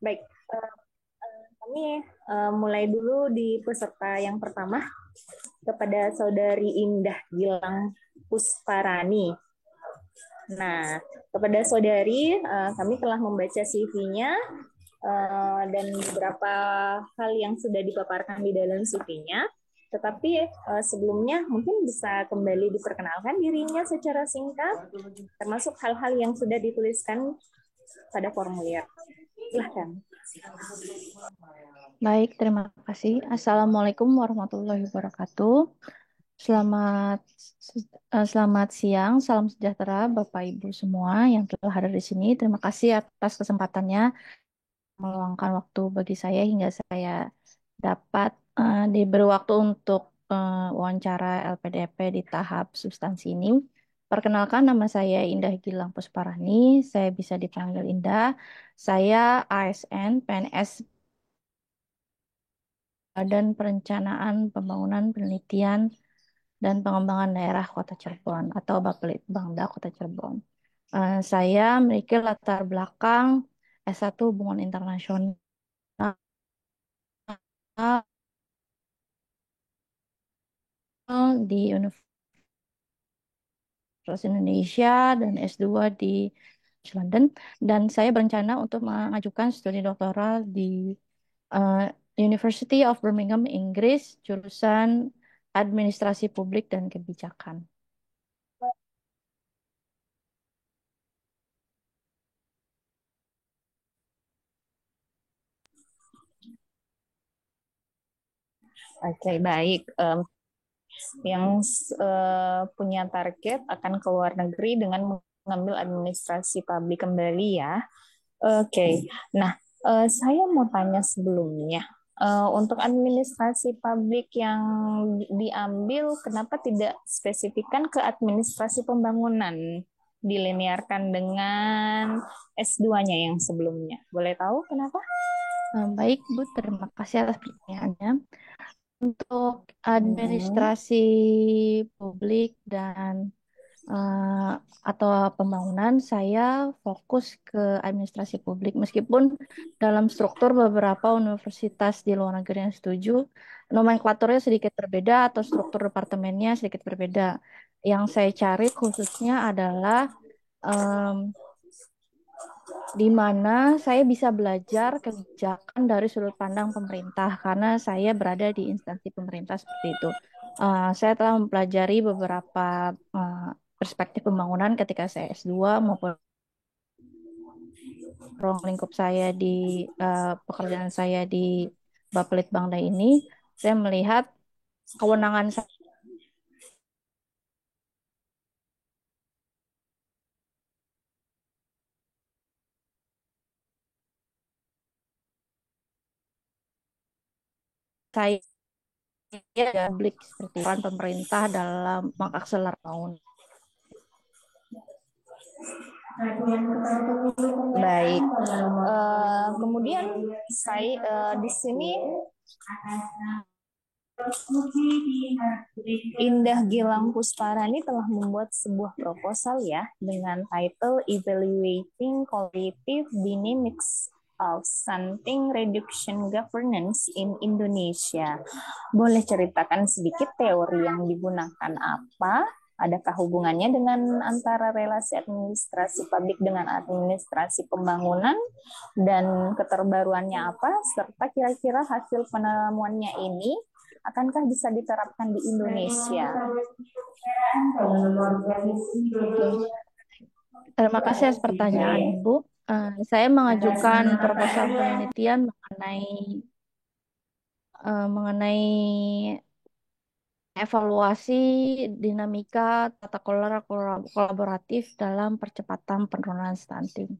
Baik, kami mulai dulu di peserta yang pertama kepada Saudari Indah Gilang Pusparani. Nah, kepada saudari, kami telah membaca CV-nya dan beberapa hal yang sudah dipaparkan di dalam CV-nya. Tetapi sebelumnya mungkin bisa kembali diperkenalkan dirinya secara singkat, termasuk hal-hal yang sudah dituliskan pada formulir. Silahkan. Baik, terima kasih. Assalamualaikum warahmatullahi wabarakatuh. Selamat selamat siang, salam sejahtera Bapak Ibu semua yang telah hadir di sini. Terima kasih atas kesempatannya meluangkan waktu bagi saya hingga saya dapat diberi waktu untuk wawancara LPDP di tahap substansi ini. Perkenalkan, nama saya Indah Gilang Pusparani. Saya bisa dipanggil Indah. Saya ASN PNS Badan Perencanaan Pembangunan Penelitian dan Pengembangan Daerah Kota Cirebon atau Bapelitbangda Kota Cirebon. Saya memiliki latar belakang S1 Hubungan Internasional di Universitas Indonesia dan S2 di London, dan saya berencana untuk mengajukan studi doktoral di eh, University of Birmingham, Inggris, jurusan Administrasi Publik dan Kebijakan. Oke, baik. Yang punya target akan ke luar negeri dengan mengambil administrasi publik kembali ya. Oke, nah saya mau tanya sebelumnya, untuk administrasi publik yang diambil, kenapa tidak spesifikkan ke administrasi pembangunan, dilinearkan dengan S2-nya yang sebelumnya? Boleh tahu kenapa? Baik, Bu, terima kasih atas pertanyaannya. Untuk Mm-mm. administrasi publik dan eh, atau pembangunan, saya fokus ke administrasi publik. Meskipun dalam struktur beberapa universitas di luar negeri yang setuju, nomenklaturnya sedikit berbeda atau struktur departemennya sedikit berbeda. Yang saya cari khususnya adalah di mana saya bisa belajar kebijakan dari sudut pandang pemerintah karena saya berada di instansi pemerintah seperti itu. Saya telah mempelajari beberapa eh, perspektif pembangunan ketika saya S2 maupun ruang lingkup saya di pekerjaan saya di Bapelitbangda ini. Saya melihat kewenangan saya publik seperti peran pemerintah dalam mengakselerasi pembangunan. Baik. Kemudian saya di sini Indah Gilang Pusparani telah membuat sebuah proposal ya dengan title Evaluating Qualitative Dynamics of Stunting Reduction Governance in Indonesia. Boleh ceritakan sedikit teori yang digunakan apa? Adakah hubungannya dengan antara relasi administrasi publik dengan administrasi pembangunan dan keterbaruannya apa? Serta kira-kira hasil penemuannya ini akankah bisa diterapkan di Indonesia? Oke. Terima kasih atas pertanyaan Ibu. Saya mengajukan proposal penelitian mengenai evaluasi dinamika tata kelola kolaboratif dalam percepatan penurunan stunting.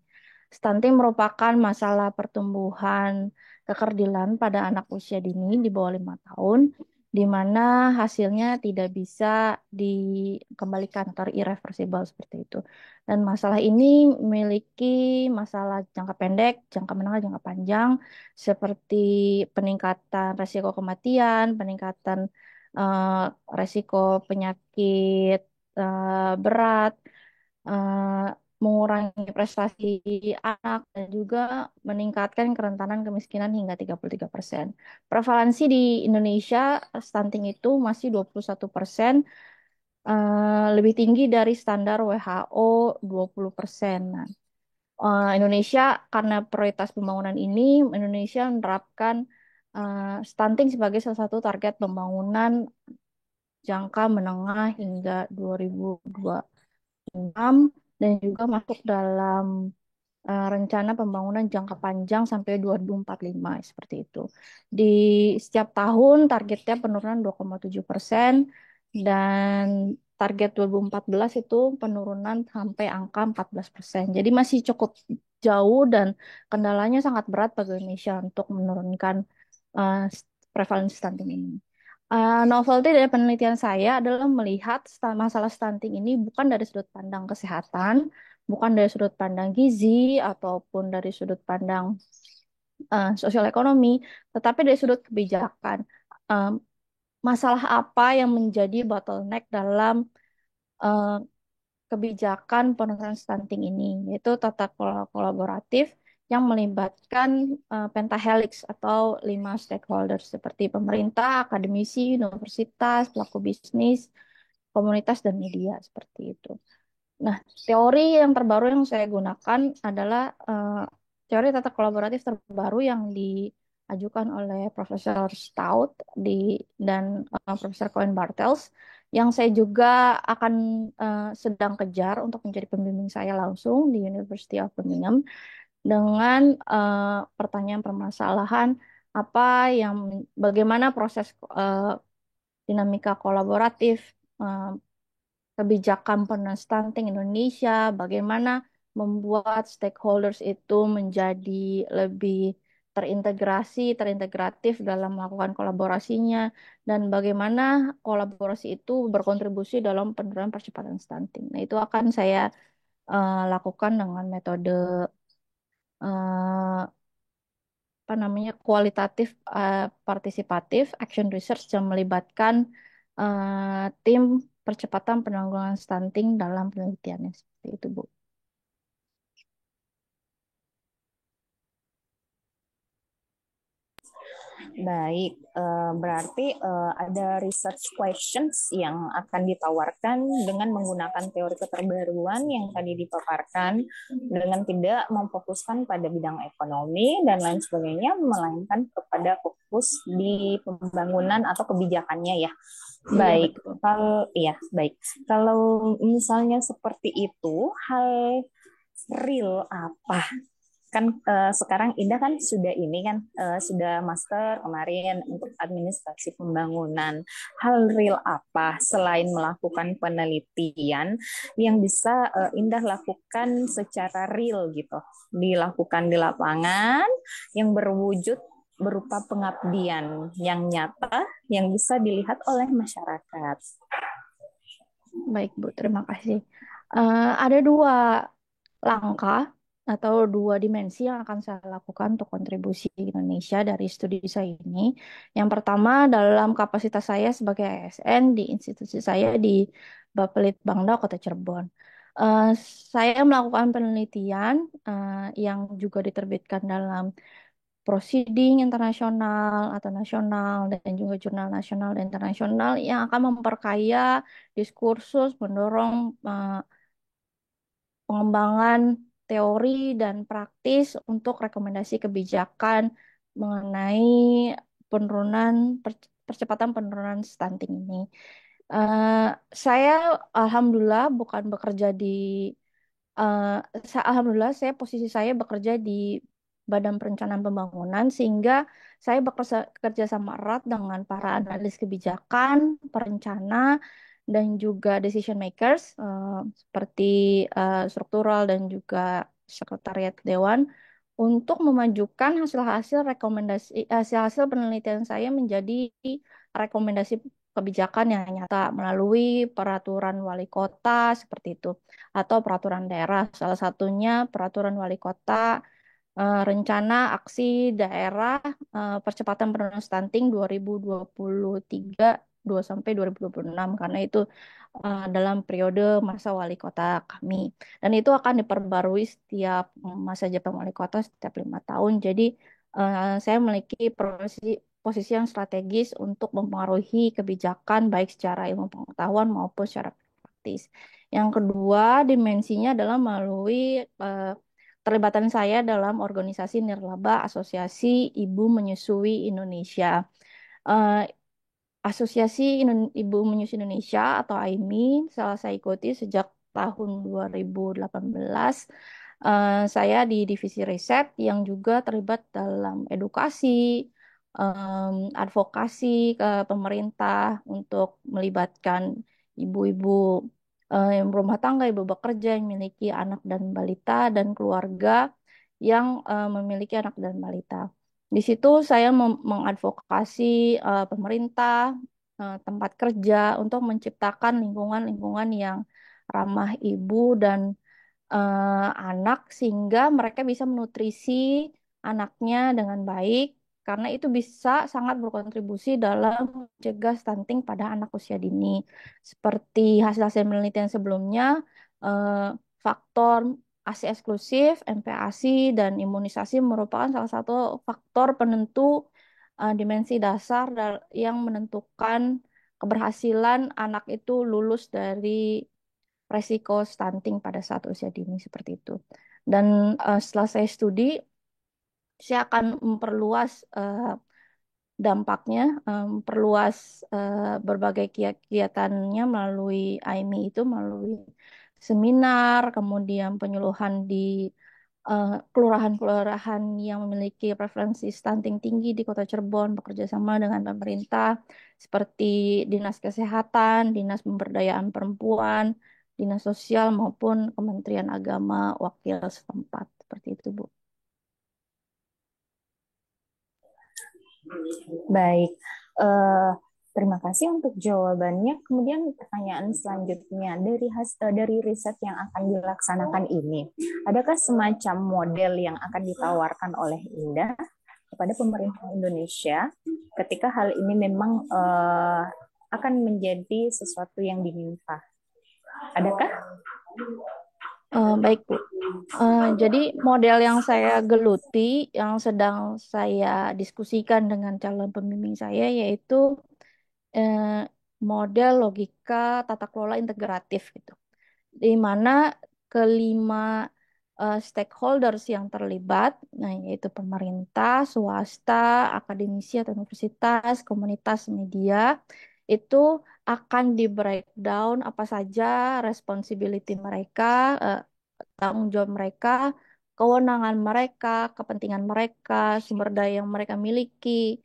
Stunting merupakan masalah pertumbuhan kekerdilan pada anak usia dini di bawah 5 tahun, di mana hasilnya tidak bisa dikembalikan atau irreversible seperti itu. Dan masalah ini memiliki masalah jangka pendek, jangka menengah, jangka panjang, seperti peningkatan resiko kematian, peningkatan eh, resiko penyakit berat, mengurangi prestasi anak, dan juga meningkatkan kerentanan kemiskinan hingga 33%. Prevalensi di Indonesia stunting itu masih 21%, lebih tinggi dari standar WHO 20%. Nah, Indonesia karena prioritas pembangunan ini, Indonesia menerapkan stunting sebagai salah satu target pembangunan jangka menengah hingga 2026, dan juga masuk dalam rencana pembangunan jangka panjang sampai 2045 seperti itu. Di setiap tahun targetnya penurunan 2,7%, dan target 2014 itu penurunan sampai angka 14%. Jadi masih cukup jauh dan kendalanya sangat berat bagi Indonesia untuk menurunkan uh, prevalensi stunting ini. Novelty dari penelitian saya adalah melihat masalah stunting ini bukan dari sudut pandang kesehatan, bukan dari sudut pandang gizi, ataupun dari sudut pandang sosial ekonomi, tetapi dari sudut kebijakan. Um, Masalah apa yang menjadi bottleneck dalam uh, kebijakan penurunan stunting ini, yaitu tata kelola kolaboratif yang melibatkan pentahelix atau 5 stakeholders seperti pemerintah, akademisi, universitas, pelaku bisnis, komunitas, dan media seperti itu. Nah, teori yang terbaru yang saya gunakan adalah teori tata kolaboratif terbaru yang diajukan oleh Profesor Stout dan Profesor Cohen Bartels, yang saya juga akan sedang kejar untuk menjadi pembimbing saya langsung di University of Birmingham, dengan pertanyaan permasalahan apa yang bagaimana proses dinamika kolaboratif, eh, kebijakan penurunan stunting Indonesia, bagaimana membuat stakeholders itu menjadi lebih terintegratif dalam melakukan kolaborasinya, dan bagaimana kolaborasi itu berkontribusi dalam penurunan percepatan stunting. Nah, itu akan saya lakukan dengan metode eh, apa namanya kualitatif partisipatif action research yang melibatkan tim percepatan penanggulangan stunting dalam penelitiannya seperti itu, Bu. Baik, berarti ada research questions yang akan ditawarkan dengan menggunakan teori keterbaruan yang tadi dipaparkan, dengan tidak memfokuskan pada bidang ekonomi dan lain sebagainya, melainkan kepada fokus di pembangunan atau kebijakannya ya. Iya, Baik, betul. kalau iya baik. Kalau misalnya seperti itu, hal real apa kan sekarang Indah kan sudah ini kan sudah master kemarin untuk administrasi pembangunan. Hal real apa selain melakukan penelitian yang bisa Indah lakukan secara real gitu, dilakukan di lapangan yang berwujud berupa pengabdian yang nyata yang bisa dilihat oleh masyarakat. Baik, Bu. Terima kasih. Ada dua langkah atau dua dimensi yang akan saya lakukan untuk kontribusi Indonesia dari studi saya ini. Yang pertama, dalam kapasitas saya sebagai ASN di institusi saya di Bapelitbangda, Kota Cirebon. Eh, saya melakukan penelitian yang juga diterbitkan dalam proceeding internasional atau nasional, dan juga jurnal nasional dan internasional yang akan memperkaya diskursus, mendorong pengembangan teori dan praktis untuk rekomendasi kebijakan mengenai penurunan percepatan penurunan stunting ini. Eh, saya alhamdulillah bukan bekerja di eh, alhamdulillah posisi saya bekerja di Badan Perencanaan Pembangunan, sehingga saya bekerja sama erat dengan para analis kebijakan, perencana, dan juga decision makers seperti struktural dan juga sekretariat dewan, untuk memajukan hasil-hasil hasil-hasil penelitian saya menjadi rekomendasi kebijakan yang nyata melalui peraturan wali kota seperti itu, atau peraturan daerah. Salah satunya peraturan wali kota rencana aksi daerah percepatan penurunan stunting 2023 2022 sampai 2026 karena itu dalam periode masa wali kota kami. Dan itu akan diperbarui setiap masa jabatan wali kota setiap 5 tahun. Jadi saya memiliki posisi yang strategis untuk mempengaruhi kebijakan baik secara ilmu pengetahuan maupun secara praktis. Yang kedua, dimensinya adalah melalui terlibatan saya dalam organisasi nirlaba Asosiasi Ibu Menyusui Indonesia. Eh, Asosiasi Ibu Menyusui Indonesia atau AIMI salah saya ikuti sejak tahun 2018. Saya di divisi riset yang juga terlibat dalam edukasi, advokasi ke pemerintah untuk melibatkan ibu-ibu yang berumah tangga, ibu bekerja yang memiliki anak dan balita dan keluarga yang memiliki anak dan balita. Di situ saya mengadvokasi pemerintah, tempat kerja untuk menciptakan lingkungan-lingkungan yang ramah ibu dan anak sehingga mereka bisa menutrisi anaknya dengan baik karena itu bisa sangat berkontribusi dalam mencegah stunting pada anak usia dini. Seperti hasil-hasil penelitian sebelumnya, eh, faktor ASI eksklusif, MPASI, dan imunisasi merupakan salah satu faktor penentu dimensi dasar yang menentukan keberhasilan anak itu lulus dari resiko stunting pada saat usia dini seperti itu. Dan setelah saya studi, saya akan memperluas dampaknya, memperluas berbagai kegiatannya melalui AIMI itu, melalui seminar, kemudian penyuluhan di kelurahan-kelurahan yang memiliki prevalensi stunting tinggi di Kota Cirebon bekerja sama dengan pemerintah seperti Dinas Kesehatan, Dinas Pemberdayaan Perempuan, Dinas Sosial maupun Kementerian Agama wakil setempat seperti itu, Bu. Baik, eh, terima kasih untuk jawabannya. Kemudian pertanyaan selanjutnya dari riset yang akan dilaksanakan ini, adakah semacam model yang akan ditawarkan oleh Indah kepada pemerintah Indonesia ketika hal ini memang akan menjadi sesuatu yang diminta? Adakah? Baik, Bu. Jadi model yang saya geluti, yang sedang saya diskusikan dengan calon pembimbing saya, yaitu eh, model logika tata kelola integratif gitu, di mana kelima stakeholders yang terlibat, nah yaitu pemerintah, swasta, akademisi atau universitas, komunitas media, itu akan di breakdown apa saja responsibility mereka, eh, tanggung jawab mereka, kewenangan mereka, kepentingan mereka, sumber daya yang mereka miliki,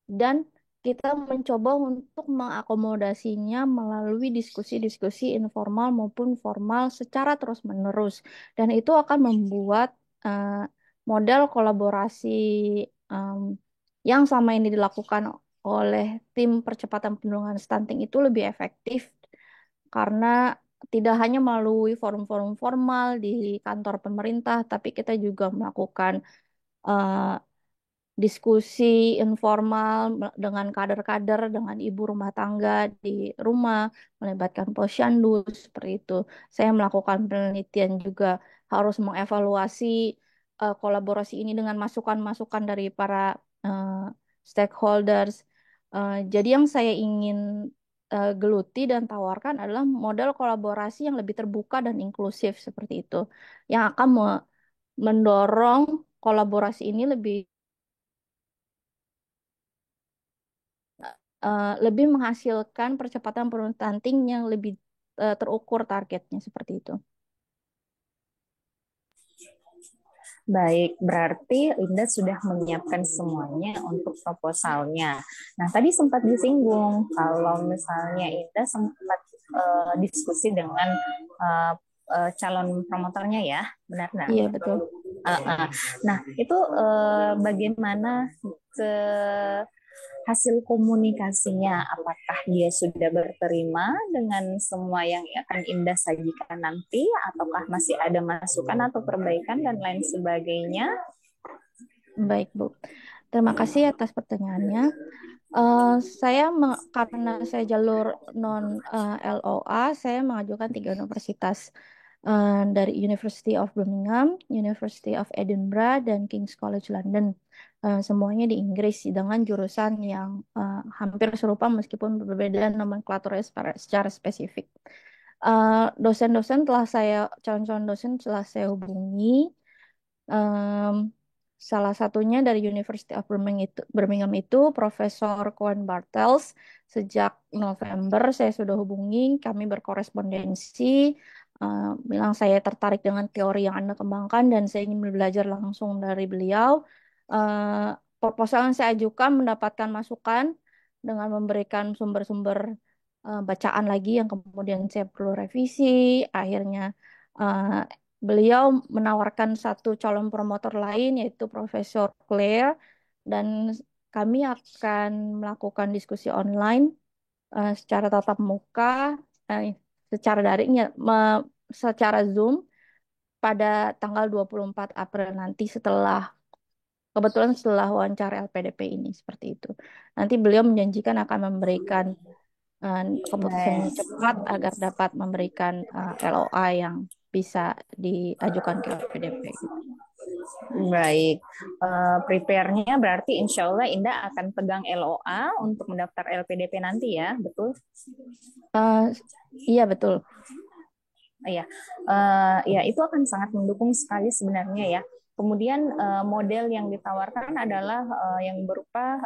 dan kita mencoba untuk mengakomodasinya melalui diskusi-diskusi informal maupun formal secara terus-menerus. Dan itu akan membuat eh, model kolaborasi em, yang selama ini dilakukan oleh tim percepatan penurunan stunting itu lebih efektif karena tidak hanya melalui forum-forum formal di kantor pemerintah, tapi kita juga melakukan eh, diskusi informal dengan kader-kader, dengan ibu rumah tangga di rumah, melibatkan posyandu seperti itu. Saya melakukan penelitian juga harus mengevaluasi kolaborasi ini dengan masukan-masukan dari para eh, stakeholders. Jadi yang saya ingin geluti dan tawarkan adalah model kolaborasi yang lebih terbuka dan inklusif seperti itu, yang akan mendorong kolaborasi ini lebih menghasilkan percepatan penurunan stunting yang lebih terukur targetnya seperti itu. Baik, berarti Linda sudah menyiapkan semuanya untuk proposalnya. Nah, tadi sempat disinggung kalau misalnya Indah sempat diskusi dengan calon promotornya ya, benar nggak? Iya, betul. Nah, itu bagaimana ke hasil komunikasinya? Apakah dia sudah berterima dengan semua yang akan Indah sajikan nanti, ataukah masih ada masukan atau perbaikan dan lain sebagainya? Baik, Bu. Terima kasih atas pertanyaannya. Eh, karena saya jalur non LOA, saya mengajukan tiga universitas dari University of Birmingham, University of Edinburgh, dan King's College London. Semuanya di Inggris dengan jurusan yang hampir serupa meskipun berbeda nomenklaturnya secara spesifik. Dosen-dosen telah saya calon-calon dosen telah saya hubungi. Em, Salah satunya dari University of Birmingham itu Profesor Cohen Bartels. Sejak November saya sudah hubungi, kami berkorespondensi, bilang saya tertarik dengan teori yang Anda kembangkan dan saya ingin belajar langsung dari beliau. Proposal yang saya ajukan mendapatkan masukan dengan memberikan sumber-sumber bacaan lagi yang kemudian saya perlu revisi. Akhirnya eh, beliau menawarkan satu calon promotor lain yaitu Profesor Claire dan kami akan melakukan diskusi online secara tatap muka, eh, secara daring ya, secara Zoom pada tanggal 24 April nanti setelah wawancara LPDP ini seperti itu. Nanti beliau menjanjikan akan memberikan eh, keputusannya Baik. cepat agar dapat memberikan LOA yang bisa diajukan ke LPDP. Baik. Prepare-nya berarti insya Allah Indah akan pegang LOA untuk mendaftar LPDP nanti ya, betul? Eh, iya betul, Iya, ya itu akan sangat mendukung sekali sebenarnya ya. Kemudian model yang ditawarkan adalah yang berupa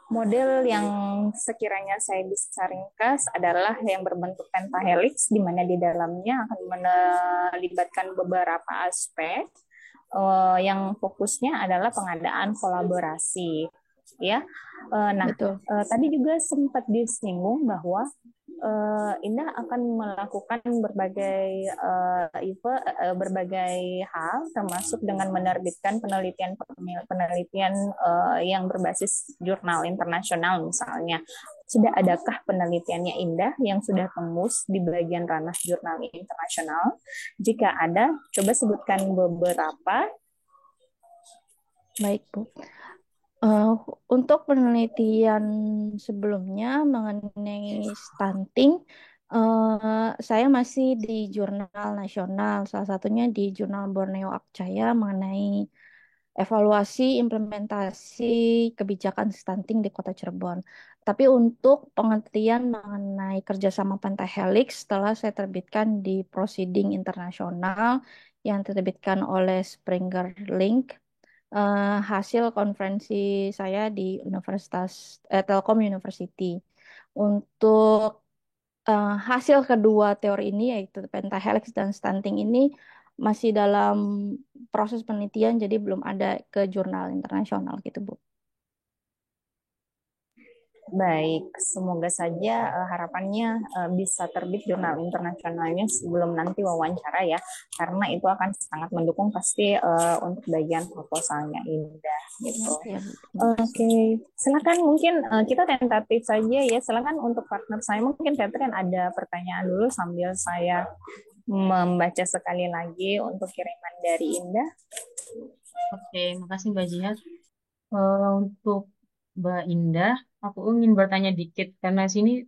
model yang sekiranya saya bisa ringkas adalah yang berbentuk pentahelix, di mana di dalamnya akan melibatkan beberapa aspek yang fokusnya adalah pengadaan kolaborasi. Ya, nah betul. tadi juga sempat disinggung bahwa Indah akan melakukan berbagai hal, termasuk dengan menerbitkan penelitian yang berbasis jurnal internasional misalnya. Sudah adakah penelitiannya Indah yang sudah tembus di bagian ranah jurnal internasional? Jika ada, coba sebutkan beberapa. Baik, Bu. Eh, untuk penelitian sebelumnya mengenai stunting, saya masih di jurnal nasional, salah satunya di jurnal Borneo Akcaya mengenai evaluasi implementasi kebijakan stunting di Kota Cirebon. Tapi untuk penelitian mengenai kerjasama Pentahelix telah saya terbitkan di Proceeding Internasional yang diterbitkan oleh Springer Link, hasil konferensi saya di Telkom University. Untuk hasil kedua teori ini yaitu pentahelix dan stunting ini masih dalam proses penelitian jadi belum ada ke jurnal internasional gitu Bu. Baik, semoga saja harapannya bisa terbit jurnal internasionalnya sebelum nanti wawancara ya, karena itu akan sangat mendukung pasti untuk bagian proposalnya Indah gitu. Ya Bu, terima kasih. Oke, silakan mungkin kita tentatif saja ya. Silakan untuk partner saya mungkin Catherine ada pertanyaan dulu sambil saya membaca sekali lagi untuk kiriman dari Indah. Oke, makasih Mbak Jihad. Untuk Mbak Indah, aku ingin bertanya dikit karena sini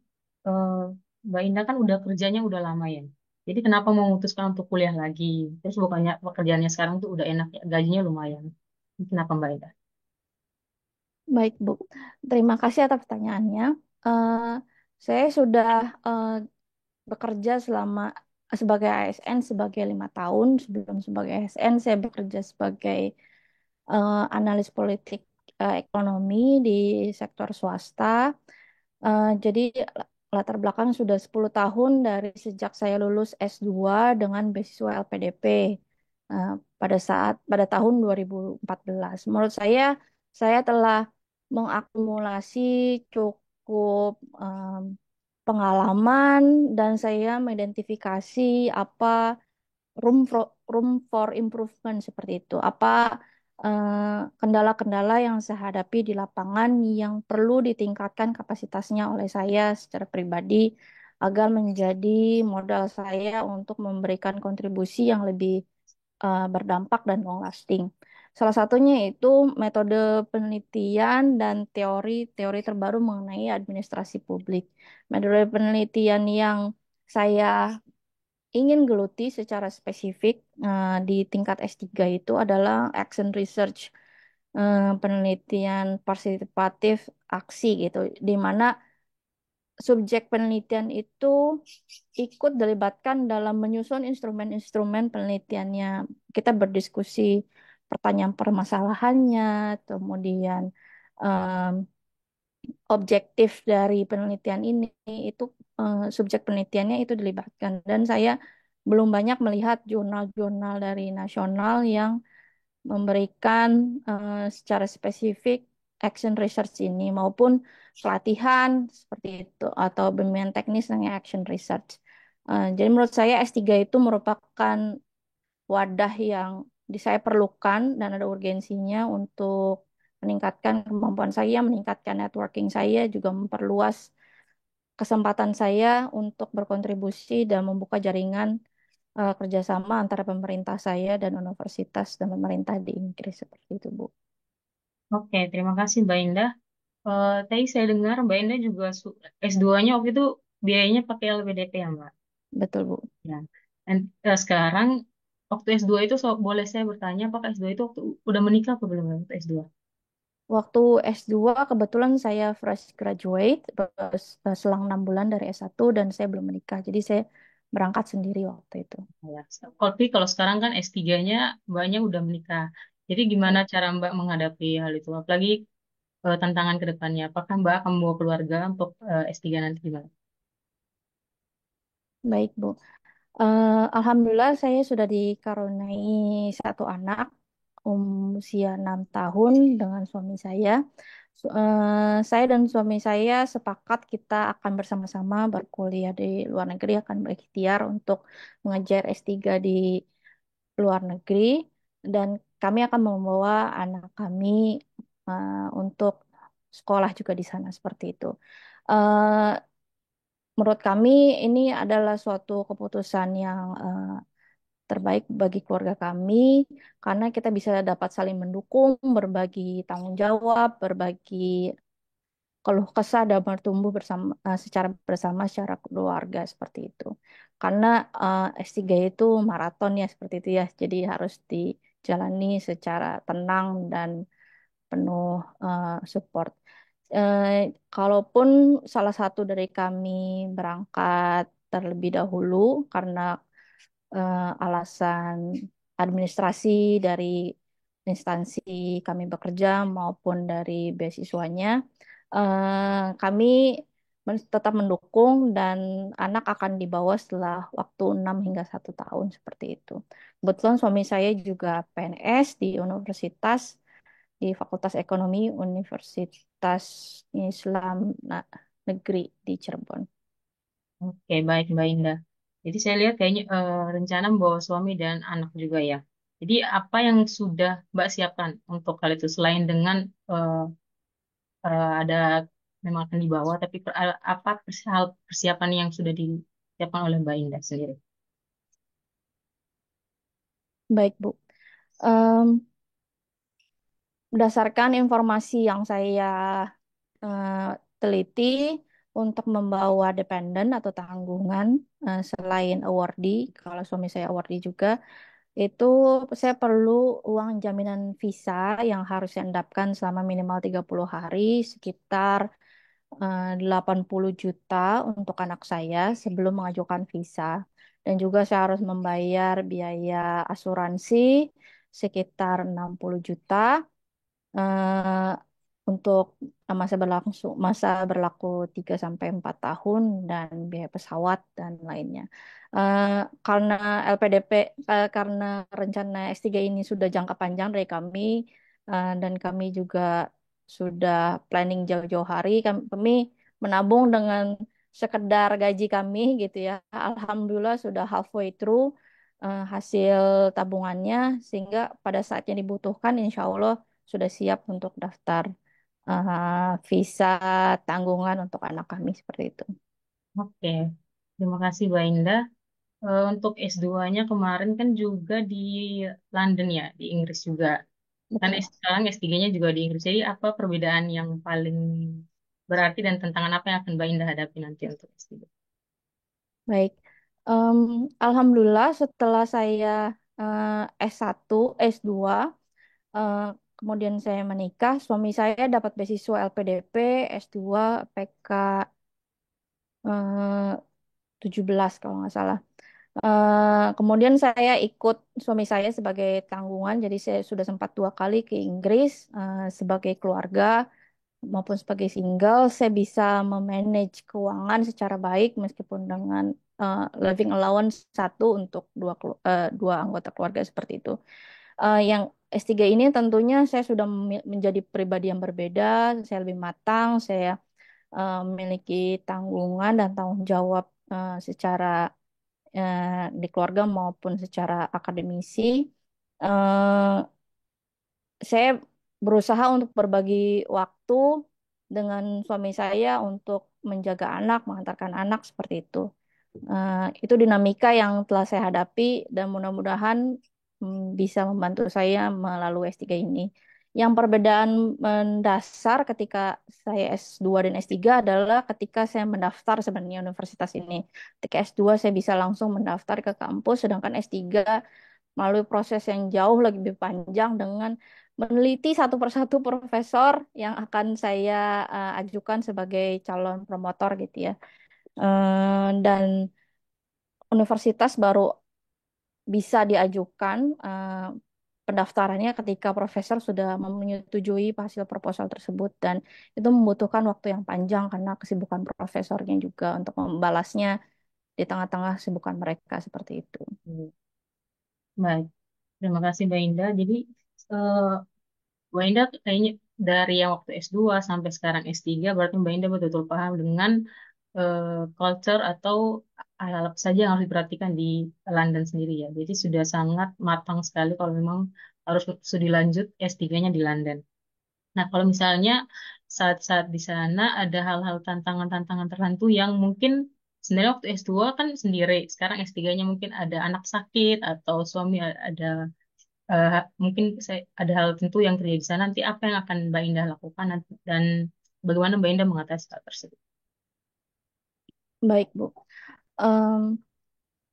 eh, Mbak Indah kan udah kerjanya udah lama ya. Jadi kenapa mau memutuskan untuk kuliah lagi? Terus bukannya pekerjaannya sekarang tuh udah enak ya, gajinya lumayan. Ini kenapa Mbak Indah? Baik Bu, terima kasih atas pertanyaannya. Eh, saya sudah eh, bekerja sebagai ASN sebagai 5 tahun. Sebelum sebagai ASN saya bekerja sebagai analis politik ekonomi di sektor swasta. Jadi latar belakang sudah 10 tahun dari sejak saya lulus S2 dengan beasiswa LPDP eh, pada tahun 2014. Menurut saya telah mengakumulasi cukup pengalaman dan saya mengidentifikasi apa room for improvement seperti itu. Apa kendala-kendala yang saya hadapi di lapangan yang perlu ditingkatkan kapasitasnya oleh saya secara pribadi agar menjadi modal saya untuk memberikan kontribusi yang lebih berdampak dan long lasting. Salah satunya itu metode penelitian dan teori-teori terbaru mengenai administrasi publik. Metode penelitian yang saya ingin geluti secara spesifik di tingkat S3 itu adalah action research, penelitian partisipatif aksi gitu, di mana subjek penelitian itu ikut dilibatkan dalam menyusun instrumen-instrumen penelitiannya. Kita berdiskusi pertanyaan permasalahannya, kemudian em, objektif dari penelitian ini itu subjek penelitiannya itu dilibatkan. Dan saya belum banyak melihat jurnal-jurnal dari nasional yang memberikan secara spesifik action research ini maupun pelatihan seperti itu atau bimbingan teknis dengan action research. Jadi menurut saya S3 itu merupakan wadah yang saya perlukan dan ada urgensinya untuk meningkatkan kemampuan saya, meningkatkan networking saya, juga memperluas kesempatan saya untuk berkontribusi dan membuka jaringan kerjasama antara pemerintah saya dan universitas dan pemerintah di Inggris seperti itu, Bu. Oke, terima kasih Mbak Indah. Tadi saya dengar Mbak Indah juga S2-nya waktu itu biayanya pakai LPDP ya Mbak? Betul, Bu. Ya. Dan sekarang waktu S2 itu boleh saya bertanya apakah S2 itu waktu udah menikah apa belum waktu S2? Waktu S2 kebetulan saya fresh graduate, selang 6 bulan dari S1 dan saya belum menikah. Jadi saya berangkat sendiri waktu itu. Ya. Tapi kalau sekarang kan S3-nya Mbaknya udah menikah. Jadi gimana cara Mbak menghadapi hal itu? Apalagi tantangan ke depannya. Apakah Mbak akan membawa keluarga untuk S3 nanti gimana? Baik, Bu. Alhamdulillah saya sudah dikaruniai satu anak usia 6 tahun dengan suami saya. Saya dan suami saya sepakat kita akan bersama-sama berkuliah di luar negeri, akan berikhtiar untuk mengejar S3 di luar negeri dan kami akan membawa anak kami untuk sekolah juga di sana seperti itu. Eh, Menurut kami ini adalah suatu keputusan yang terbaik bagi keluarga kami karena kita bisa dapat saling mendukung, berbagi tanggung jawab, berbagi keluh kesah dan bertumbuh bersama secara bersama secara keluarga seperti itu. Karena S3 itu maraton ya seperti itu ya. Jadi harus dijalani secara tenang dan penuh support. Eh, Kalaupun salah satu dari kami berangkat terlebih dahulu karena alasan administrasi dari instansi kami bekerja maupun dari beasiswanya, kami tetap mendukung dan anak akan dibawa setelah waktu 6 hingga 1 tahun seperti itu. Kebetulan suami saya juga PNS di universitas di Fakultas Ekonomi Universitas Islam Negeri di Cirebon. Oke, baik Mbak Indah. Jadi saya lihat kayaknya rencana membawa suami dan anak juga ya. Jadi apa yang sudah Mbak siapkan untuk hal itu selain dengan eh, ada memang akan dibawa, tapi apa hal persiapan yang sudah disiapkan oleh Mbak Indah sendiri? Baik, Bu. Em, Berdasarkan informasi yang saya eh, teliti untuk membawa dependen atau tanggungan selain awardee, kalau suami saya awardee juga, itu saya perlu uang jaminan visa yang harus saya endapkan selama minimal 30 hari, sekitar 80 juta untuk anak saya sebelum mengajukan visa. Dan juga saya harus membayar biaya asuransi sekitar 60 juta eh, untuk masa berlaku 3 sampai 4 tahun dan biaya pesawat dan lainnya. Eh, karena LPDP karena rencana S3 ini sudah jangka panjang dari kami dan kami juga sudah planning jauh-jauh hari kami menabung dengan sekedar gaji kami gitu ya. Alhamdulillah sudah halfway through hasil tabungannya sehingga pada saatnya dibutuhkan insya Allah sudah siap untuk daftar visa tanggungan untuk anak kami seperti itu. Oke, terima kasih Mbak Indah. Untuk S2-nya kemarin kan juga di London ya, di Inggris juga. Kan betul. sekarang S3-nya juga di Inggris. Jadi apa perbedaan yang paling berarti dan tantangan apa yang akan Mbak Indah hadapi nanti untuk S3? Baik. Em, Alhamdulillah setelah saya S1, S2, eh, kemudian saya menikah, suami saya dapat beasiswa LPDP, S2, PK eh, 17 kalau nggak salah. Kemudian saya ikut suami saya sebagai tanggungan, jadi saya sudah sempat 2 kali ke Inggris sebagai keluarga maupun sebagai single. Saya bisa memanage keuangan secara baik meskipun dengan living allowance satu untuk dua anggota keluarga seperti itu. Yang S3 ini tentunya saya sudah menjadi pribadi yang berbeda, saya lebih matang, saya memiliki tanggungan dan tanggung jawab secara di keluarga maupun secara akademisi. Eh, saya berusaha untuk berbagi waktu dengan suami saya untuk menjaga anak, mengantarkan anak seperti itu. Itu dinamika yang telah saya hadapi dan mudah-mudahan bisa membantu saya melalui S3 ini. Yang perbedaan mendasar ketika saya S2 dan S3 adalah ketika saya mendaftar sebenarnya universitas ini. Ketika S2 saya bisa langsung mendaftar ke kampus, sedangkan S3 melalui proses yang jauh lebih panjang dengan meneliti satu persatu profesor yang akan saya ajukan sebagai calon promotor gitu ya. Dan universitas baru bisa diajukan pendaftarannya ketika profesor sudah menyetujui hasil proposal tersebut dan itu membutuhkan waktu yang panjang karena kesibukan profesornya juga untuk membalasnya di tengah-tengah kesibukan mereka seperti itu. Baik, terima kasih Mbak Indah. Jadi eh, Mbak Indah kayaknya dari yang waktu S2 sampai sekarang S3, berarti Mbak Indah betul-betul paham dengan culture atau hal apa saja yang harus diperhatikan di London sendiri ya. Jadi sudah sangat matang sekali kalau memang harus studi lanjut S3-nya di London. Nah, kalau misalnya saat-saat di sana ada hal-hal tantangan-tantangan tertentu yang mungkin sebenarnya waktu S2 kan sendiri, sekarang S3-nya mungkin ada anak sakit atau suami ada mungkin ada hal tentu yang terjadi di sana, nanti apa yang akan Mbak Indah lakukan dan bagaimana Mbak Indah mengatasi hal tersebut? Baik, Bu. Em,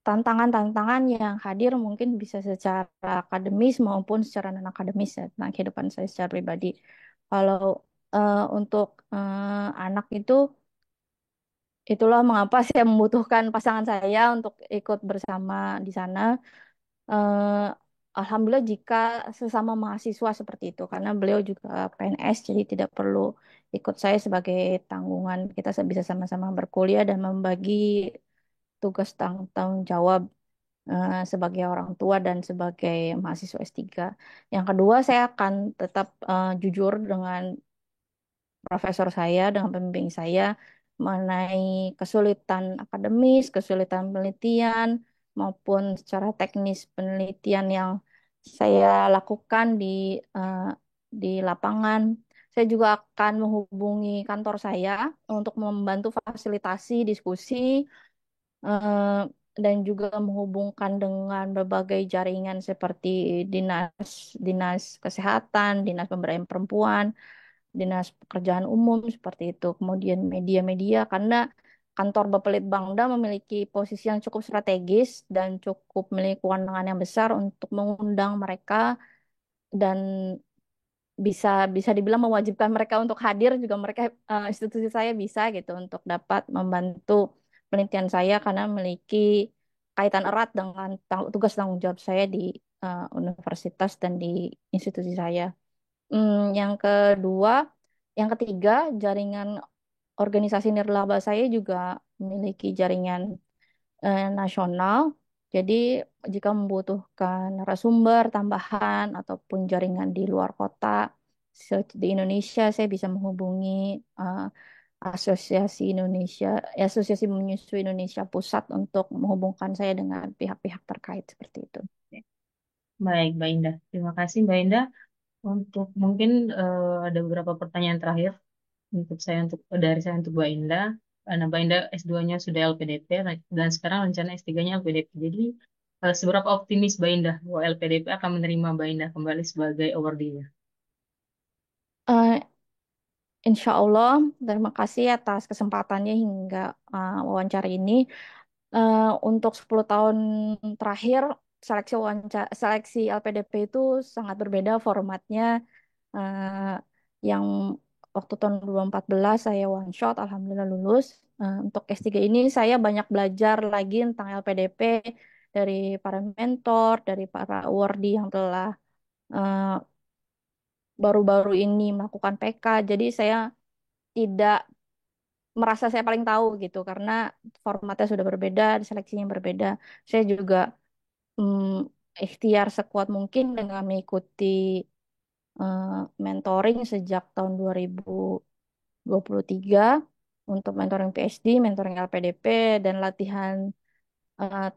Tantangan-tantangan yang hadir mungkin bisa secara akademis maupun secara non-akademis ya, tentang kehidupan saya secara pribadi. Kalau untuk anak itu, itulah mengapa saya membutuhkan pasangan saya untuk ikut bersama di sana. Eh, Alhamdulillah jika sesama mahasiswa seperti itu, karena beliau juga PNS, jadi tidak perlu ikut saya sebagai tanggungan. Kita bisa sama-sama berkuliah dan membagi tugas tanggung jawab sebagai orang tua dan sebagai mahasiswa S3. Yang kedua, saya akan tetap jujur dengan profesor saya, dengan pembimbing saya mengenai kesulitan akademis, kesulitan penelitian, maupun secara teknis penelitian yang saya lakukan eh, di lapangan. Saya juga akan menghubungi kantor saya untuk membantu fasilitasi diskusi eh, dan juga menghubungkan dengan berbagai jaringan seperti dinas dinas kesehatan, dinas pemberdayaan perempuan, dinas pekerjaan umum seperti itu. Kemudian media-media karena kantor Bapelitbangda memiliki posisi yang cukup strategis dan cukup memiliki kewenangan yang besar untuk mengundang mereka dan bisa bisa dibilang mewajibkan mereka untuk hadir juga mereka institusi saya bisa gitu untuk dapat membantu penelitian saya karena memiliki kaitan erat dengan tugas tanggung jawab saya di universitas dan di institusi saya. Yang kedua, yang ketiga, jaringan organisasi nirlaba saya juga memiliki jaringan nasional. Jadi jika membutuhkan narasumber tambahan ataupun jaringan di luar kota di Indonesia, saya bisa menghubungi eh, Asosiasi Indonesia, Asosiasi Menyusui Indonesia Pusat untuk menghubungkan saya dengan pihak-pihak terkait seperti itu. Baik, Mbak Indah. Terima kasih Mbak Indah. Untuk mungkin ada beberapa pertanyaan terakhir untuk saya dari saya untuk Mbak Indah. Karena Mbak Indah S2-nya sudah LPDP dan sekarang rencana S3-nya LPDP. Jadi seberapa optimis Mbak Indah bahwa LPDP akan menerima Mbak Indah kembali sebagai awardee-nya? Eh, Insya Allah, terima kasih atas kesempatannya hingga wawancara ini. Untuk 10 tahun terakhir, seleksi LPDP itu sangat berbeda formatnya. Eh, yang waktu tahun 2014 saya one shot, alhamdulillah lulus. Untuk S3 ini saya banyak belajar lagi tentang LPDP dari para mentor, dari para awardee yang telah eh, baru-baru ini melakukan PK. Jadi saya tidak merasa saya paling tahu gitu karena formatnya sudah berbeda, seleksinya berbeda. Saya juga ikhtiar sekuat mungkin dengan mengikuti eh, mentoring sejak tahun 2023 untuk mentoring PhD, mentoring LPDP, dan latihan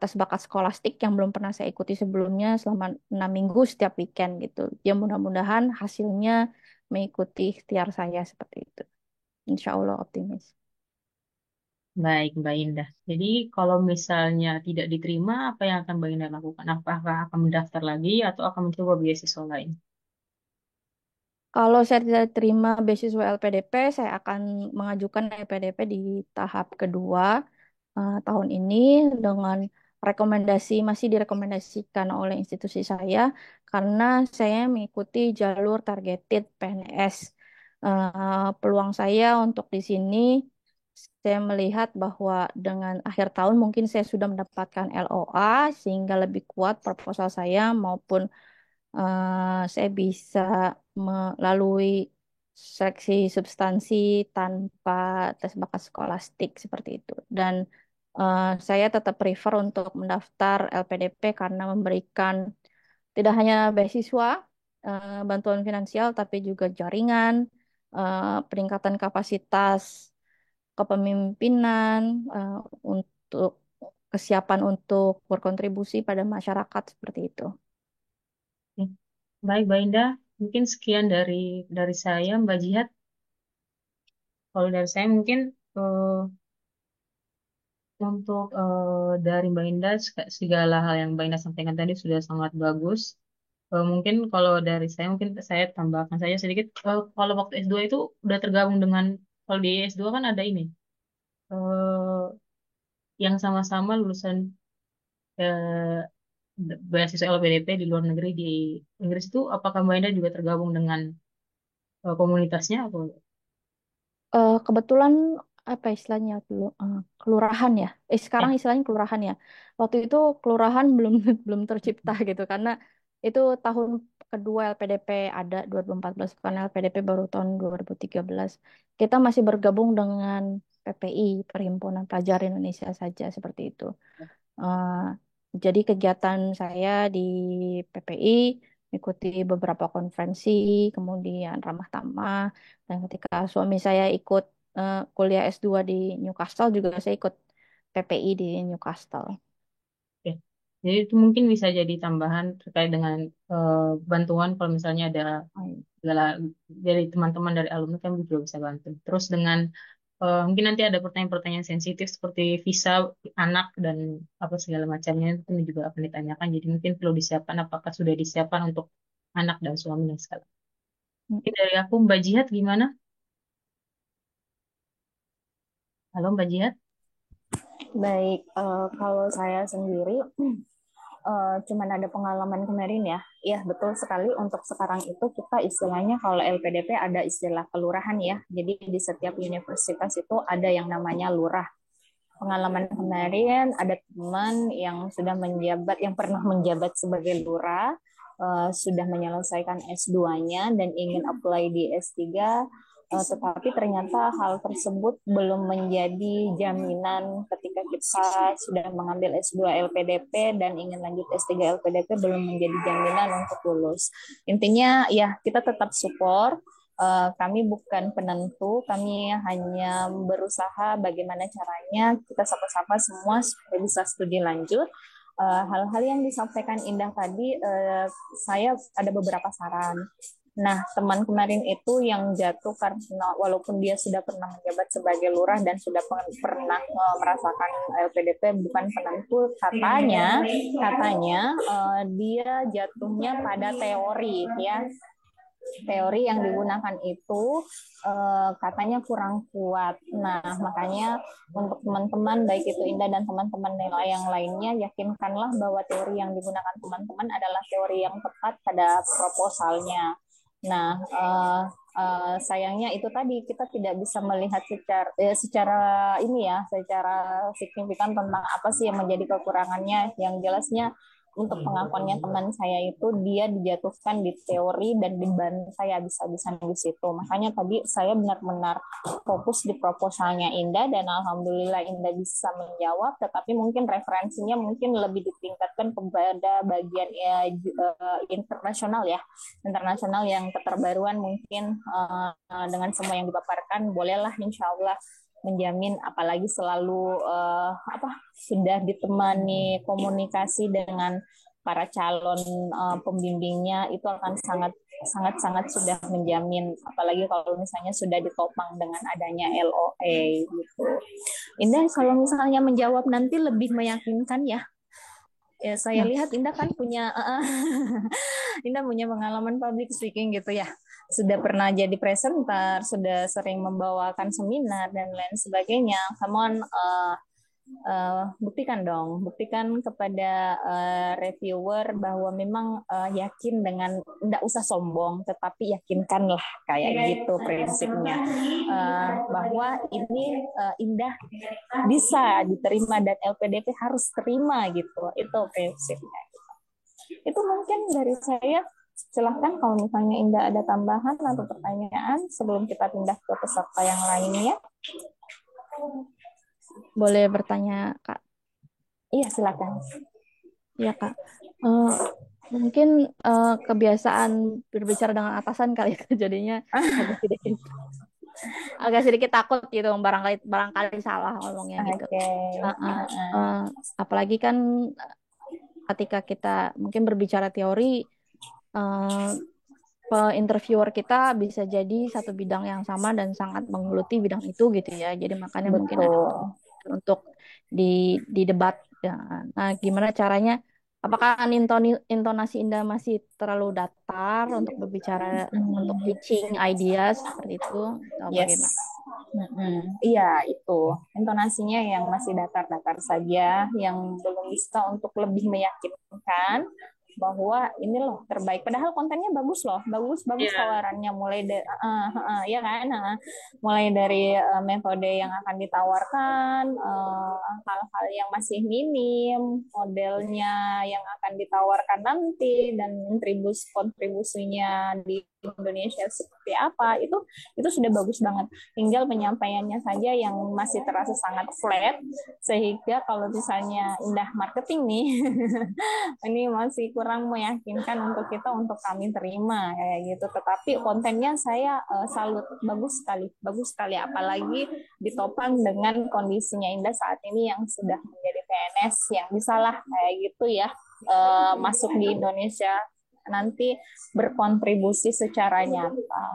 tes bakat skolastik yang belum pernah saya ikuti sebelumnya selama 6 minggu setiap weekend gitu. Ya mudah-mudahan hasilnya mengikuti ikhtiar saya seperti itu. Insya Allah optimis. Baik, Mbak Indah. Jadi kalau misalnya tidak diterima, apa yang akan Mbak Indah lakukan? Apakah akan mendaftar lagi atau akan mencoba beasiswa lain? Kalau saya tidak terima beasiswa LPDP, saya akan mengajukan LPDP di tahap kedua tahun ini dengan rekomendasi masih direkomendasikan oleh institusi saya karena saya mengikuti jalur targeted PNS. Peluang saya untuk di sini saya melihat bahwa dengan akhir tahun mungkin saya sudah mendapatkan LOA sehingga lebih kuat proposal saya maupun saya bisa melalui seleksi substansi tanpa tes bakat skolastik seperti itu. Dan saya tetap prefer untuk mendaftar LPDP karena memberikan tidak hanya beasiswa, bantuan finansial, tapi juga jaringan, peningkatan kapasitas kepemimpinan, untuk kesiapan untuk berkontribusi pada masyarakat seperti itu. Oke. Baik, Mbak Indah. Mungkin sekian dari saya, Mbak Jihad. Kalau dari saya mungkin eh, untuk dari Mbak Indah, segala hal yang Mbak Indah sampaikan tadi sudah sangat bagus. Mungkin kalau dari saya, mungkin saya tambahkan saja sedikit. Kalau waktu S2 itu udah tergabung dengan, kalau di S2 kan ada ini, eh, yang sama-sama lulusan eh, beasiswa LPDP di luar negeri di Inggris itu, apakah Mbak Indah juga tergabung dengan komunitasnya atau Kebetulan apa istilahnya dulu, kelurahan ya. ya? Sekarang istilahnya kelurahan ya. Waktu itu kelurahan belum belum tercipta gitu karena itu tahun kedua LPDP ada 2014 karena LPDP baru tahun 2013. Kita masih bergabung dengan PPI, Perhimpunan Pelajar Indonesia saja seperti itu. Eh, jadi kegiatan saya di PPI mengikuti beberapa konferensi, kemudian ramah tamah, dan ketika suami saya ikut kuliah S2 di Newcastle juga saya ikut PPI di Newcastle. Oke. Jadi itu mungkin bisa jadi tambahan terkait dengan eh, bantuan kalau misalnya ada segala dari teman-teman dari alumni kan juga bisa bantu. Terus dengan mungkin nanti ada pertanyaan-pertanyaan sensitif seperti visa anak dan apa segala macamnya itu juga akan ditanyakan. Jadi mungkin perlu disiapkan apakah sudah disiapkan untuk anak dan suami dan segala. Mungkin dari aku Mbak Jihad gimana? Halo Mbak Jihad. Baik, kalau saya sendiri cuman ada pengalaman kemarin ya. Iya, betul sekali untuk sekarang itu kita istilahnya kalau LPDP ada istilah kelurahan ya. Jadi di setiap universitas itu ada yang namanya lurah. Pengalaman kemarin ada teman yang sudah menjabat, yang pernah menjabat sebagai lurah, sudah menyelesaikan S2-nya dan ingin apply di S3, tetapi ternyata hal tersebut belum menjadi jaminan ketika kita sudah mengambil S2 LPDP dan ingin lanjut S3 LPDP belum menjadi jaminan untuk lulus. Intinya ya kita tetap support. Kami bukan penentu, kami hanya berusaha bagaimana caranya kita sama-sama semua supaya bisa studi lanjut. Hal-hal yang disampaikan Indah tadi, saya ada beberapa saran. Nah, teman kemarin itu yang jatuh karena walaupun dia sudah pernah menjabat sebagai lurah dan sudah pernah merasakan LPDP bukan penentu, katanya dia jatuhnya pada teori ya. Teori yang digunakan itu katanya kurang kuat. Nah, makanya untuk teman-teman baik itu Indah dan teman-teman yang lainnya, yakinkanlah bahwa teori yang digunakan teman-teman adalah teori yang tepat pada proposalnya. Nah, sayangnya itu tadi kita tidak bisa melihat secara ini ya, secara signifikan tentang apa sih yang menjadi kekurangannya. Yang jelasnya untuk pengakuannya teman saya itu dia dijatuhkan di teori dan dibantai habis-habisan di situ. Makanya tadi saya benar-benar fokus di proposalnya Indah dan alhamdulillah Indah bisa menjawab, tetapi mungkin referensinya mungkin lebih ditingkatkan kepada bagian internasional ya. Internasional yang keterbaruan mungkin dengan semua yang dipaparkan bolehlah insya Allah menjamin, apalagi selalu sudah ditemani komunikasi dengan para calon pembimbingnya, itu akan sangat sudah menjamin, apalagi kalau misalnya sudah ditopang dengan adanya LOA gitu. Indah kalau misalnya menjawab nanti lebih meyakinkan ya. Ya, saya lihat Indah kan punya Indah punya pengalaman public speaking gitu ya. Sudah pernah jadi presenter, sudah sering membawakan seminar dan lain sebagainya. Come on, buktikan dong, buktikan kepada reviewer bahwa memang yakin dengan, tidak usah sombong, tetapi yakinkanlah kayak gitu prinsipnya, bahwa ini Indah bisa diterima dan LPDP harus terima gitu, itu prinsipnya. Itu mungkin dari saya. Silahkan kalau misalnya Indah ada tambahan atau pertanyaan sebelum kita pindah ke peserta yang lainnya. Boleh bertanya, Kak? Iya, silakan. Iya, Kak. Mungkin kebiasaan berbicara dengan atasan kali ya, jadinya agak sedikit takut gitu, barangkali salah ngomongnya gitu. Apalagi kan ketika kita mungkin berbicara teori, interviewer kita bisa jadi satu bidang yang sama dan sangat menggeluti bidang itu gitu ya. Jadi makanya mungkin ada untuk di debat. Ya. Nah, gimana caranya? Apakah intonasi Indah masih terlalu datar untuk berbicara, untuk pitching ideas seperti itu? Atau bagaimana? Iya, itu intonasinya yang masih datar-datar saja, yang belum bisa untuk lebih meyakinkan bahwa ini loh terbaik. Padahal kontennya bagus loh, bagus tawarannya, mulai dari ya kan, mulai dari metode yang akan ditawarkan, hal-hal yang masih minim, modelnya yang akan ditawarkan nanti, dan kontribusinya di Indonesia seperti apa, itu sudah bagus banget. Tinggal penyampaiannya saja yang masih terasa sangat flat, sehingga kalau misalnya Indah marketing nih ini masih kurang meyakinkan untuk kita, untuk kami terima kayak gitu. Tetapi kontennya saya salut, bagus sekali, apalagi ditopang dengan kondisinya Indah saat ini yang sudah menjadi PNS, yang bisalah kayak gitu ya, masuk di Indonesia nanti berkontribusi secara nyata.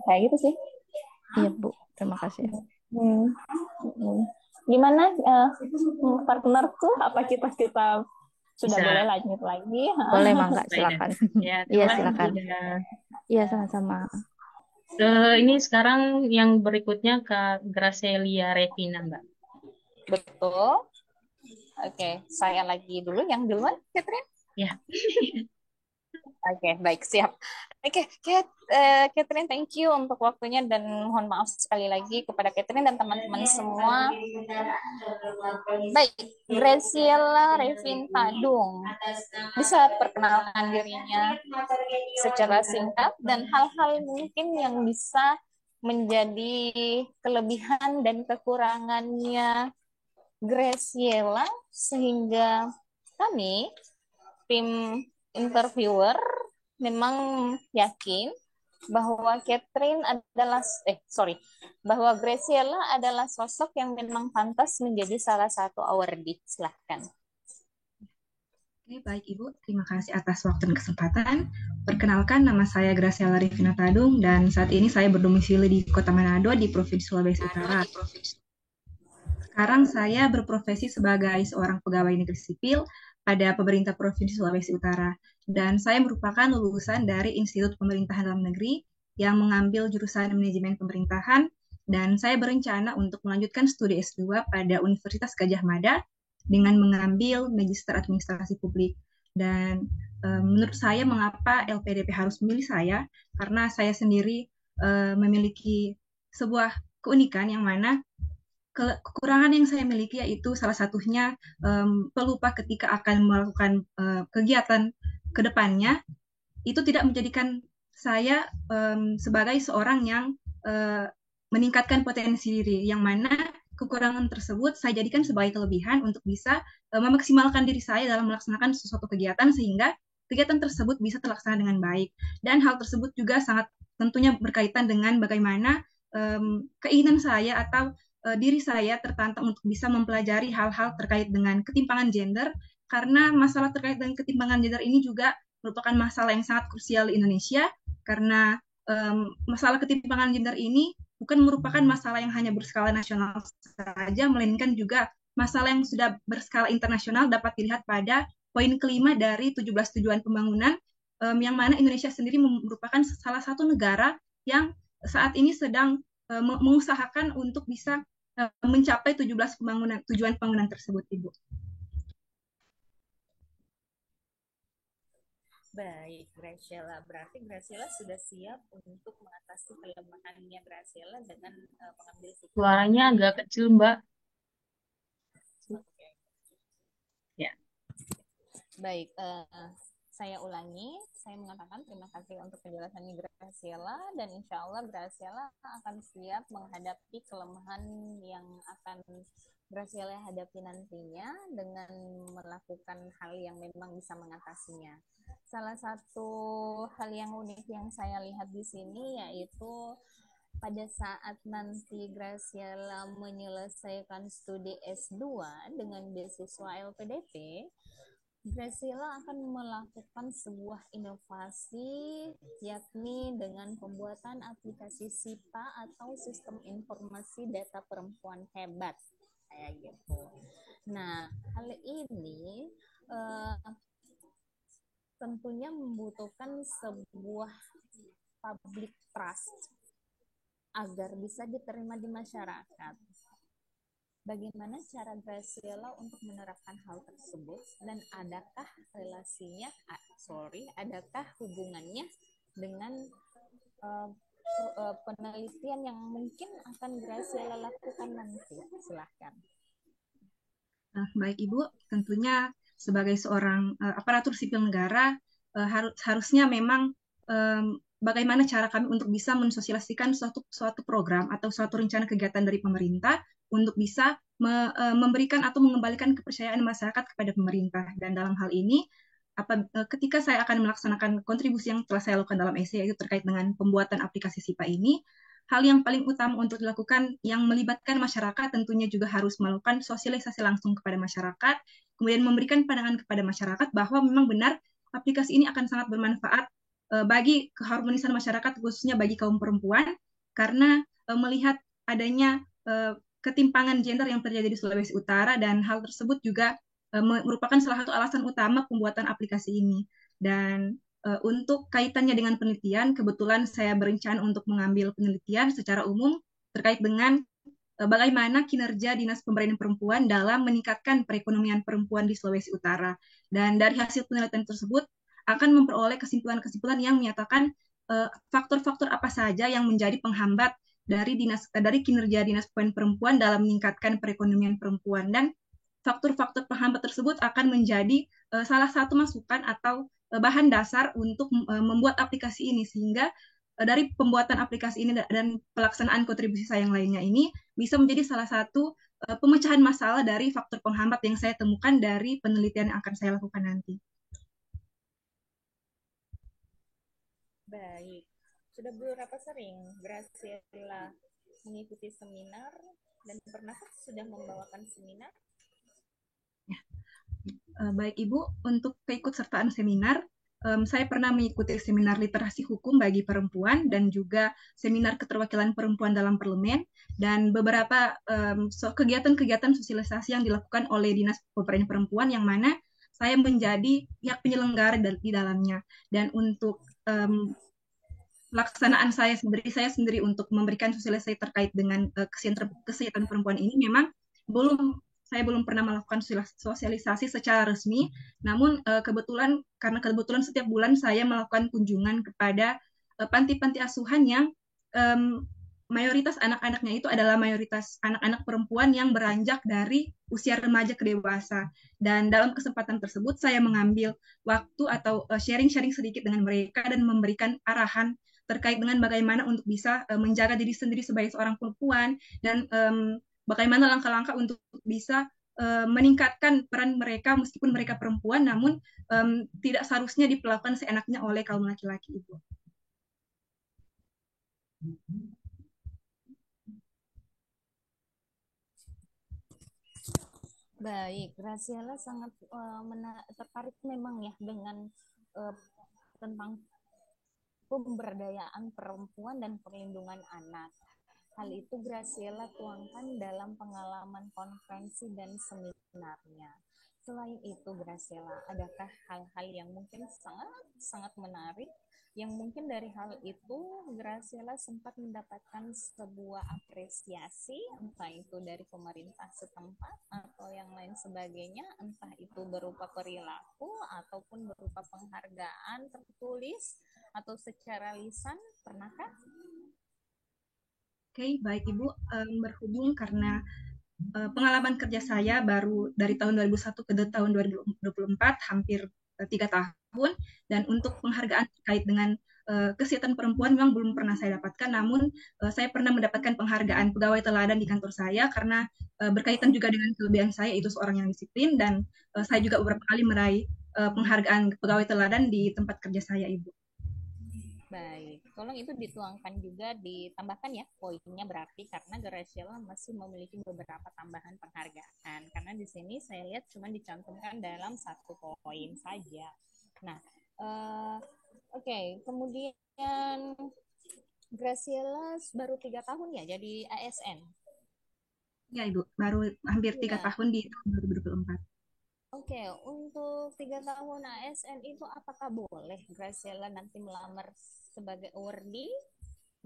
Kayak gitu sih. Iya, Bu. Terima kasih. Gimana partnerku? Apa kita sudah boleh lanjut lagi? Boleh, Mangga. Silakan. Iya, silakan. Iya, sama-sama. Ini sekarang yang berikutnya Kak Gracelia Revina, Mbak. Betul. Oke, saya lagi dulu yang duluan, Catherine. Ya. Oke, baik, siap. Oke, Catherine, thank you untuk waktunya, dan mohon maaf sekali lagi kepada Catherine dan teman-teman semua. Baik, Graciela Revina Dung, bisa perkenalkan dirinya secara singkat dan hal-hal mungkin yang bisa menjadi kelebihan dan kekurangannya Graciela, sehingga kami tim interviewer memang yakin bahwa bahwa Graciela adalah sosok yang memang pantas menjadi salah satu awardee. Silahkan. Oke, baik Ibu. Terima kasih atas waktu dan kesempatan. Perkenalkan, nama saya Graciela Rivina Tadung dan saat ini saya berdomisili di Kota Manado di Provinsi Sulawesi Utara. Sekarang saya berprofesi sebagai seorang pegawai negeri sipil pada pemerintah Provinsi Sulawesi Utara dan saya merupakan lulusan dari Institut Pemerintahan Dalam Negeri yang mengambil jurusan manajemen pemerintahan dan saya berencana untuk melanjutkan studi S2 pada Universitas Gadjah Mada dengan mengambil Magister Administrasi Publik. Dan menurut saya mengapa LPDP harus memilih saya? Karena saya sendiri memiliki sebuah keunikan yang mana kekurangan yang saya miliki yaitu salah satunya pelupa ketika akan melakukan kegiatan ke depannya itu tidak menjadikan saya sebagai seorang yang meningkatkan potensi diri, yang mana kekurangan tersebut saya jadikan sebagai kelebihan untuk bisa memaksimalkan diri saya dalam melaksanakan sesuatu kegiatan sehingga kegiatan tersebut bisa terlaksana dengan baik. Dan hal tersebut juga sangat tentunya berkaitan dengan bagaimana keinginan saya atau diri saya tertantang untuk bisa mempelajari hal-hal terkait dengan ketimpangan gender, karena masalah terkait dengan ketimpangan gender ini juga merupakan masalah yang sangat krusial di Indonesia, karena masalah ketimpangan gender ini bukan merupakan masalah yang hanya berskala nasional saja, melainkan juga masalah yang sudah berskala internasional dapat dilihat pada poin kelima dari 17 tujuan pembangunan, yang mana Indonesia sendiri merupakan salah satu negara yang saat ini sedang mengusahakan untuk bisa mencapai 17 tujuan pembangunan tersebut, Ibu. Baik, Graciela. Berarti Graciela sudah siap untuk mengatasi kelemahannya Graciela dengan mengambil sikap. Suaranya agak kecil, Mbak. Oke. Ya. Baik, saya ulangi. Saya mengatakan terima kasih untuk penjelasannya Graciela dan insya Allah Graciela akan siap menghadapi kelemahan yang akan Graciela hadapi nantinya dengan melakukan hal yang memang bisa mengatasinya. Salah satu hal yang unik yang saya lihat di sini yaitu pada saat nanti Graciela menyelesaikan studi S2 dengan beasiswa LPDP, Graciela akan melakukan sebuah inovasi yakni dengan pembuatan aplikasi SIPA atau Sistem Informasi Data Perempuan Hebat kayak gitu. Nah, hal ini tentunya membutuhkan sebuah public trust agar bisa diterima di masyarakat. Bagaimana cara Graciela untuk menerapkan hal tersebut dan adakah adakah hubungannya dengan penelitian yang mungkin akan Graciela lakukan nanti? Silahkan. Baik Ibu, tentunya sebagai seorang aparatur sipil negara harusnya memang bagaimana cara kami untuk bisa mensosialisasikan suatu program atau suatu rencana kegiatan dari pemerintah untuk bisa memberikan atau mengembalikan kepercayaan masyarakat kepada pemerintah. Dan dalam hal ini, ketika saya akan melaksanakan kontribusi yang telah saya lakukan dalam essay, yaitu terkait dengan pembuatan aplikasi SIPA ini, hal yang paling utama untuk dilakukan yang melibatkan masyarakat tentunya juga harus melakukan sosialisasi langsung kepada masyarakat, kemudian memberikan pandangan kepada masyarakat bahwa memang benar aplikasi ini akan sangat bermanfaat bagi keharmonisan masyarakat, khususnya bagi kaum perempuan, karena melihat adanya ketimpangan gender yang terjadi di Sulawesi Utara, dan hal tersebut juga merupakan salah satu alasan utama pembuatan aplikasi ini. Dan untuk kaitannya dengan penelitian, kebetulan saya berencana untuk mengambil penelitian secara umum terkait dengan bagaimana kinerja Dinas Pemberdayaan Perempuan dalam meningkatkan perekonomian perempuan di Sulawesi Utara. Dan dari hasil penelitian tersebut akan memperoleh kesimpulan-kesimpulan yang menyatakan faktor-faktor apa saja yang menjadi penghambat dari kinerja Dinas Pemberdayaan Perempuan dalam meningkatkan perekonomian perempuan, dan faktor-faktor penghambat tersebut akan menjadi salah satu masukan atau bahan dasar untuk membuat aplikasi ini, sehingga dari pembuatan aplikasi ini dan pelaksanaan kontribusi saya yang lainnya ini bisa menjadi salah satu pemecahan masalah dari faktor penghambat yang saya temukan dari penelitian yang akan saya lakukan nanti. Baik, sudah berapa sering Graciela mengikuti seminar dan pernah sudah membawakan seminar? Baik Ibu, untuk keikutsertaan seminar, saya pernah mengikuti seminar literasi hukum bagi perempuan dan juga seminar keterwakilan perempuan dalam parlemen dan beberapa kegiatan-kegiatan sosialisasi yang dilakukan oleh Dinas Pemberdayaan Perempuan yang mana saya menjadi pihak penyelenggara di dalamnya. Dan untuk pelaksanaan saya sendiri untuk memberikan sosialisasi terkait dengan kesehatan perempuan ini memang saya belum pernah melakukan sosialisasi secara resmi, namun karena kebetulan setiap bulan saya melakukan kunjungan kepada panti-panti asuhan yang mayoritas anak-anaknya itu adalah mayoritas anak-anak perempuan yang beranjak dari usia remaja ke dewasa. Dan dalam kesempatan tersebut saya mengambil waktu atau sharing-sharing sedikit dengan mereka dan memberikan arahan terkait dengan bagaimana untuk bisa menjaga diri sendiri sebagai seorang perempuan dan bagaimana langkah-langkah untuk bisa meningkatkan peran mereka meskipun mereka perempuan, namun tidak seharusnya diperlakukan seenaknya oleh kaum laki-laki itu. Baik, Graciela sangat tertarik memang ya dengan tentang pemberdayaan perempuan dan perlindungan anak. Hal itu Graciela tuangkan dalam pengalaman konferensi dan seminarnya. Selain itu, Graciela, adakah hal-hal yang mungkin sangat menarik yang mungkin dari hal itu Graciela sempat mendapatkan sebuah apresiasi, entah itu dari pemerintah setempat atau yang lain sebagainya, entah itu berupa perilaku ataupun berupa penghargaan tertulis atau secara lisan, pernahkah? Oke, baik Ibu, berhubung karena pengalaman kerja saya baru dari tahun 2001 ke tahun 2024, hampir 3 tahun, dan untuk penghargaan terkait dengan kesehatan perempuan memang belum pernah saya dapatkan, namun saya pernah mendapatkan penghargaan pegawai teladan di kantor saya karena berkaitan juga dengan kelebihan saya, itu seorang yang disiplin, dan saya juga beberapa kali meraih penghargaan pegawai teladan di tempat kerja saya, Ibu. Baik, tolong itu dituangkan juga, ditambahkan ya poinnya berarti karena Graciela masih memiliki beberapa tambahan penghargaan. Karena di sini saya lihat cuma dicantumkan dalam 1 poin saja. Nah, oke. Kemudian Graciela baru 3 tahun ya jadi ASN? Ya Ibu, baru hampir 3 tahun di tahun 2024. Oke, untuk 3 tahun ASN itu apakah boleh Graciela nanti melamar sebagai awardee?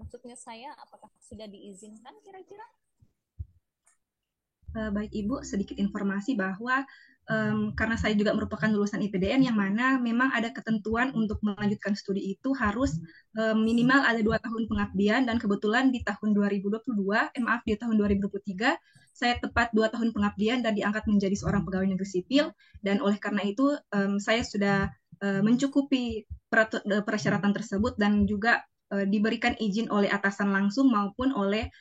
Maksudnya saya, apakah sudah diizinkan kira-kira? Baik Ibu, sedikit informasi bahwa karena saya juga merupakan lulusan IPDN yang mana memang ada ketentuan untuk melanjutkan studi itu harus minimal ada 2 tahun pengabdian, dan kebetulan di tahun 2022, di tahun 2023 saya tepat 2 tahun pengabdian dan diangkat menjadi seorang pegawai negeri sipil, dan oleh karena itu saya sudah mencukupi persyaratan tersebut dan juga diberikan izin oleh atasan langsung maupun oleh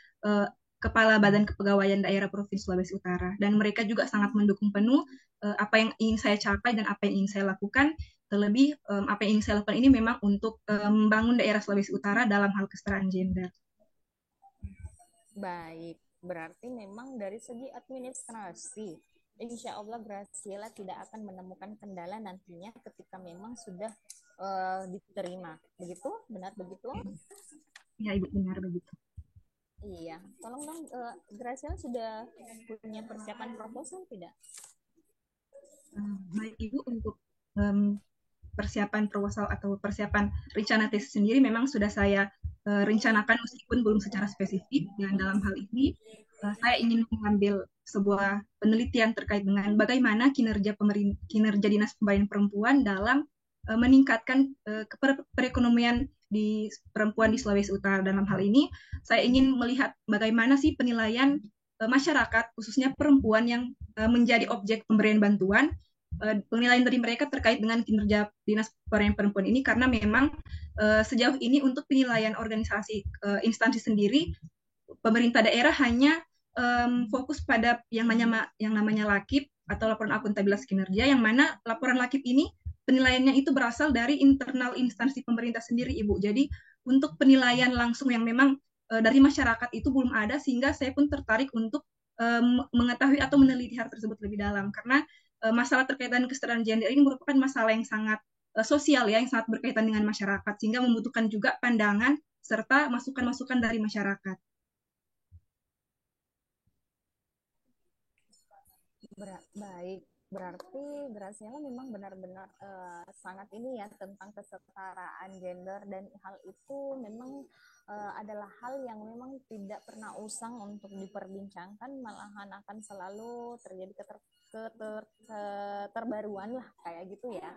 Kepala Badan Kepegawaian Daerah Provinsi Sulawesi Utara, dan mereka juga sangat mendukung penuh apa yang ingin saya capai dan apa yang ingin saya lakukan. Terlebih apa yang ingin saya lakukan ini memang untuk membangun daerah Sulawesi Utara dalam hal kesetaraan gender. Baik, berarti memang dari segi administrasi, insya Allah Graciela tidak akan menemukan kendala nantinya ketika memang sudah diterima. Begitu? Benar begitu? Ya Ibu, benar begitu. Iya, tolong dong, Graciela sudah punya persiapan proposal tidak? Baik Ibu, untuk persiapan proposal atau persiapan rencana tesis sendiri memang sudah saya rencanakan meskipun belum secara spesifik. Dan dalam hal ini saya ingin mengambil sebuah penelitian terkait dengan bagaimana kinerja Dinas Pemberdayaan Perempuan dalam meningkatkan perekonomian di perempuan di Sulawesi Utara. Dalam hal ini saya ingin melihat bagaimana sih penilaian masyarakat khususnya perempuan yang menjadi objek pemberian bantuan, penilaian dari mereka terkait dengan kinerja Dinas Pemberdayaan Perempuan ini, karena memang sejauh ini untuk penilaian organisasi instansi sendiri pemerintah daerah hanya fokus pada yang namanya LAKIP atau laporan akuntabilitas kinerja, yang mana laporan LAKIP ini penilaiannya itu berasal dari internal instansi pemerintah sendiri, Ibu. Jadi untuk penilaian langsung yang memang dari masyarakat itu belum ada, sehingga saya pun tertarik untuk mengetahui atau meneliti hal tersebut lebih dalam, karena masalah terkait dengan kesetaraan gender ini merupakan masalah yang sangat sosial ya, yang sangat berkaitan dengan masyarakat, sehingga membutuhkan juga pandangan serta masukan-masukan dari masyarakat. Baik, berarti Graciela memang benar-benar sangat ini ya tentang kesetaraan gender, dan hal itu memang adalah hal yang memang tidak pernah usang untuk diperbincangkan, malahan akan selalu terjadi keterbaruan lah kayak gitu ya.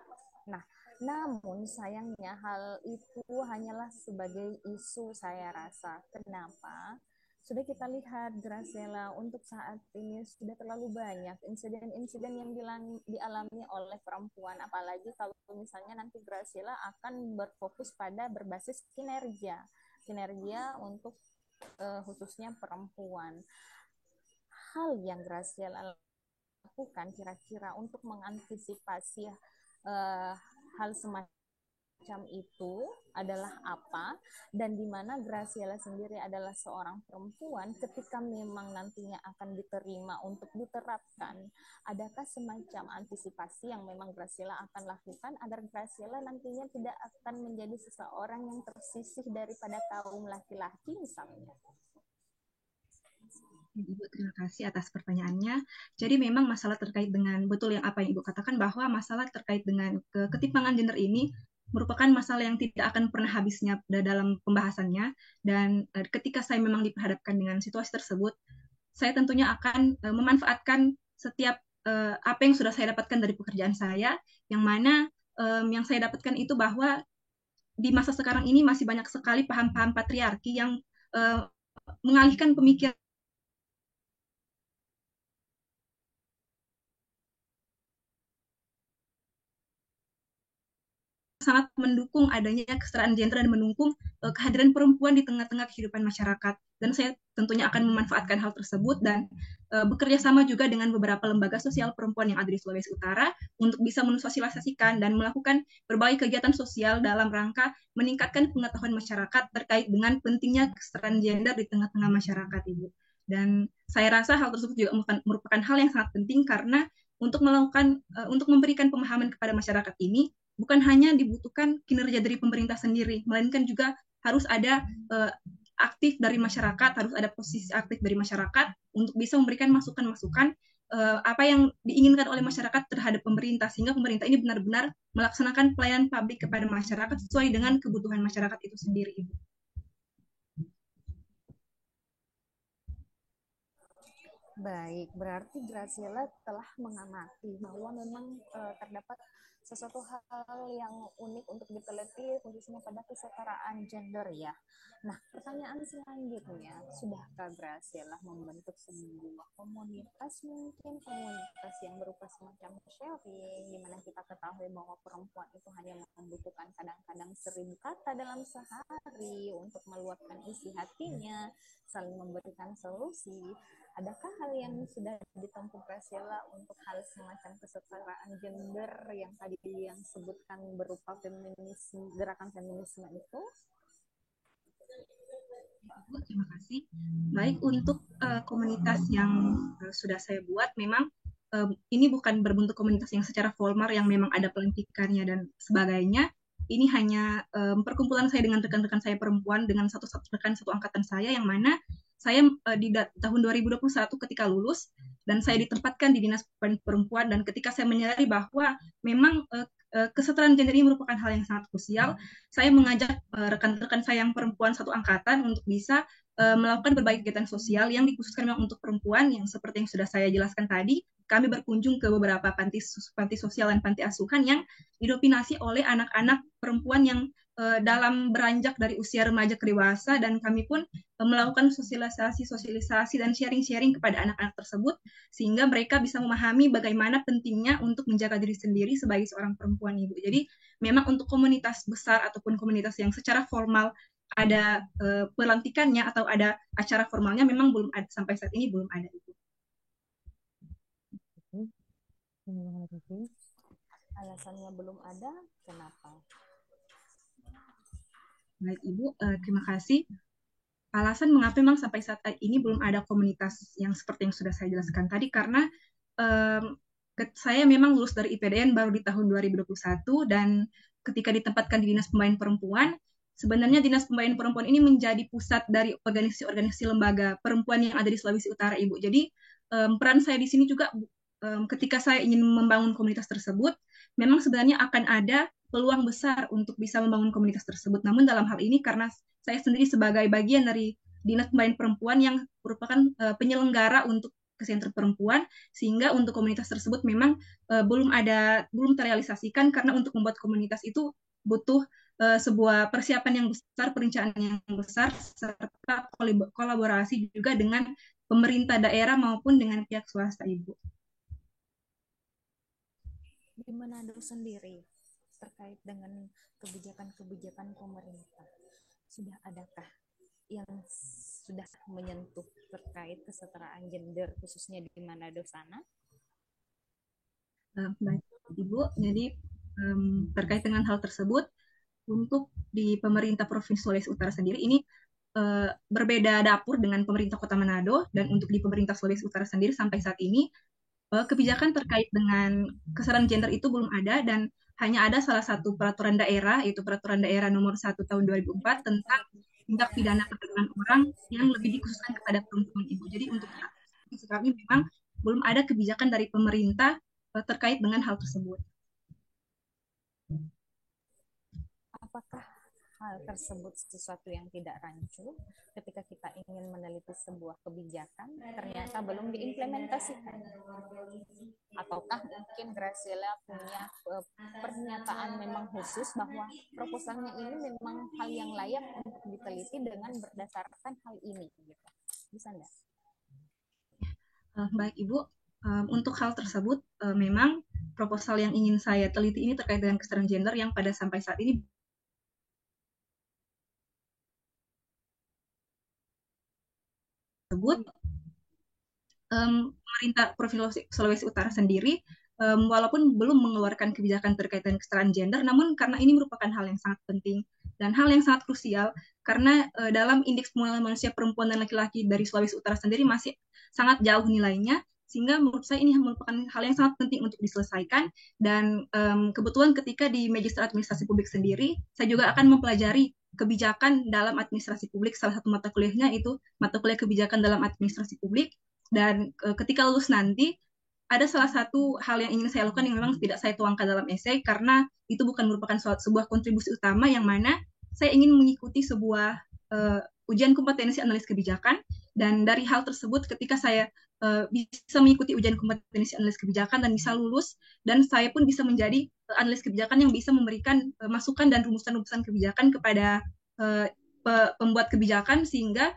Nah, namun sayangnya hal itu hanyalah sebagai isu, saya rasa. Kenapa? Sudah kita lihat Graciela untuk saat ini sudah terlalu banyak insiden-insiden yang dialami oleh perempuan, apalagi kalau misalnya nanti Graciela akan berfokus pada berbasis kinerja untuk khususnya perempuan. Hal yang Graciela lakukan kira-kira untuk mengantisipasi hal semacam itu adalah apa, dan di mana Graciela sendiri adalah seorang perempuan ketika memang nantinya akan diterima untuk diterapkan, adakah semacam antisipasi yang memang Graciela akan lakukan agar Graciela nantinya tidak akan menjadi seseorang yang tersisih daripada kaum laki-laki misalnya? Ibu, terima kasih atas pertanyaannya. Jadi memang masalah terkait dengan, betul yang apa yang Ibu katakan, bahwa masalah terkait dengan ketimpangan gender ini merupakan masalah yang tidak akan pernah habisnya dalam pembahasannya. Dan ketika saya memang diperhadapkan dengan situasi tersebut, saya tentunya akan memanfaatkan setiap apa yang sudah saya dapatkan dari pekerjaan saya, yang mana yang saya dapatkan itu bahwa di masa sekarang ini masih banyak sekali paham-paham patriarki yang mengalihkan pemikiran sangat mendukung adanya kesetaraan gender dan mendukung kehadiran perempuan di tengah-tengah kehidupan masyarakat. Dan saya tentunya akan memanfaatkan hal tersebut dan bekerja sama juga dengan beberapa lembaga sosial perempuan yang ada di Sulawesi Utara untuk bisa mensosialisasikan dan melakukan berbagai kegiatan sosial dalam rangka meningkatkan pengetahuan masyarakat terkait dengan pentingnya kesetaraan gender di tengah-tengah masyarakat, Ibu. Dan saya rasa hal tersebut juga merupakan hal yang sangat penting karena untuk melakukan untuk memberikan pemahaman kepada masyarakat ini bukan hanya dibutuhkan kinerja dari pemerintah sendiri, melainkan juga harus ada aktif dari masyarakat, harus ada posisi aktif dari masyarakat untuk bisa memberikan masukan-masukan apa yang diinginkan oleh masyarakat terhadap pemerintah, sehingga pemerintah ini benar-benar melaksanakan pelayanan publik kepada masyarakat sesuai dengan kebutuhan masyarakat itu sendiri, Ibu. Baik, berarti Graciela telah mengamati bahwa memang terdapat sesuatu hal yang unik untuk diteliti khususnya pada kesetaraan gender ya. Nah, pertanyaan selanjutnya, sudahkah Graciela membentuk sebuah komunitas, mungkin komunitas yang berupa semacam sharing, di mana kita ketahui bahwa perempuan itu hanya membutuhkan kadang-kadang 1000 kata dalam sehari untuk meluapkan isi hatinya, saling memberikan solusi. Adakah hal yang sudah ditempuh Graciela untuk hal semacam kesetaraan gender yang tadi yang sebutkan berupa feminisme, gerakan feminisme itu? Terima kasih. Baik, untuk komunitas yang sudah saya buat, memang ini bukan berbentuk komunitas yang secara formal yang memang ada pelantikannya dan sebagainya. Ini hanya perkumpulan saya dengan rekan-rekan saya perempuan dengan satu rekan satu angkatan saya, yang mana saya di tahun 2021 ketika lulus dan saya ditempatkan di Dinas Perempuan, dan ketika saya menyadari bahwa memang kesetaraan gender ini merupakan hal yang sangat krusial, saya mengajak rekan-rekan saya yang perempuan satu angkatan untuk bisa melakukan berbagai kegiatan sosial yang dikhususkan memang untuk perempuan, yang seperti yang sudah saya jelaskan tadi. Kami berkunjung ke beberapa panti sosial dan panti asuhan yang didominasi oleh anak-anak perempuan yang dalam beranjak dari usia remaja ke dewasa, dan kami pun melakukan sosialisasi dan sharing-sharing kepada anak-anak tersebut, sehingga mereka bisa memahami bagaimana pentingnya untuk menjaga diri sendiri sebagai seorang perempuan, Ibu. Jadi memang untuk komunitas besar ataupun komunitas yang secara formal ada pelantikannya atau ada acara formalnya memang belum ada, sampai saat ini belum ada, Ibu. Alasannya belum ada, kenapa? Baik, Ibu, terima kasih. Alasan mengapa memang sampai saat ini belum ada komunitas yang seperti yang sudah saya jelaskan tadi, karena saya memang lulus dari IPDN baru di tahun 2021 dan ketika ditempatkan di Dinas Pemberdayaan Perempuan, sebenarnya Dinas Pemberdayaan Perempuan ini menjadi pusat dari organisasi-organisasi lembaga perempuan yang ada di Sulawesi Utara, Ibu. Jadi peran saya di sini juga ketika saya ingin membangun komunitas tersebut, memang sebenarnya akan ada peluang besar untuk bisa membangun komunitas tersebut. Namun dalam hal ini karena saya sendiri sebagai bagian dari Dinas Pemberdayaan Perempuan yang merupakan penyelenggara untuk kesehatan perempuan, sehingga untuk komunitas tersebut memang belum terrealisasikan karena untuk membuat komunitas itu butuh sebuah persiapan yang besar, perencanaan yang besar, serta kolaborasi juga dengan pemerintah daerah maupun dengan pihak swasta, Ibu. Di Manado sendiri terkait dengan kebijakan-kebijakan pemerintah, sudah adakah yang sudah menyentuh terkait kesetaraan gender khususnya di Manado sana? Baik, Ibu. Jadi terkait dengan hal tersebut, untuk di pemerintah Provinsi Sulawesi Utara sendiri ini berbeda dapur dengan pemerintah Kota Manado, dan untuk di pemerintah Sulawesi Utara sendiri sampai saat ini kebijakan terkait dengan kesetaraan gender itu belum ada, dan hanya ada salah satu peraturan daerah, yaitu peraturan daerah nomor 1 tahun 2004 tentang tindak pidana perdagangan orang yang lebih dikhususkan kepada perempuan, Ibu. Jadi untuk saat ini memang belum ada kebijakan dari pemerintah terkait dengan hal tersebut. Apakah hal tersebut sesuatu yang tidak rancu ketika kita ingin meneliti sebuah kebijakan ternyata belum diimplementasikan? Ataukah mungkin Graciela punya pernyataan memang khusus bahwa proposalnya ini memang hal yang layak untuk diteliti dengan berdasarkan hal ini? Bisa nggak? Baik, Ibu. Untuk hal tersebut, memang proposal yang ingin saya teliti ini terkait dengan kesetaraan gender yang pada sampai saat ini tersebut, pemerintah Provinsi Sulawesi Utara sendiri walaupun belum mengeluarkan kebijakan terkait dengan kesetaraan gender, namun karena ini merupakan hal yang sangat penting dan hal yang sangat krusial, karena dalam indeks pengenalan manusia perempuan dan laki-laki dari Sulawesi Utara sendiri masih sangat jauh nilainya, sehingga menurut saya ini merupakan hal yang sangat penting untuk diselesaikan. Dan kebetulan ketika di Magister Administrasi Publik sendiri, saya juga akan mempelajari kebijakan dalam administrasi publik. Salah satu mata kuliahnya itu mata kuliah kebijakan dalam administrasi publik. Dan ketika lulus nanti, ada salah satu hal yang ingin saya lakukan yang memang tidak saya tuangkan dalam esai, karena itu bukan merupakan sebuah kontribusi utama, yang mana saya ingin mengikuti sebuah ujian kompetensi analis kebijakan. Dan dari hal tersebut, ketika saya bisa mengikuti ujian kompetensi analis kebijakan dan bisa lulus, dan saya pun bisa menjadi analis kebijakan yang bisa memberikan masukan dan rumusan-rumusan kebijakan kepada pembuat kebijakan, sehingga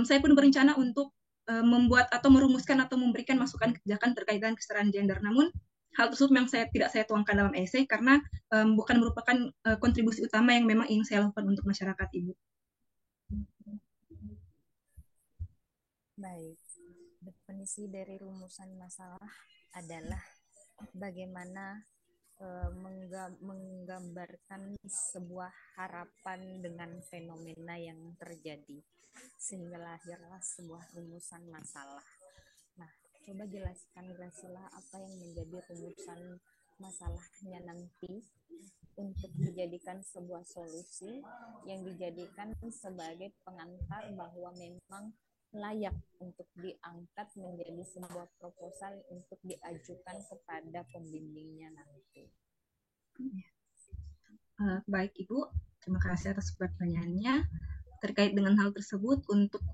saya pun berencana untuk membuat atau merumuskan atau memberikan masukan kebijakan terkait dengan kesetaraan gender. Namun hal tersebut memang tidak saya tuangkan dalam esai karena bukan merupakan kontribusi utama yang memang ingin saya lakukan untuk masyarakat, Ibu. Baik, definisi dari rumusan masalah adalah bagaimana menggambarkan sebuah harapan dengan fenomena yang terjadi, sehingga lahirlah sebuah rumusan masalah. Nah, coba jelaskan Graciela apa yang menjadi rumusan masalahnya nanti untuk dijadikan sebuah solusi yang dijadikan sebagai pengantar bahwa memang layak untuk diangkat menjadi sebuah proposal untuk diajukan kepada pembimbingnya nanti. Baik, Ibu, terima kasih atas pertanyaannya. Terkait dengan hal tersebut, untuk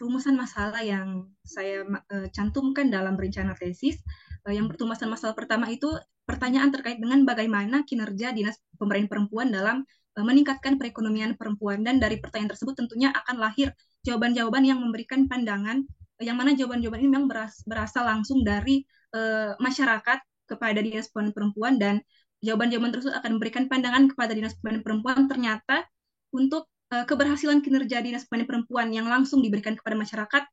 rumusan masalah yang saya cantumkan dalam rencana tesis, yang rumusan masalah pertama itu pertanyaan terkait dengan bagaimana kinerja Dinas Pemberdayaan Perempuan dalam meningkatkan perekonomian perempuan, dan dari pertanyaan tersebut tentunya akan lahir jawaban-jawaban yang memberikan pandangan, yang mana jawaban-jawaban ini memang berasal langsung dari masyarakat kepada Dinas Pemberdayaan Perempuan, dan jawaban-jawaban tersebut akan memberikan pandangan kepada Dinas Pemberdayaan Perempuan ternyata untuk keberhasilan kinerja Dinas Pemberdayaan Perempuan yang langsung diberikan kepada masyarakat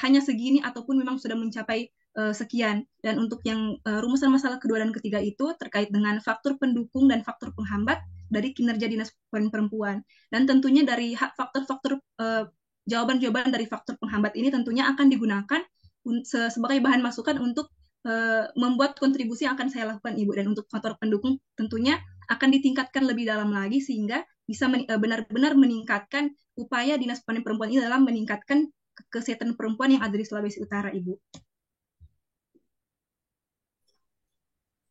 hanya segini ataupun memang sudah mencapai sekian. Dan untuk yang rumusan masalah kedua dan ketiga itu terkait dengan faktor pendukung dan faktor penghambat dari kinerja Dinas Pemberdayaan Perempuan. Dan tentunya dari faktor-faktor jawaban-jawaban dari faktor penghambat ini tentunya akan digunakan sebagai bahan masukan untuk membuat kontribusi yang akan saya lakukan Ibu. Dan untuk faktor pendukung tentunya akan ditingkatkan lebih dalam lagi sehingga bisa benar-benar meningkatkan upaya Dinas Pemberdayaan Perempuan ini dalam meningkatkan kesehatan perempuan yang ada di Sulawesi Utara, Ibu.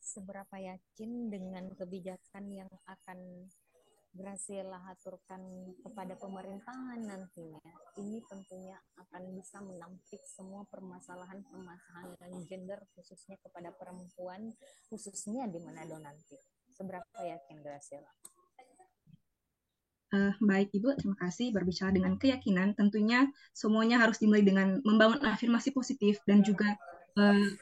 Seberapa yakin dengan kebijakan yang akan Graciela aturkan kepada pemerintahan nantinya, ini tentunya akan bisa menampik semua permasalahan-permasalahan gender khususnya kepada perempuan, khususnya di Manado nanti. Seberapa yakin Graciela? Baik Ibu, terima kasih. Berbicara dengan keyakinan, tentunya semuanya harus dimulai dengan membangun afirmasi positif dan juga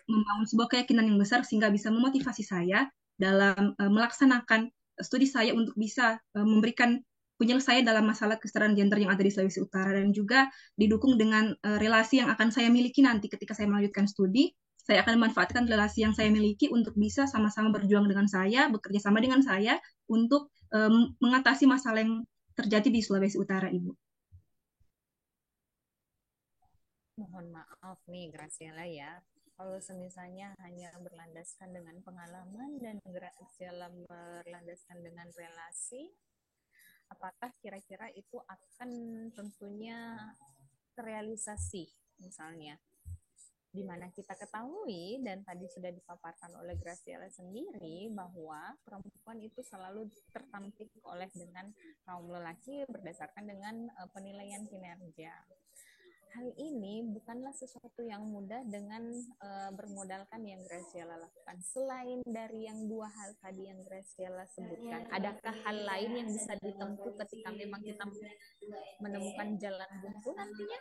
membangun sebuah keyakinan yang besar sehingga bisa memotivasi saya dalam melaksanakan studi saya untuk bisa memberikan penyelesaian dalam masalah kesetaraan gender yang ada di Sulawesi Utara, dan juga didukung dengan relasi yang akan saya miliki nanti ketika saya melanjutkan studi. Saya akan memanfaatkan relasi yang saya miliki untuk bisa sama-sama berjuang dengan saya, bekerja sama dengan saya untuk mengatasi masalah yang terjadi di Sulawesi Utara, Ibu. Mohon maaf nih Graciela ya, kalau semisalnya hanya berlandaskan dengan pengalaman dan Graciela berlandaskan dengan relasi, apakah kira-kira itu akan tentunya terrealisasi misalnya? Di mana kita ketahui dan tadi sudah dipaparkan oleh Graciela sendiri bahwa perempuan itu selalu tertampik oleh dengan kaum lelaki berdasarkan dengan penilaian kinerja. Hal ini bukanlah sesuatu yang mudah dengan bermodalkan yang Graciela lakukan. Selain dari yang dua hal tadi yang Graciela sebutkan, adakah hal lain yang bisa ditempuh ketika memang kita menemukan jalan buntu nantinya?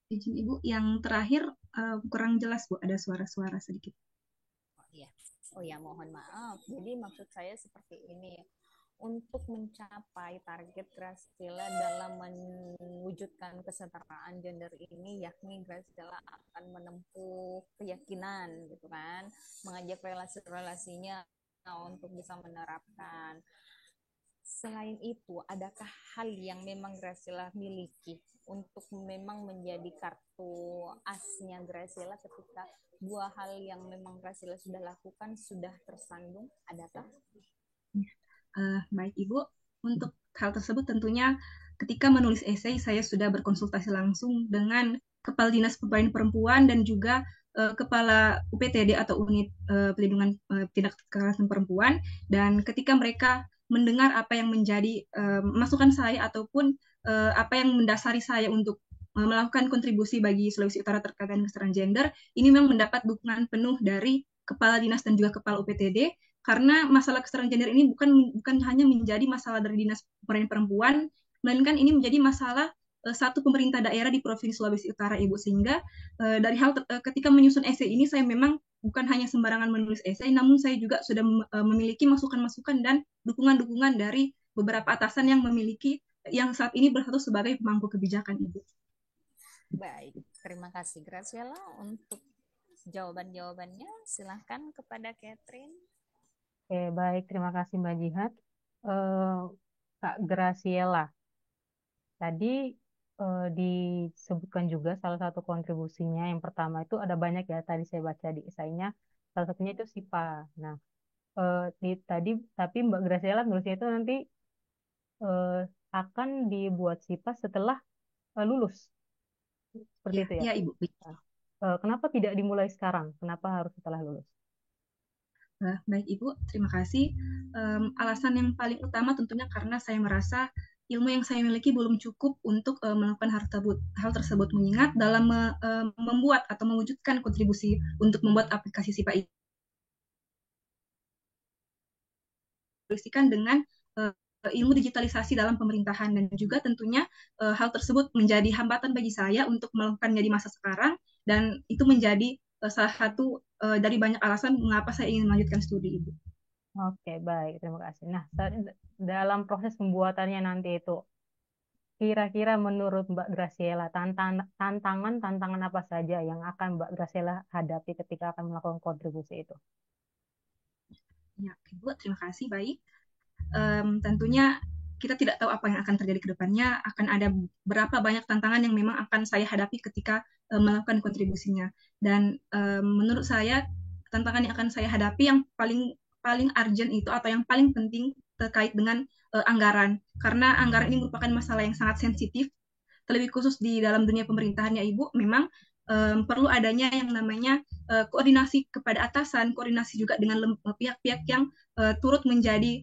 Izin Ibu, yang terakhir kurang jelas Bu, ada suara-suara sedikit. Oh ya, mohon maaf. Jadi maksud saya seperti ini. Untuk mencapai target Graciela dalam mewujudkan kesetaraan gender ini, yakni Graciela akan menempuh keyakinan, gitu kan, mengajak relasi-relasinya untuk bisa menerapkan. Selain itu, adakah hal yang memang Graciela miliki untuk memang menjadi kartu asnya Graciela ketika dua hal yang memang Graciela sudah lakukan sudah tersandung? Adakah? Baik Ibu, untuk hal tersebut tentunya ketika menulis esai saya sudah berkonsultasi langsung dengan Kepala Dinas Pemberdayaan Perempuan dan juga Kepala UPTD atau Unit Pelindungan Tindak Kekerasan Perempuan, dan ketika mereka mendengar apa yang menjadi masukan saya ataupun apa yang mendasari saya untuk melakukan kontribusi bagi Sulawesi Utara terkait dengan kesetaraan gender, ini memang mendapat dukungan penuh dari Kepala Dinas dan juga Kepala UPTD, karena masalah kesetaraan gender ini bukan hanya menjadi masalah dari Dinas Pemberdayaan Perempuan, melainkan ini menjadi masalah satu pemerintah daerah di Provinsi Sulawesi Utara, Ibu. Sehingga dari ketika menyusun esai ini saya memang bukan hanya sembarangan menulis esai, namun saya juga sudah memiliki masukan-masukan dan dukungan-dukungan dari beberapa atasan yang saat ini berstatus sebagai pemangku kebijakan, Ibu. Baik, terima kasih Graciela untuk jawaban-jawabannya. Silahkan kepada Catherine. Oke, baik. Terima kasih Mbak Jihad. Kak Graciela, tadi disebutkan juga salah satu kontribusinya. Yang pertama itu ada banyak ya, tadi saya baca di esainya. Salah satunya itu SIPA. Nah, tadi tapi Mbak Graciela nulisnya itu nanti akan dibuat SIPA setelah lulus. Seperti itu ya? Ya, Ibu. Nah, kenapa tidak dimulai sekarang? Kenapa harus setelah lulus? Baik Ibu, terima kasih. Alasan yang paling utama tentunya karena saya merasa ilmu yang saya miliki belum cukup untuk melakukan hal tersebut, mengingat dalam membuat atau mewujudkan kontribusi untuk membuat aplikasi SIPA ini dengan ilmu digitalisasi dalam pemerintahan, dan juga tentunya hal tersebut menjadi hambatan bagi saya untuk melakukannya di masa sekarang, dan itu menjadi salah satu dari banyak alasan mengapa saya ingin melanjutkan studi, Ibu. Oke, baik. Terima kasih. Nah, dalam proses pembuatannya nanti itu, kira-kira menurut Mbak Graciela, tantangan apa saja yang akan Mbak Graciela hadapi ketika akan melakukan kontribusi itu? Ya, Ibu, terima kasih. Baik. Tentunya kita tidak tahu apa yang akan terjadi ke depannya, akan ada berapa banyak tantangan yang memang akan saya hadapi ketika melakukan kontribusinya. Dan menurut saya tantangan yang akan saya hadapi yang paling paling urgent itu atau yang paling penting terkait dengan anggaran, karena anggaran ini merupakan masalah yang sangat sensitif, terlebih khusus di dalam dunia pemerintahannya Ibu. Memang perlu adanya yang namanya koordinasi kepada atasan, koordinasi juga dengan pihak-pihak yang turut menjadi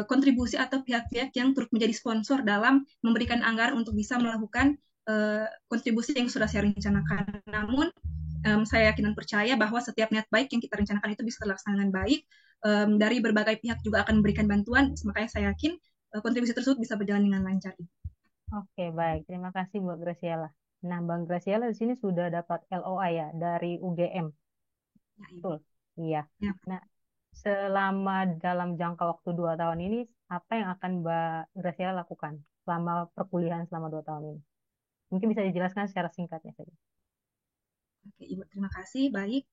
kontribusi atau pihak-pihak yang turut menjadi sponsor dalam memberikan anggaran untuk bisa melakukan kontribusi yang sudah saya rencanakan. Namun saya yakin dan percaya bahwa setiap niat baik yang kita rencanakan itu bisa terlaksana dengan baik. Dari berbagai pihak juga akan memberikan bantuan, makanya saya yakin kontribusi tersebut bisa berjalan dengan lancar. Oke, baik. Terima kasih Mbak Graciela. Nah, Bang Graciela di sini sudah dapat LOA ya dari UGM. Ya, Betul. Iya. ya. Nah, selama dalam jangka waktu 2 tahun ini, apa yang akan Mbak Graciela lakukan selama perkuliahan selama 2 tahun ini? Mungkin bisa dijelaskan secara singkatnya saja. Oke, Ibu, terima kasih. Baik,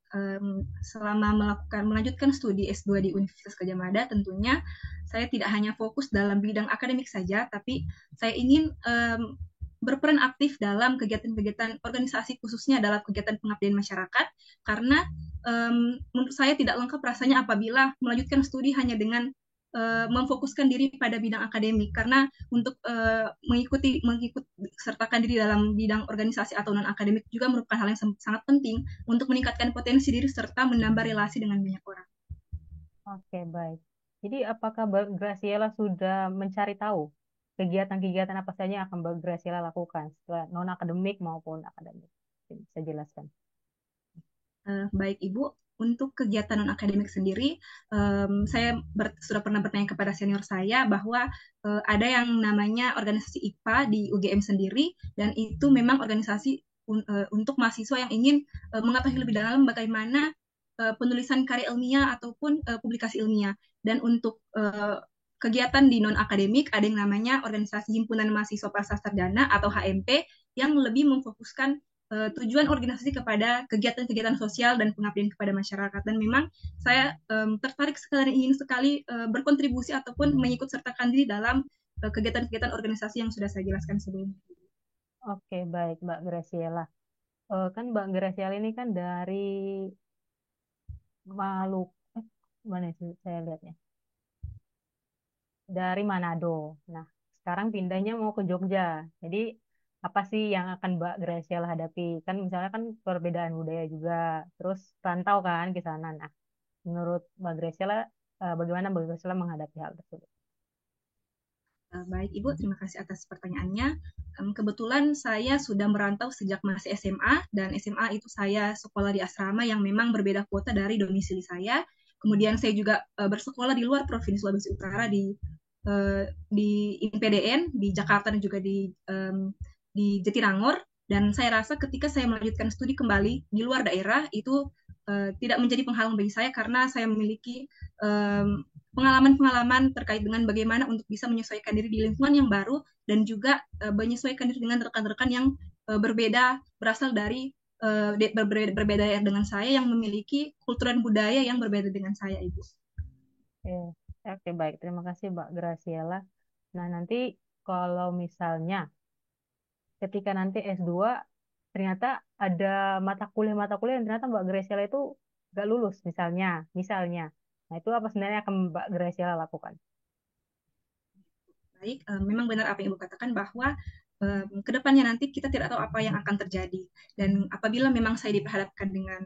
selama melanjutkan studi S2 di Universitas Gadjah Mada, tentunya saya tidak hanya fokus dalam bidang akademik saja, tapi saya ingin berperan aktif dalam kegiatan-kegiatan organisasi, khususnya dalam kegiatan pengabdian masyarakat, karena menurut saya tidak lengkap rasanya apabila melanjutkan studi hanya dengan memfokuskan diri pada bidang akademik, karena untuk mengikut sertakan diri dalam bidang organisasi atau non akademik juga merupakan hal yang sangat penting untuk meningkatkan potensi diri serta menambah relasi dengan banyak orang. Oke, baik. Jadi, apakah Mbak Graciela sudah mencari tahu kegiatan-kegiatan apa saja yang akan Mbak Graciela lakukan setelah non-akademik maupun akademik? Bisa jelaskan. Baik Ibu, untuk kegiatan non-akademik sendiri, saya sudah pernah bertanya kepada senior saya bahwa ada yang namanya organisasi IPA di UGM sendiri, dan itu memang organisasi untuk mahasiswa yang ingin mengetahui lebih dalam bagaimana penulisan karya ilmiah ataupun publikasi ilmiah. Dan untuk kegiatan di non-akademik, ada yang namanya Organisasi Himpunan Mahasiswa Pasca Sarjana atau HMP, yang lebih memfokuskan tujuan organisasi kepada kegiatan-kegiatan sosial dan pengabdian kepada masyarakat. Dan memang saya tertarik sekali, ingin sekali berkontribusi ataupun mengikut sertakan diri dalam kegiatan-kegiatan organisasi yang sudah saya jelaskan sebelumnya. Oke, baik Mbak Graciela. Kan Mbak Graciela ini kan dari Maluku, mana sih saya lihatnya? Dari Manado. Nah, sekarang pindahnya mau ke Jogja. Jadi, apa sih yang akan Mbak Graciela hadapi? Kan misalnya kan perbedaan budaya juga, terus rantau kan ke sana. Nah, menurut Mbak Graciela, bagaimana Mbak Graciela menghadapi hal tersebut? Baik Ibu, terima kasih atas pertanyaannya. Kebetulan saya sudah merantau sejak masih SMA, dan SMA itu saya sekolah di asrama yang memang berbeda kota dari domisili saya. Kemudian saya juga bersekolah di luar Provinsi Sulawesi Utara di IPDN, di Jakarta dan juga di Jatinangor. Dan saya rasa ketika saya melanjutkan studi kembali di luar daerah, itu tidak menjadi penghalang bagi saya karena saya memiliki pengalaman-pengalaman terkait dengan bagaimana untuk bisa menyesuaikan diri di lingkungan yang baru dan juga menyesuaikan diri dengan rekan-rekan yang berbeda, berasal dari berbeda dengan saya, yang memiliki kultur dan budaya yang berbeda dengan saya, Ibu. Oke, oke baik. Terima kasih Mbak Graciela. Nah, nanti kalau misalnya ketika nanti S2 ternyata ada mata kuliah yang ternyata Mbak Graciela itu gak lulus misalnya. Nah, itu apa sebenarnya akan Mbak Graciela lakukan? Baik, memang benar apa yang Ibu katakan bahwa kedepannya nanti kita tidak tahu apa yang akan terjadi. Dan apabila memang saya diperhadapkan dengan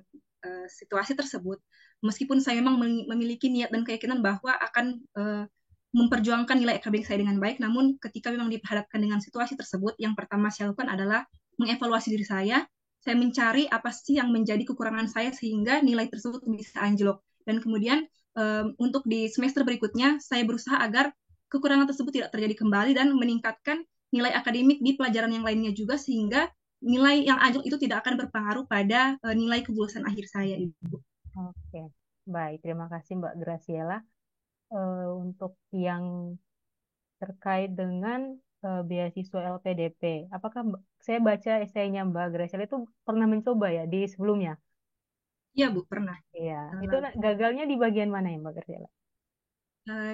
situasi tersebut, meskipun saya memang memiliki niat dan keyakinan bahwa akan memperjuangkan nilai akademik saya dengan baik, namun ketika memang diperhadapkan dengan situasi tersebut, yang pertama saya lakukan adalah mengevaluasi diri saya mencari apa sih yang menjadi kekurangan saya sehingga nilai tersebut bisa anjlok. Dan kemudian untuk di semester berikutnya, saya berusaha agar kekurangan tersebut tidak terjadi kembali dan meningkatkan nilai akademik di pelajaran yang lainnya juga, sehingga nilai yang anjlok itu tidak akan berpengaruh pada nilai kelulusan akhir saya, Ibu. Oke, baik. Terima kasih Mbak Graciela. Untuk yang terkait dengan beasiswa LPDP, apakah saya baca esainya Mbak Graciela itu pernah mencoba ya di sebelumnya? Iya, Bu, pernah. Iya, itu gagalnya di bagian mana ya Mbak Graciela?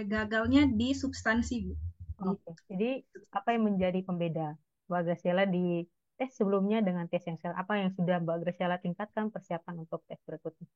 gagalnya di substansi, Bu. Oke, jadi apa yang menjadi pembeda Mbak Graciela di tes sebelumnya dengan tes yang sekarang? Apa yang sudah Mbak Graciela tingkatkan persiapan untuk tes berikutnya?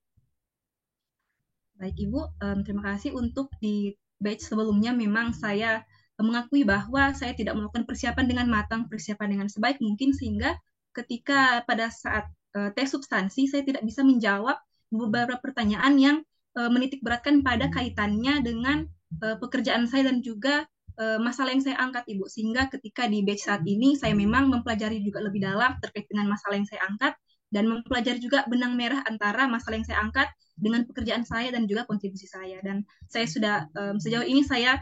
Baik Ibu, terima kasih untuk di batch sebelumnya memang saya mengakui bahwa saya tidak melakukan persiapan dengan matang, persiapan dengan sebaik mungkin sehingga ketika pada saat tes substansi saya tidak bisa menjawab beberapa pertanyaan yang menitik beratkan pada kaitannya dengan pekerjaan saya dan juga masalah yang saya angkat Ibu. Sehingga ketika di batch saat ini saya memang mempelajari juga lebih dalam terkait dengan masalah yang saya angkat dan mempelajari juga benang merah antara masalah yang saya angkat dengan pekerjaan saya dan juga kontribusi saya. Dan saya sudah sejauh ini saya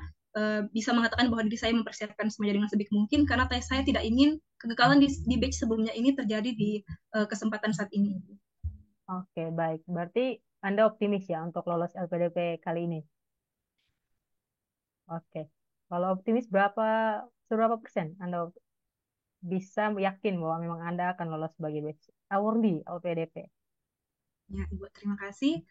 bisa mengatakan bahwa diri saya mempersiapkan semuanya dengan sebaik mungkin karena saya tidak ingin kegagalan di batch sebelumnya ini terjadi di kesempatan saat ini. Oke, baik. Berarti Anda optimis ya untuk lolos LPDP kali ini? Oke. Kalau optimis seberapa persen Anda bisa yakin bahwa memang Anda akan lolos sebagai batch awardee LPDP? Ya, Ibu, terima kasih.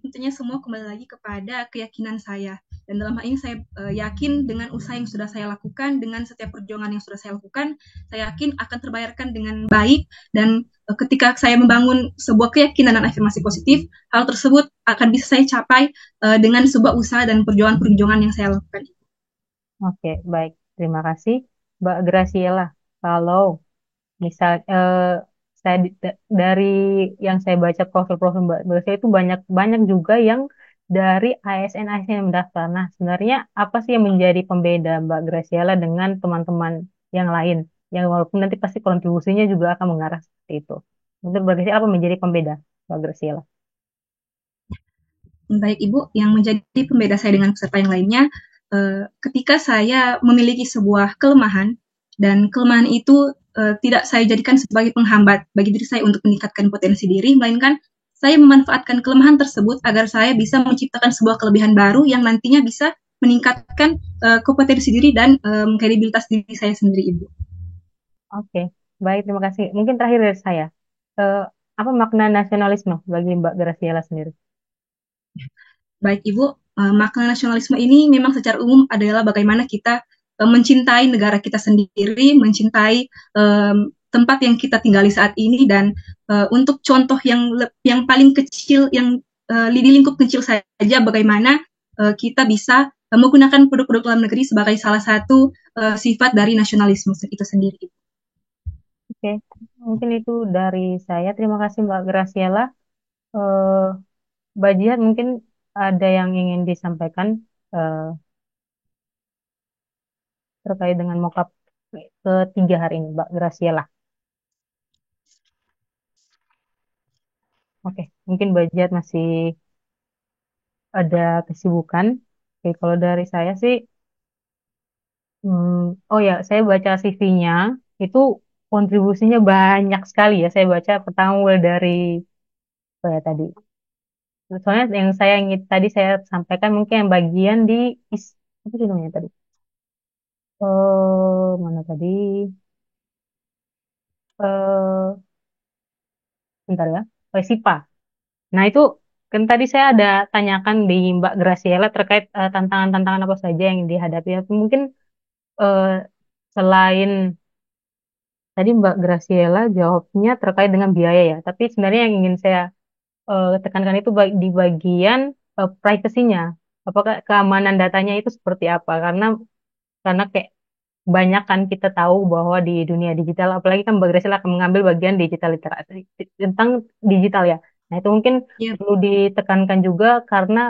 Tentunya semua kembali lagi kepada keyakinan saya. Dan dalam hal ini saya yakin dengan usaha yang sudah saya lakukan, dengan setiap perjuangan yang sudah saya lakukan, saya yakin akan terbayarkan dengan baik. Dan ketika saya membangun sebuah keyakinan dan afirmasi positif, hal tersebut akan bisa saya capai dengan sebuah usaha dan perjuangan-perjuangan yang saya lakukan. Oke, baik. Terima kasih, Mbak Graciela. Kalau misal dari yang saya baca profil-profil Mbak Graciela itu banyak banyak juga yang dari ASN yang mendaftar. Nah, sebenarnya apa sih yang menjadi pembeda Mbak Graciela dengan teman-teman yang lain? Yang walaupun nanti pasti kontribusinya juga akan mengarah seperti itu. Menurut Mbak Graciela apa menjadi pembeda Mbak Graciela? Baik Ibu, yang menjadi pembeda saya dengan peserta yang lainnya, ketika saya memiliki sebuah kelemahan, dan kelemahan itu tidak saya jadikan sebagai penghambat bagi diri saya untuk meningkatkan potensi diri, melainkan saya memanfaatkan kelemahan tersebut agar saya bisa menciptakan sebuah kelebihan baru yang nantinya bisa meningkatkan kompetensi diri dan kredibilitas diri saya sendiri, Ibu. Oke, baik, terima kasih. Mungkin terakhir dari saya, eh, apa makna nasionalisme bagi Mbak Graciela sendiri? Baik Ibu, makna nasionalisme ini memang secara umum adalah bagaimana kita mencintai negara kita sendiri, mencintai tempat yang kita tinggali saat ini, dan untuk contoh yang paling kecil, yang di lingkup kecil saja, bagaimana kita bisa menggunakan produk-produk dalam negeri sebagai salah satu sifat dari nasionalisme itu sendiri. Oke, mungkin itu dari saya. Terima kasih Mbak Graciela. Eh, Mbak Jihad mungkin ada yang ingin disampaikan eh, terkait dengan mockup ketiga hari ini, Mbak Graciela. Oke, mungkin Mbak Jihad masih ada kesibukan. Oke, kalau dari saya sih, oh ya, saya baca CV-nya itu kontribusinya banyak sekali ya. Saya baca pertama mulai dari apa ya tadi. Soalnya yang tadi saya sampaikan mungkin yang bagian di apa sih namanya tadi? Mana tadi? Eh, Bentar ya. SIPA. Nah, itu kan tadi saya ada tanyakan di Mbak Graciela terkait tantangan-tantangan apa saja yang dihadapi. Mungkin eh, selain tadi Mbak Graciela jawabnya terkait dengan biaya ya, tapi sebenarnya yang ingin saya tekankan itu di bagian privasinya. Apakah keamanan datanya itu seperti apa? Karena kayak banyak kan kita tahu bahwa di dunia digital, apalagi kan Mbak Graciela akan mengambil bagian digital literasi tentang digital ya. Nah, itu mungkin Ya, perlu ditekankan juga karena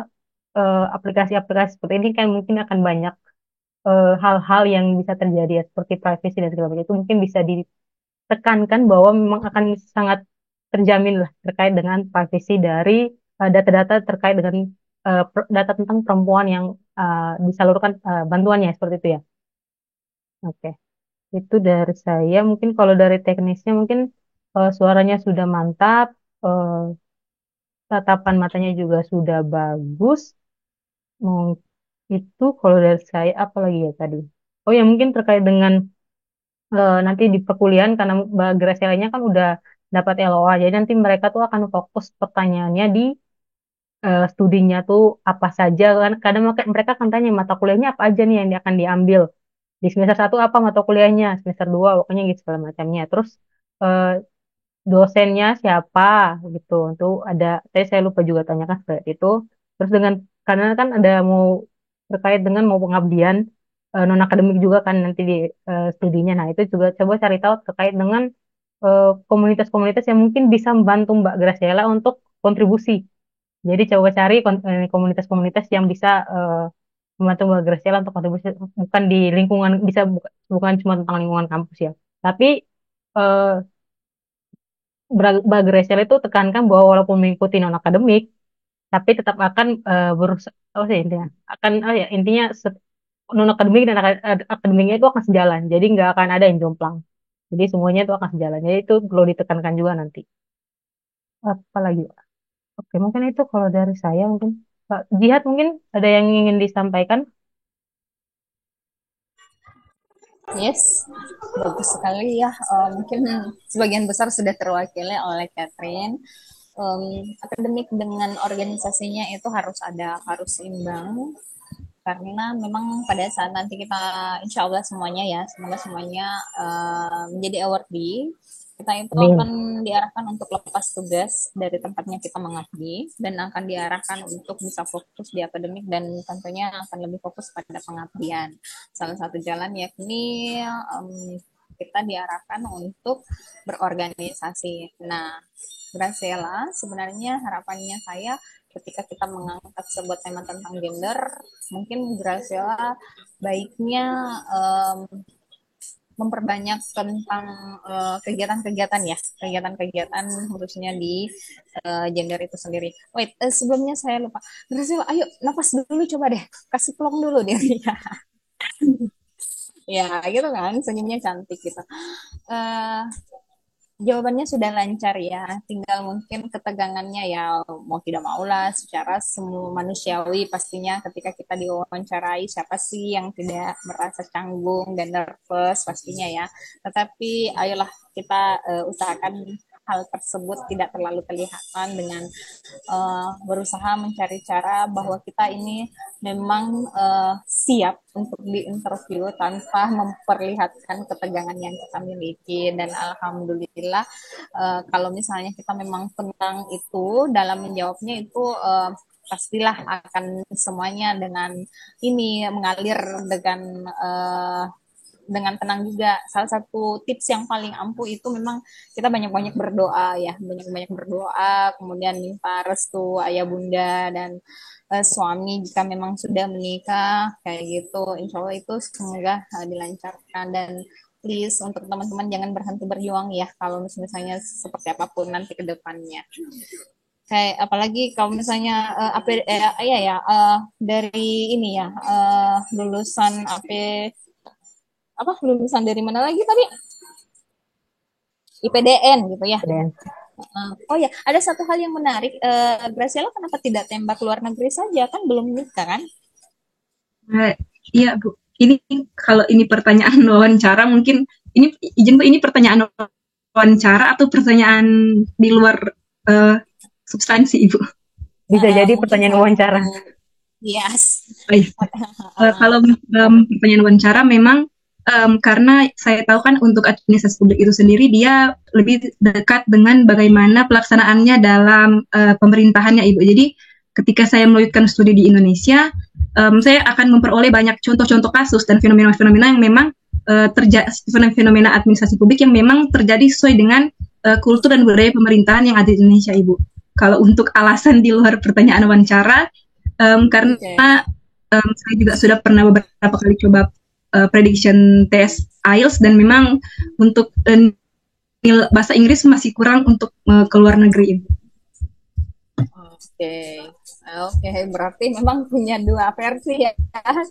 aplikasi-aplikasi seperti ini kan mungkin akan banyak hal-hal yang bisa terjadi ya, seperti privacy dan segala macam. Itu mungkin bisa ditekankan bahwa memang akan sangat terjamin lah terkait dengan privacy dari data-data terkait dengan data tentang perempuan yang disalurkan bantuannya seperti itu ya. Oke. Itu dari saya. Mungkin kalau dari teknisnya mungkin suaranya sudah mantap, eh, tatapan matanya juga sudah bagus. Mung- Itu kalau dari saya apa lagi ya tadi? Oh ya mungkin terkait dengan nanti di perkuliahan karena Mbak Graciela-nya kan udah dapat LOA, jadi nanti mereka tuh akan fokus pertanyaannya di studinya tuh apa saja kan kadang mereka kan tanya mata kuliahnya apa aja nih yang akan diambil di semester satu apa mata kuliahnya semester dua pokoknya gitu segala macamnya terus eh, dosennya siapa gitu itu ada saya lupa juga tanyakan seperti itu terus dengan karena kan ada mau terkait dengan mau pengabdian non akademik juga kan nanti di studinya nah itu juga coba cari tahu terkait dengan komunitas-komunitas yang mungkin bisa membantu Mbak Graciela untuk kontribusi jadi coba cari komunitas-komunitas yang bisa membantu Mbak Graciela untuk kontribusi bukan di lingkungan bisa bukan cuma tentang lingkungan kampus ya tapi eh, Mbak Graciela itu tekankan bahwa walaupun mengikuti non akademik tapi tetap akan berusaha oh sih intinya akan ya intinya non akademik dan akademiknya itu akan sejalan jadi nggak akan ada yang jomplang jadi semuanya itu akan sejalan jadi itu perlu ditekankan juga nanti apa lagi Pak? Oke mungkin itu kalau dari saya mungkin Pak Jihad mungkin ada yang ingin disampaikan. Yes, bagus sekali ya. Mungkin sebagian besar sudah terwakili oleh Catherine. Akademik dengan organisasinya itu harus imbang karena memang pada saat nanti kita insya Allah semuanya ya semoga semuanya menjadi awardee kita itu Amin. akan diarahkan untuk lepas tugas dari tempatnya kita mengabdi dan akan diarahkan untuk bisa fokus di akademik dan tentunya akan lebih fokus pada pengabdian salah satu jalan yakni kita diarahkan untuk berorganisasi. Nah, Graciela, sebenarnya harapannya saya ketika kita mengangkat sebuah tema tentang gender, mungkin Graciela baiknya memperbanyak tentang kegiatan-kegiatan ya, kegiatan-kegiatan khususnya di gender itu sendiri. Wait, sebelumnya saya lupa. Graciela, ayo nafas dulu coba deh, kasih pelong dulu deh. Ya, gitu kan, senyumnya cantik gitu. Uh, Jawabannya sudah lancar ya, tinggal mungkin ketegangannya ya mau tidak maulah secara semua manusiawi pastinya ketika kita diwawancarai siapa sih yang tidak merasa canggung dan nervous pastinya ya. Tetapi ayolah kita usahakan hal tersebut tidak terlalu kelihatan dengan berusaha mencari cara bahwa kita ini memang siap untuk diinterview tanpa memperlihatkan ketegangan yang kita miliki dan alhamdulillah kalau misalnya kita memang tenang itu dalam menjawabnya itu pastilah akan semuanya dengan ini mengalir dengan tenang juga. Salah satu tips yang paling ampuh itu memang kita banyak-banyak berdoa ya, banyak-banyak berdoa, kemudian minta restu ayah bunda dan suami jika memang sudah menikah kayak gitu. Insya Allah itu semoga dilancarkan dan please untuk teman-teman jangan berhenti berjuang ya kalau misalnya seperti apapun nanti ke depannya. Kayak apalagi kalau misalnya ya ya dari ini ya lulusan lulusan dari mana lagi tadi IPDN gitu ya. Oh ya, ada satu hal yang menarik. Graciela kenapa tidak tembak luar negeri saja? Kan belum nikah kan? Iya Bu, ini kalau ini pertanyaan wawancara mungkin ini izin Bu ini pertanyaan wawancara atau pertanyaan di luar substansi Ibu? Bisa jadi pertanyaan wawancara. Yes. Kalau pertanyaan wawancara memang karena saya tahu kan untuk administrasi publik itu sendiri dia lebih dekat dengan bagaimana pelaksanaannya dalam pemerintahannya Ibu. Jadi ketika saya melanjutkan studi di Indonesia, saya akan memperoleh banyak contoh-contoh kasus dan fenomena-fenomena yang memang fenomena administrasi publik yang memang terjadi sesuai dengan kultur dan budaya pemerintahan yang ada di Indonesia Ibu. Kalau untuk alasan di luar pertanyaan wawancara, karena saya juga sudah pernah beberapa kali coba prediction test IELTS dan memang untuk bahasa Inggris masih kurang untuk ke luar negeri. Oke, berarti memang punya dua versi ya,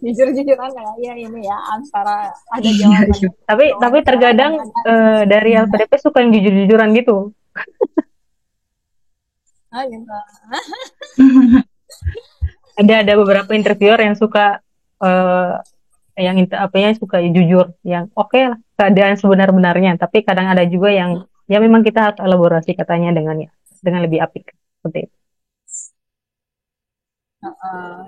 jujur-jujuran ya ini ya antara ada jawaban. Tapi terkadang dari LPDP suka yang jujur-jujuran gitu. Oh gitu. Ada beberapa interviewer yang suka yang suka jujur, yang oke lah keadaan sebenar-benarnya. Tapi kadang ada juga yang ya memang kita harus elaborasi katanya dengan lebih apik seperti itu.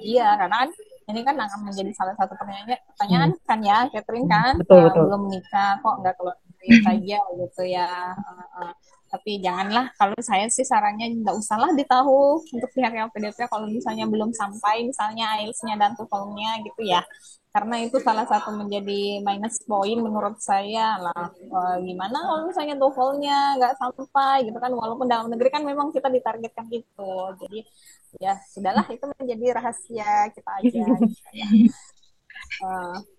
Iya, karena kan ini kan akan menjadi salah satu pertanyaan Hmm, kan ya, Catherine kan betul, betul. belum menikah kok nggak keluar negeri saja gitu ya. Tapi janganlah, kalau saya sih sarannya nggak usahlah ditahu untuk pihak LPDP kalau misalnya belum sampai misalnya IELTS-nya dan TOEFL-nya gitu ya. Karena itu salah satu menjadi minus point menurut saya lah. Gimana kalau misalnya TOEFL-nya nggak sampai gitu kan, walaupun dalam negeri kan memang kita ditargetkan itu. Jadi ya sudahlah, itu menjadi rahasia kita aja gitu ya.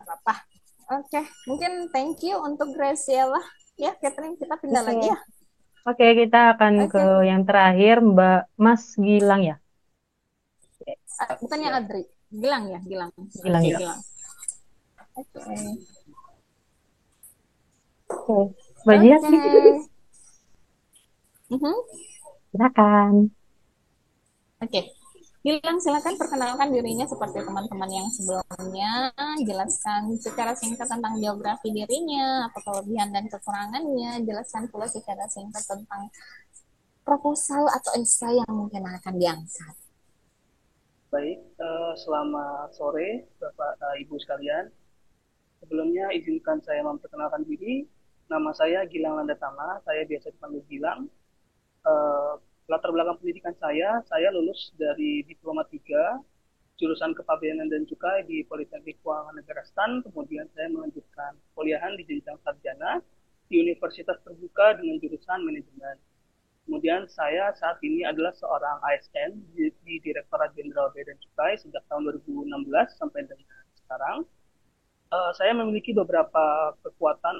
Apa? Oke, mungkin thank you untuk Graciela ya. Catherine, kita pindah Oke, lagi ya. oke, kita akan ke Oke. yang terakhir, Mbak Mas Gilang ya. Bukannya Ya, Adri, Gilang ya, Gilang. Gilang Oke, ya. ya. Gilang. Oke. Oke, Mbak Jihan, Oke. Mhm. silakan. Oke. Gilang, silakan perkenalkan dirinya seperti teman-teman yang sebelumnya. Jelaskan secara singkat tentang biografi dirinya, apa kelebihan dan kekurangannya. Jelaskan pula secara singkat tentang proposal atau esai yang mungkin akan diangkat. Baik, selamat sore Bapak Ibu sekalian. Sebelumnya izinkan saya memperkenalkan diri. Nama saya Gilang Landatama, saya biasa dipanggil Gilang. Eh, Latar belakang pendidikan saya lulus dari Diploma 3 jurusan Kepabeanan dan Cukai di Politeknik Keuangan Negara STAN. Kemudian saya melanjutkan kuliahan di jenjang sarjana di Universitas Terbuka dengan jurusan manajemen. Kemudian saya saat ini adalah seorang ASN di Direktorat Jenderal Bea dan Cukai sejak tahun 2016 sampai dengan sekarang. Saya memiliki beberapa kekuatan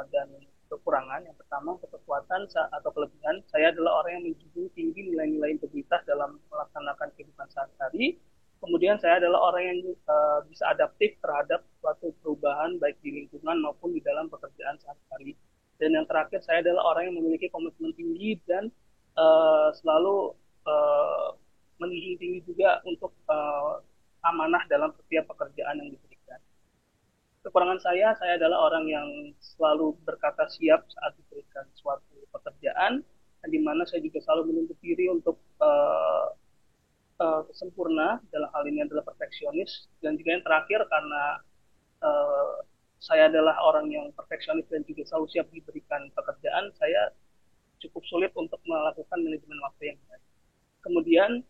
dan kekurangan. Yang pertama, kekuatan atau kelebihan, saya adalah orang yang menjunjung tinggi nilai-nilai integritas dalam melaksanakan kehidupan sehari-hari. Kemudian saya adalah orang yang bisa adaptif terhadap suatu perubahan baik di lingkungan maupun di dalam pekerjaan sehari-hari. Dan yang terakhir, saya adalah orang yang memiliki komitmen tinggi dan selalu menjunjung tinggi juga untuk amanah dalam setiap pekerjaan yang diberikan. Kekurangan saya adalah orang yang selalu berkata siap saat diberikan suatu pekerjaan, dan di mana saya juga selalu menuntut diri untuk sempurna, dalam hal ini adalah perfeksionis. Dan juga yang terakhir, karena uh, saya adalah orang yang perfeksionis dan juga selalu siap diberikan pekerjaan, saya cukup sulit untuk melakukan manajemen waktu yang baik. Kemudian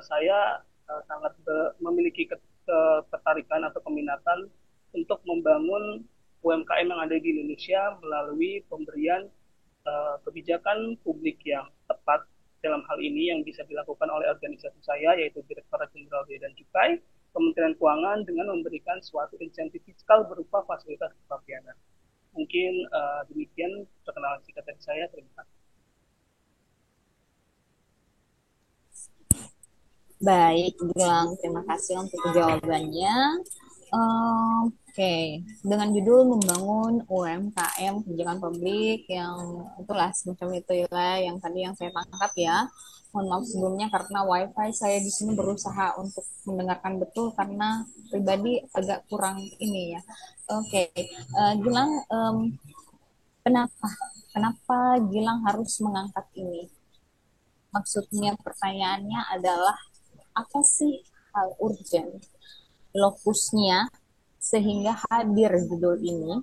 saya sangat memiliki ketertarikan atau keminatan untuk membangun UMKM yang ada di Indonesia melalui pemberian kebijakan publik yang tepat. Dalam hal ini yang bisa dilakukan oleh organisasi saya, yaitu Direktorat Jenderal Bea dan Cukai, Kementerian Keuangan, dengan memberikan suatu insentif fiskal berupa fasilitas kepabeanan. Mungkin demikian perkenalan singkat dari saya. Terima kasih. Baik, Gilang. Terima kasih untuk jawabannya. Oke, dengan judul membangun UMKM kebijakan publik yang itulah semacam itu ya, yang tadi yang saya tangkap ya. Mohon maaf sebelumnya karena WiFi saya di sini berusaha untuk mendengarkan betul karena pribadi agak kurang ini ya. Oke, Gilang, kenapa kenapa Gilang harus mengangkat ini? Maksudnya pertanyaannya adalah apa sih hal urgent lokusnya sehingga hadir judul ini?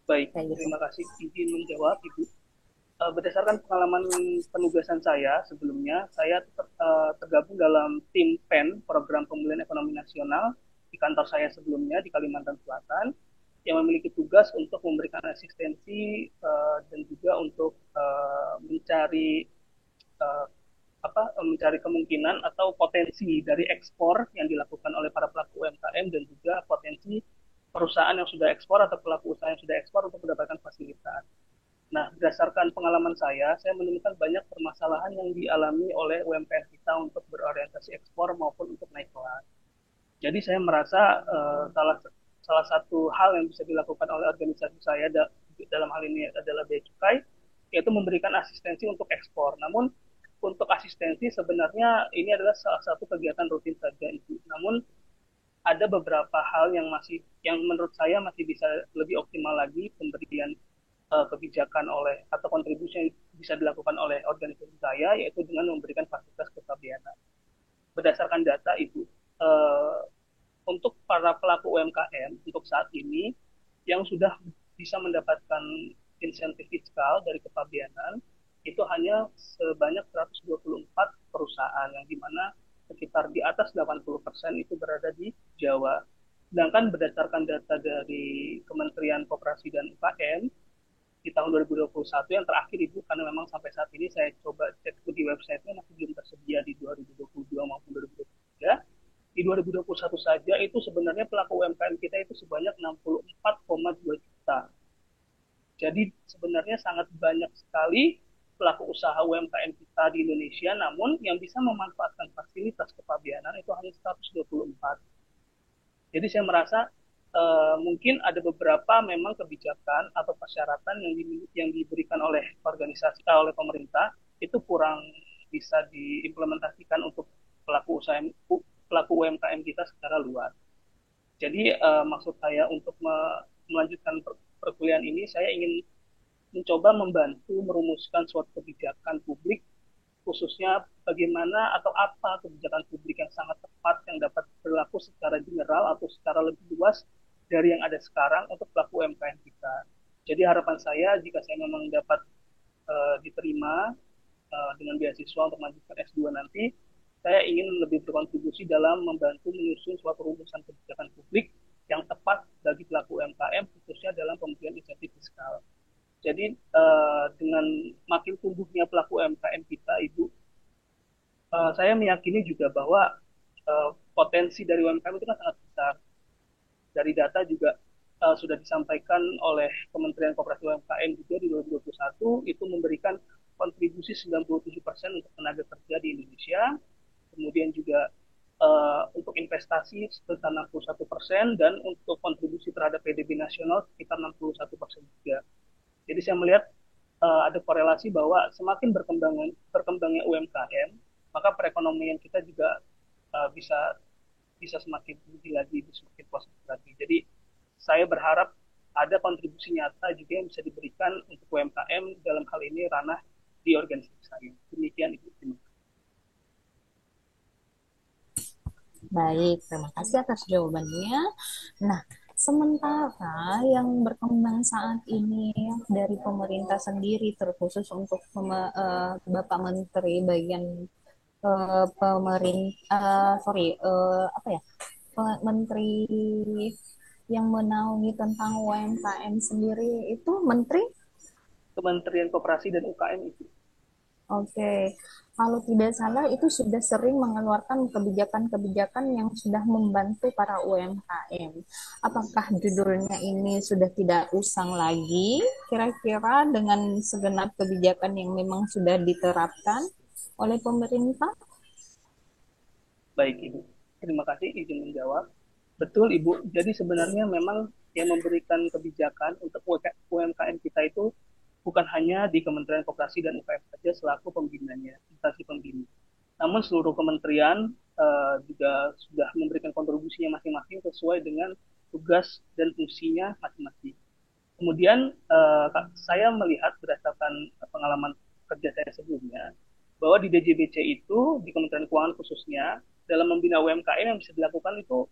Baik, Kayak gitu. terima kasih izin menjawab Ibu. Berdasarkan pengalaman penugasan saya sebelumnya, saya tergabung dalam tim PEN, Program Pemulihan Ekonomi Nasional, di kantor saya sebelumnya di Kalimantan Selatan, yang memiliki tugas untuk memberikan asistensi dan juga untuk mencari mencari kemungkinan atau potensi dari ekspor yang dilakukan oleh para pelaku UMKM, dan juga potensi perusahaan yang sudah ekspor atau pelaku usaha yang sudah ekspor untuk mendapatkan fasilitas. Nah, berdasarkan pengalaman saya menemukan banyak permasalahan yang dialami oleh UMKM kita untuk berorientasi ekspor maupun untuk naik kelas. Jadi saya merasa salah satu hal yang bisa dilakukan oleh organisasi saya dalam hal ini adalah Bea Cukai, yaitu memberikan asistensi untuk ekspor. Namun untuk asistensi sebenarnya ini adalah salah satu kegiatan rutin saja, Ibu. Namun ada beberapa hal yang menurut saya masih bisa lebih optimal lagi pemberian kebijakan oleh atau kontribusi yang bisa dilakukan oleh organisasi saya, yaitu dengan memberikan fasilitas kepabeanan. Berdasarkan data Ibu, untuk para pelaku UMKM untuk saat ini yang sudah bisa mendapatkan insentif fiskal dari kepabeanan itu hanya sebanyak 124 perusahaan, yang dimana sekitar di atas 80% itu berada di Jawa. Sedangkan berdasarkan data dari Kementerian Koperasi dan UKM di tahun 2021 yang terakhir Ibu, karena memang sampai saat ini saya coba cek di websitenya masih belum tersedia di 2022 maupun 2023. Di 2021 saja itu sebenarnya pelaku UMKM kita itu sebanyak 64,2 juta. Jadi sebenarnya sangat banyak sekali pelaku usaha UMKM kita di Indonesia, namun yang bisa memanfaatkan fasilitas kepabeanan itu hanya 124. Jadi saya merasa mungkin ada beberapa memang kebijakan atau persyaratan yang diberikan oleh organisasi oleh pemerintah itu kurang bisa diimplementasikan untuk pelaku usaha pelaku UMKM kita secara luas. Jadi maksud saya untuk melanjutkan perkuliahan ini, saya ingin mencoba membantu merumuskan suatu kebijakan publik, khususnya bagaimana atau apa kebijakan publik yang sangat tepat yang dapat berlaku secara general atau secara lebih luas dari yang ada sekarang untuk pelaku UMKM kita. Jadi harapan saya jika saya memang dapat diterima dengan beasiswa untuk melanjutkan S2 nanti, saya ingin lebih berkontribusi dalam membantu menyusun suatu rumusan kebijakan publik yang tepat bagi pelaku UMKM, khususnya dalam pemberian insentif fiskal. Jadi dengan makin tumbuhnya pelaku UMKM kita, Ibu, saya meyakini juga bahwa potensi dari UMKM itu kan sangat besar. Dari data juga sudah disampaikan oleh Kementerian Koperasi UMKM juga di 2021 itu memberikan kontribusi 97% untuk tenaga kerja di Indonesia. Kemudian juga untuk investasi sekitar 61% dan untuk kontribusi terhadap PDB nasional sekitar 61% juga. Jadi saya melihat ada korelasi bahwa semakin berkembangnya UMKM, maka perekonomian kita juga bisa semakin tinggi lagi, semakin positif lagi. Jadi saya berharap ada kontribusi nyata juga yang bisa diberikan untuk UMKM dalam hal ini ranah di organisasi saya. Demikian Ibu. Terima kasih. Baik, terima kasih atas jawabannya. Nah, sementara yang berkembang saat ini dari pemerintah sendiri, terkhusus untuk Bapak Menteri bagian pemerintah, apa ya, Menteri yang menaungi tentang UMKM sendiri itu Menteri Kementerian Koperasi dan UKM itu. Oke, kalau tidak salah itu sudah sering mengeluarkan kebijakan-kebijakan yang sudah membantu para UMKM. Apakah judulnya ini sudah tidak usang lagi? Kira-kira dengan segenap kebijakan yang memang sudah diterapkan oleh pemerintah? Baik Ibu, terima kasih izin menjawab. Betul Ibu, jadi sebenarnya memang yang memberikan kebijakan untuk UMKM kita itu bukan hanya di Kementerian Koperasi dan UKM saja selaku pembinanya, instansi pembina. Namun seluruh kementerian juga sudah memberikan kontribusinya masing-masing sesuai dengan tugas dan fungsinya masing-masing. Kemudian saya melihat berdasarkan pengalaman kerja saya sebelumnya, bahwa di DJBC itu, di Kementerian Keuangan khususnya, dalam membina UMKM yang bisa dilakukan itu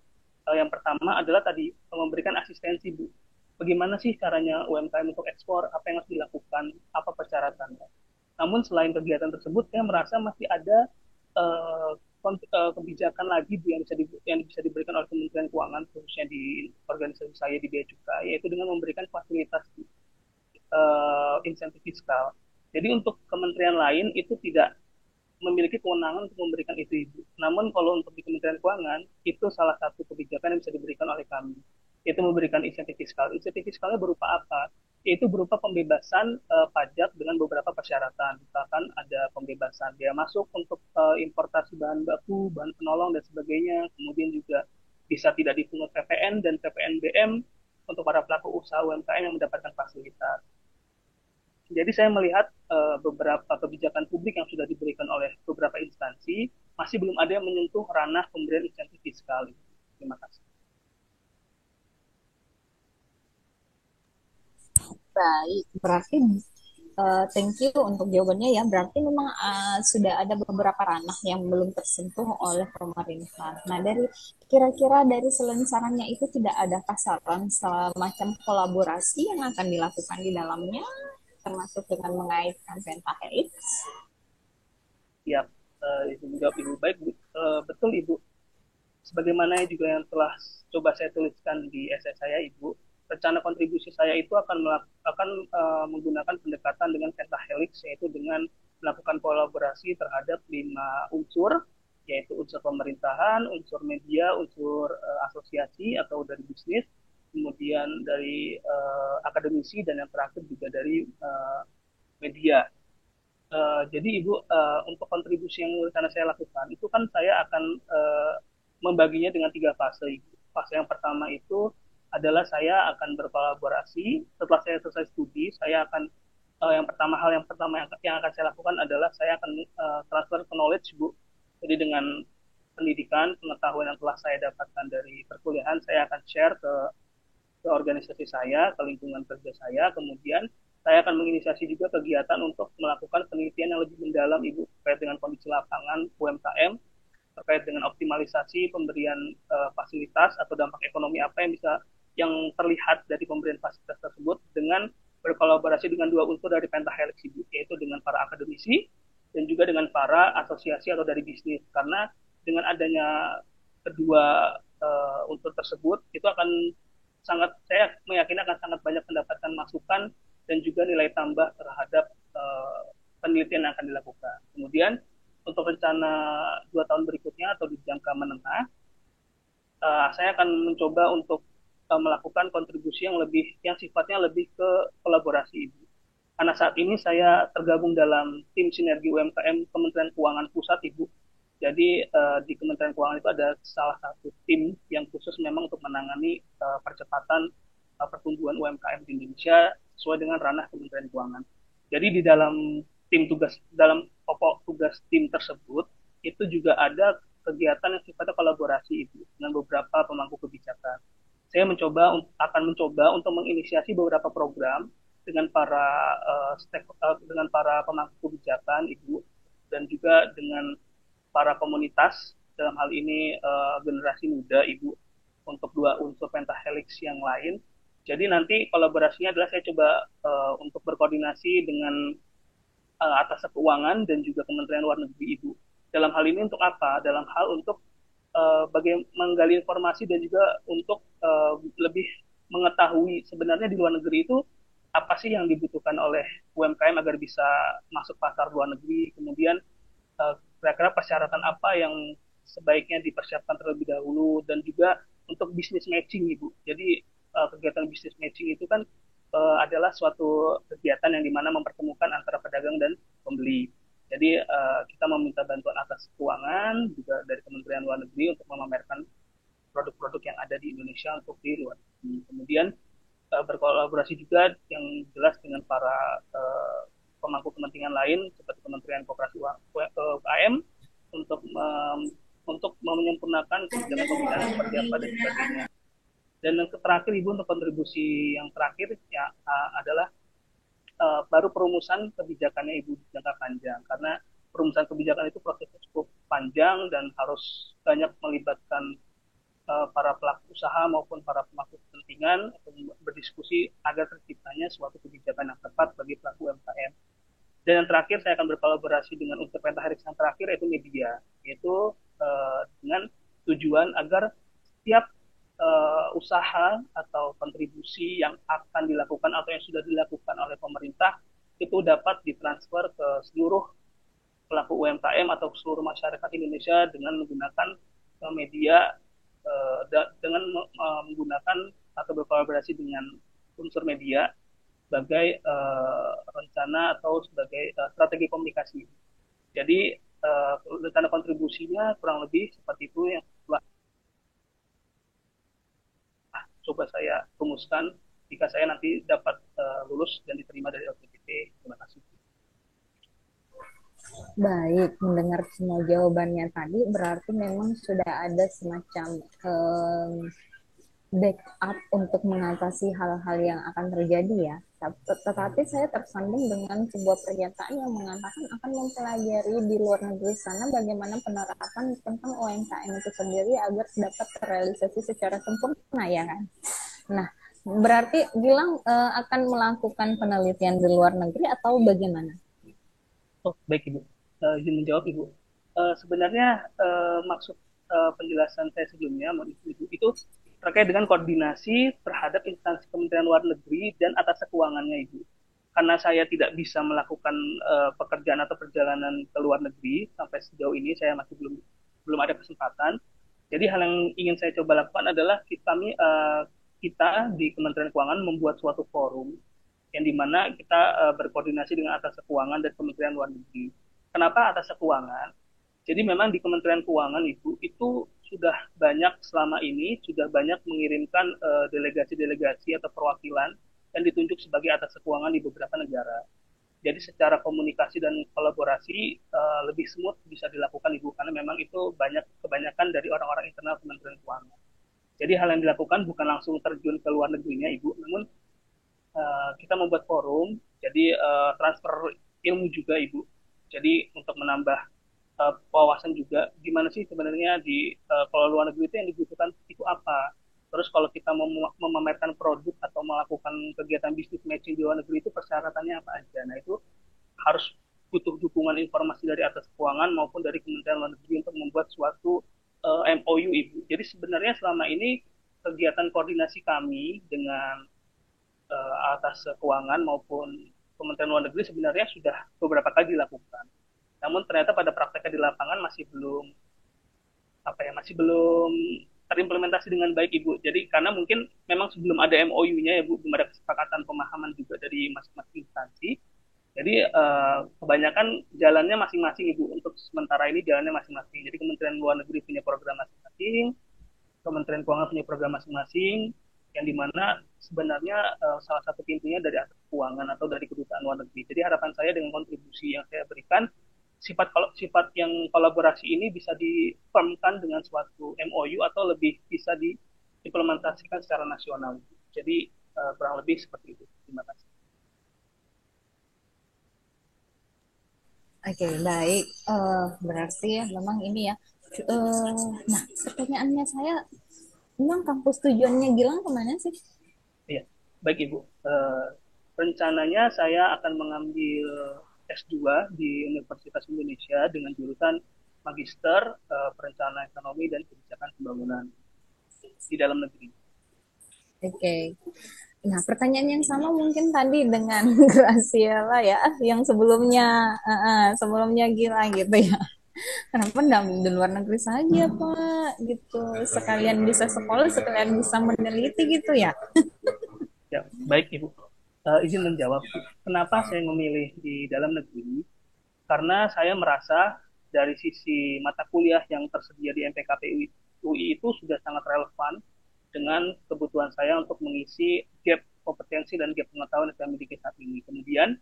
yang pertama adalah tadi memberikan asistensi, Bu. Bagaimana sih caranya UMKM untuk ekspor, apa yang harus dilakukan, apa persyaratannya. Namun selain kegiatan tersebut, saya merasa masih ada kebijakan lagi yang bisa diberikan oleh Kementerian Keuangan, khususnya di organisasi saya di Bea Cukai, yaitu dengan memberikan fasilitas insentif fiskal. Jadi untuk kementerian lain itu tidak memiliki kewenangan untuk memberikan itu, Ibu. Namun kalau untuk di Kementerian Keuangan, itu salah satu kebijakan yang bisa diberikan oleh kami, yaitu memberikan insentif fiskal. Insentif fiskalnya berupa apa? Yaitu berupa pembebasan pajak dengan beberapa persyaratan. Misalkan ada pembebasan biaya masuk untuk importasi bahan baku, bahan penolong, dan sebagainya. Kemudian juga bisa tidak dipungut PPN dan PPNBM untuk para pelaku usaha UMKM yang mendapatkan fasilitas. Jadi saya melihat beberapa kebijakan publik yang sudah diberikan oleh beberapa instansi masih belum ada yang menyentuh ranah pemberian insentif fiskal. Terima kasih. Baik, berarti Thank you untuk jawabannya ya. Berarti memang sudah ada beberapa ranah yang belum tersentuh oleh pemerintah. Nah, kira-kira dari selain sarannya itu tidak ada saran semacam kolaborasi yang akan dilakukan di dalamnya, termasuk dengan mengaitkan pentahelix? Ya, Ibu menjawab Ibu baik, betul Ibu. Sebagaimana juga yang telah coba saya tuliskan di essay saya, Ibu, rencana kontribusi saya itu akan menggunakan pendekatan dengan pentahelix, yaitu dengan melakukan kolaborasi terhadap 5 unsur, yaitu unsur pemerintahan, unsur media, unsur asosiasi atau dari bisnis, kemudian dari akademisi, dan yang terakhir juga dari media. Jadi Ibu, untuk kontribusi yang rencana saya lakukan itu kan saya akan membaginya dengan 3 fase. Ibu. Fase yang pertama itu adalah saya akan berkolaborasi. Setelah saya selesai studi, saya akan yang pertama yang akan saya lakukan adalah saya akan transfer knowledge, Bu. Jadi dengan pendidikan, pengetahuan yang telah saya dapatkan dari perkuliahan, saya akan share ke organisasi saya, ke lingkungan kerja saya, kemudian saya akan menginisiasi juga kegiatan untuk melakukan penelitian yang lebih mendalam, Ibu, terkait dengan kondisi lapangan UMKM, terkait dengan optimalisasi pemberian fasilitas atau dampak ekonomi apa yang terlihat dari pemberian fasilitas tersebut dengan berkolaborasi dengan 2 unsur dari pentahelix, Ibu, yaitu dengan para akademisi dan juga dengan para asosiasi atau dari bisnis. Karena dengan adanya kedua unsur tersebut, itu akan saya meyakini akan sangat banyak mendapatkan masukan dan juga nilai tambah terhadap penelitian yang akan dilakukan. Kemudian untuk rencana 2 tahun berikutnya atau di jangka menengah, saya akan mencoba untuk melakukan kontribusi yang sifatnya lebih ke kolaborasi, Ibu. Karena saat ini saya tergabung dalam tim sinergi UMKM Kementerian Keuangan Pusat, Ibu. Jadi di Kementerian Keuangan itu ada salah satu tim yang khusus memang untuk menangani percepatan pertumbuhan UMKM di Indonesia sesuai dengan ranah Kementerian Keuangan. Jadi di dalam pokok tugas tim tersebut itu juga ada kegiatan yang sifatnya kolaborasi itu dengan beberapa pemangku kebijakan. Saya akan mencoba untuk menginisiasi beberapa program dengan para pemangku kebijakan, Ibu, dan juga dengan para komunitas, dalam hal ini generasi muda, Ibu, untuk 2 unsur pentahelix yang lain. Jadi nanti kolaborasinya adalah saya coba untuk berkoordinasi dengan atas keuangan dan juga Kementerian Luar Negeri, Ibu. Dalam hal ini untuk apa? Dalam hal untuk menggali informasi dan juga untuk lebih mengetahui sebenarnya di luar negeri itu apa sih yang dibutuhkan oleh UMKM agar bisa masuk pasar luar negeri. Kemudian kira-kira persyaratan apa yang sebaiknya dipersiapkan terlebih dahulu, dan juga untuk bisnis matching, Ibu. Jadi kegiatan bisnis matching itu kan adalah suatu kegiatan yang dimana mempertemukan antara pedagang dan pembeli. Jadi kita meminta bantuan atas keuangan juga dari Kementerian Luar Negeri untuk memamerkan produk-produk yang ada di Indonesia untuk di luar negeri. Kemudian berkolaborasi juga yang jelas dengan para pemangku kepentingan lain seperti Kementerian Koperasi UKM untuk menyempurnakan kebijakan pembinaan seperti apa dan sebagainya. Dan yang terakhir, Ibu, untuk kontribusi yang terakhir ya adalah baru perumusan kebijakannya, Ibu, di jangka panjang. Karena perumusan kebijakan itu prosesnya cukup panjang dan harus banyak melibatkan para pelaku usaha maupun para pemangku kepentingan untuk berdiskusi agar terciptanya suatu kebijakan yang tepat bagi pelaku UMKM. Dan yang terakhir, saya akan berkolaborasi dengan unsur pentahelix yang terakhir, yaitu media, yaitu dengan tujuan agar setiap usaha atau kontribusi yang akan dilakukan atau yang sudah dilakukan oleh pemerintah itu dapat ditransfer ke seluruh pelaku UMKM atau seluruh masyarakat Indonesia dengan menggunakan media, dengan menggunakan atau berkolaborasi dengan unsur media sebagai rencana atau sebagai strategi komunikasi. Jadi rencana kontribusinya kurang lebih seperti itu yang telah coba saya rumuskan jika saya nanti dapat lulus dan diterima dari LPDP. Terima kasih. Baik, mendengar semua jawabannya tadi, berarti memang sudah ada semacam backup untuk mengatasi hal-hal yang akan terjadi ya. Tetapi saya tersandung dengan sebuah pernyataan yang mengatakan akan mempelajari di luar negeri sana bagaimana penerapan tentang UMKM itu sendiri agar dapat terrealisasi secara sempurna ya kan. Nah, berarti Gilang akan melakukan penelitian di luar negeri atau bagaimana? Oh, baik Ibu. Izin menjawab Ibu. Sebenarnya maksud penjelasan saya sebelumnya, Ibu, itu terkait dengan koordinasi terhadap instansi Kementerian Luar Negeri dan atas keuangannya Ibu. Karena saya tidak bisa melakukan pekerjaan atau perjalanan ke luar negeri sampai sejauh ini, saya masih belum ada kesempatan. Jadi hal yang ingin saya coba lakukan adalah kita di Kementerian Keuangan membuat suatu forum yang dimana kita berkoordinasi dengan atas keuangan dan Kementerian Luar Negeri. Kenapa atas keuangan? Jadi memang di Kementerian Keuangan itu sudah banyak selama ini sudah banyak mengirimkan delegasi-delegasi atau perwakilan yang ditunjuk sebagai atas keuangan di beberapa negara. Jadi secara komunikasi dan kolaborasi lebih smooth bisa dilakukan Ibu karena memang itu kebanyakan dari orang-orang internal Kementerian Keuangan. Jadi hal yang dilakukan bukan langsung terjun ke luar negerinya Ibu, namun kita membuat forum, jadi transfer ilmu juga Ibu. Jadi untuk menambah wawasan juga, gimana sih sebenarnya kalau luar negeri itu yang dibutuhkan itu apa. Terus kalau kita mau memamerkan produk atau melakukan kegiatan bisnis matching di luar negeri itu persyaratannya apa aja. Nah itu harus butuh dukungan informasi dari atas keuangan maupun dari Kementerian Luar Negeri untuk membuat suatu MOU Ibu. Jadi sebenarnya selama ini kegiatan koordinasi kami dengan atas keuangan maupun Kementerian Luar Negeri sebenarnya sudah beberapa kali dilakukan. Namun ternyata pada prakteknya di lapangan masih belum terimplementasi dengan baik Ibu. Jadi karena mungkin memang sebelum ada MOU-nya ya Bu, belum ada kesepakatan pemahaman juga dari masing-masing instansi. Jadi kebanyakan jalannya masing-masing Ibu. Untuk sementara ini jalannya masing-masing. Jadi Kementerian Luar Negeri punya program masing-masing, Kementerian Keuangan punya program masing-masing, yang dimana sebenarnya salah satu pintunya dari atas keuangan atau dari kedutaan luar negeri. Jadi harapan saya dengan kontribusi yang saya berikan, sifat yang kolaborasi ini bisa difirmkan dengan suatu MOU atau lebih bisa diimplementasikan secara nasional. Jadi kurang lebih seperti itu. Terima kasih. Oke, baik. Berarti ya memang ini ya. Nah, pertanyaannya saya, memang kampus tujuannya Gilang kemana sih? Iya, baik Ibu. Rencananya saya akan mengambil S2 di Universitas Indonesia dengan jurusan Magister Perencanaan Ekonomi dan Kebijakan Pembangunan di dalam negeri. Oke. Nah, pertanyaan yang sama mungkin tadi dengan Graciela ya, yang sebelumnya Gilang gitu ya. Kenapa enggak di luar negeri saja, Pak? Gitu. Sekalian bisa sekolah, sekalian bisa meneliti gitu ya. Ya, baik Ibu. Izin menjawab, kenapa saya memilih di dalam negeri? Karena saya merasa dari sisi mata kuliah yang tersedia di MPKP UI itu sudah sangat relevan dengan kebutuhan saya untuk mengisi gap kompetensi dan gap pengetahuan yang saya miliki saat ini. Kemudian,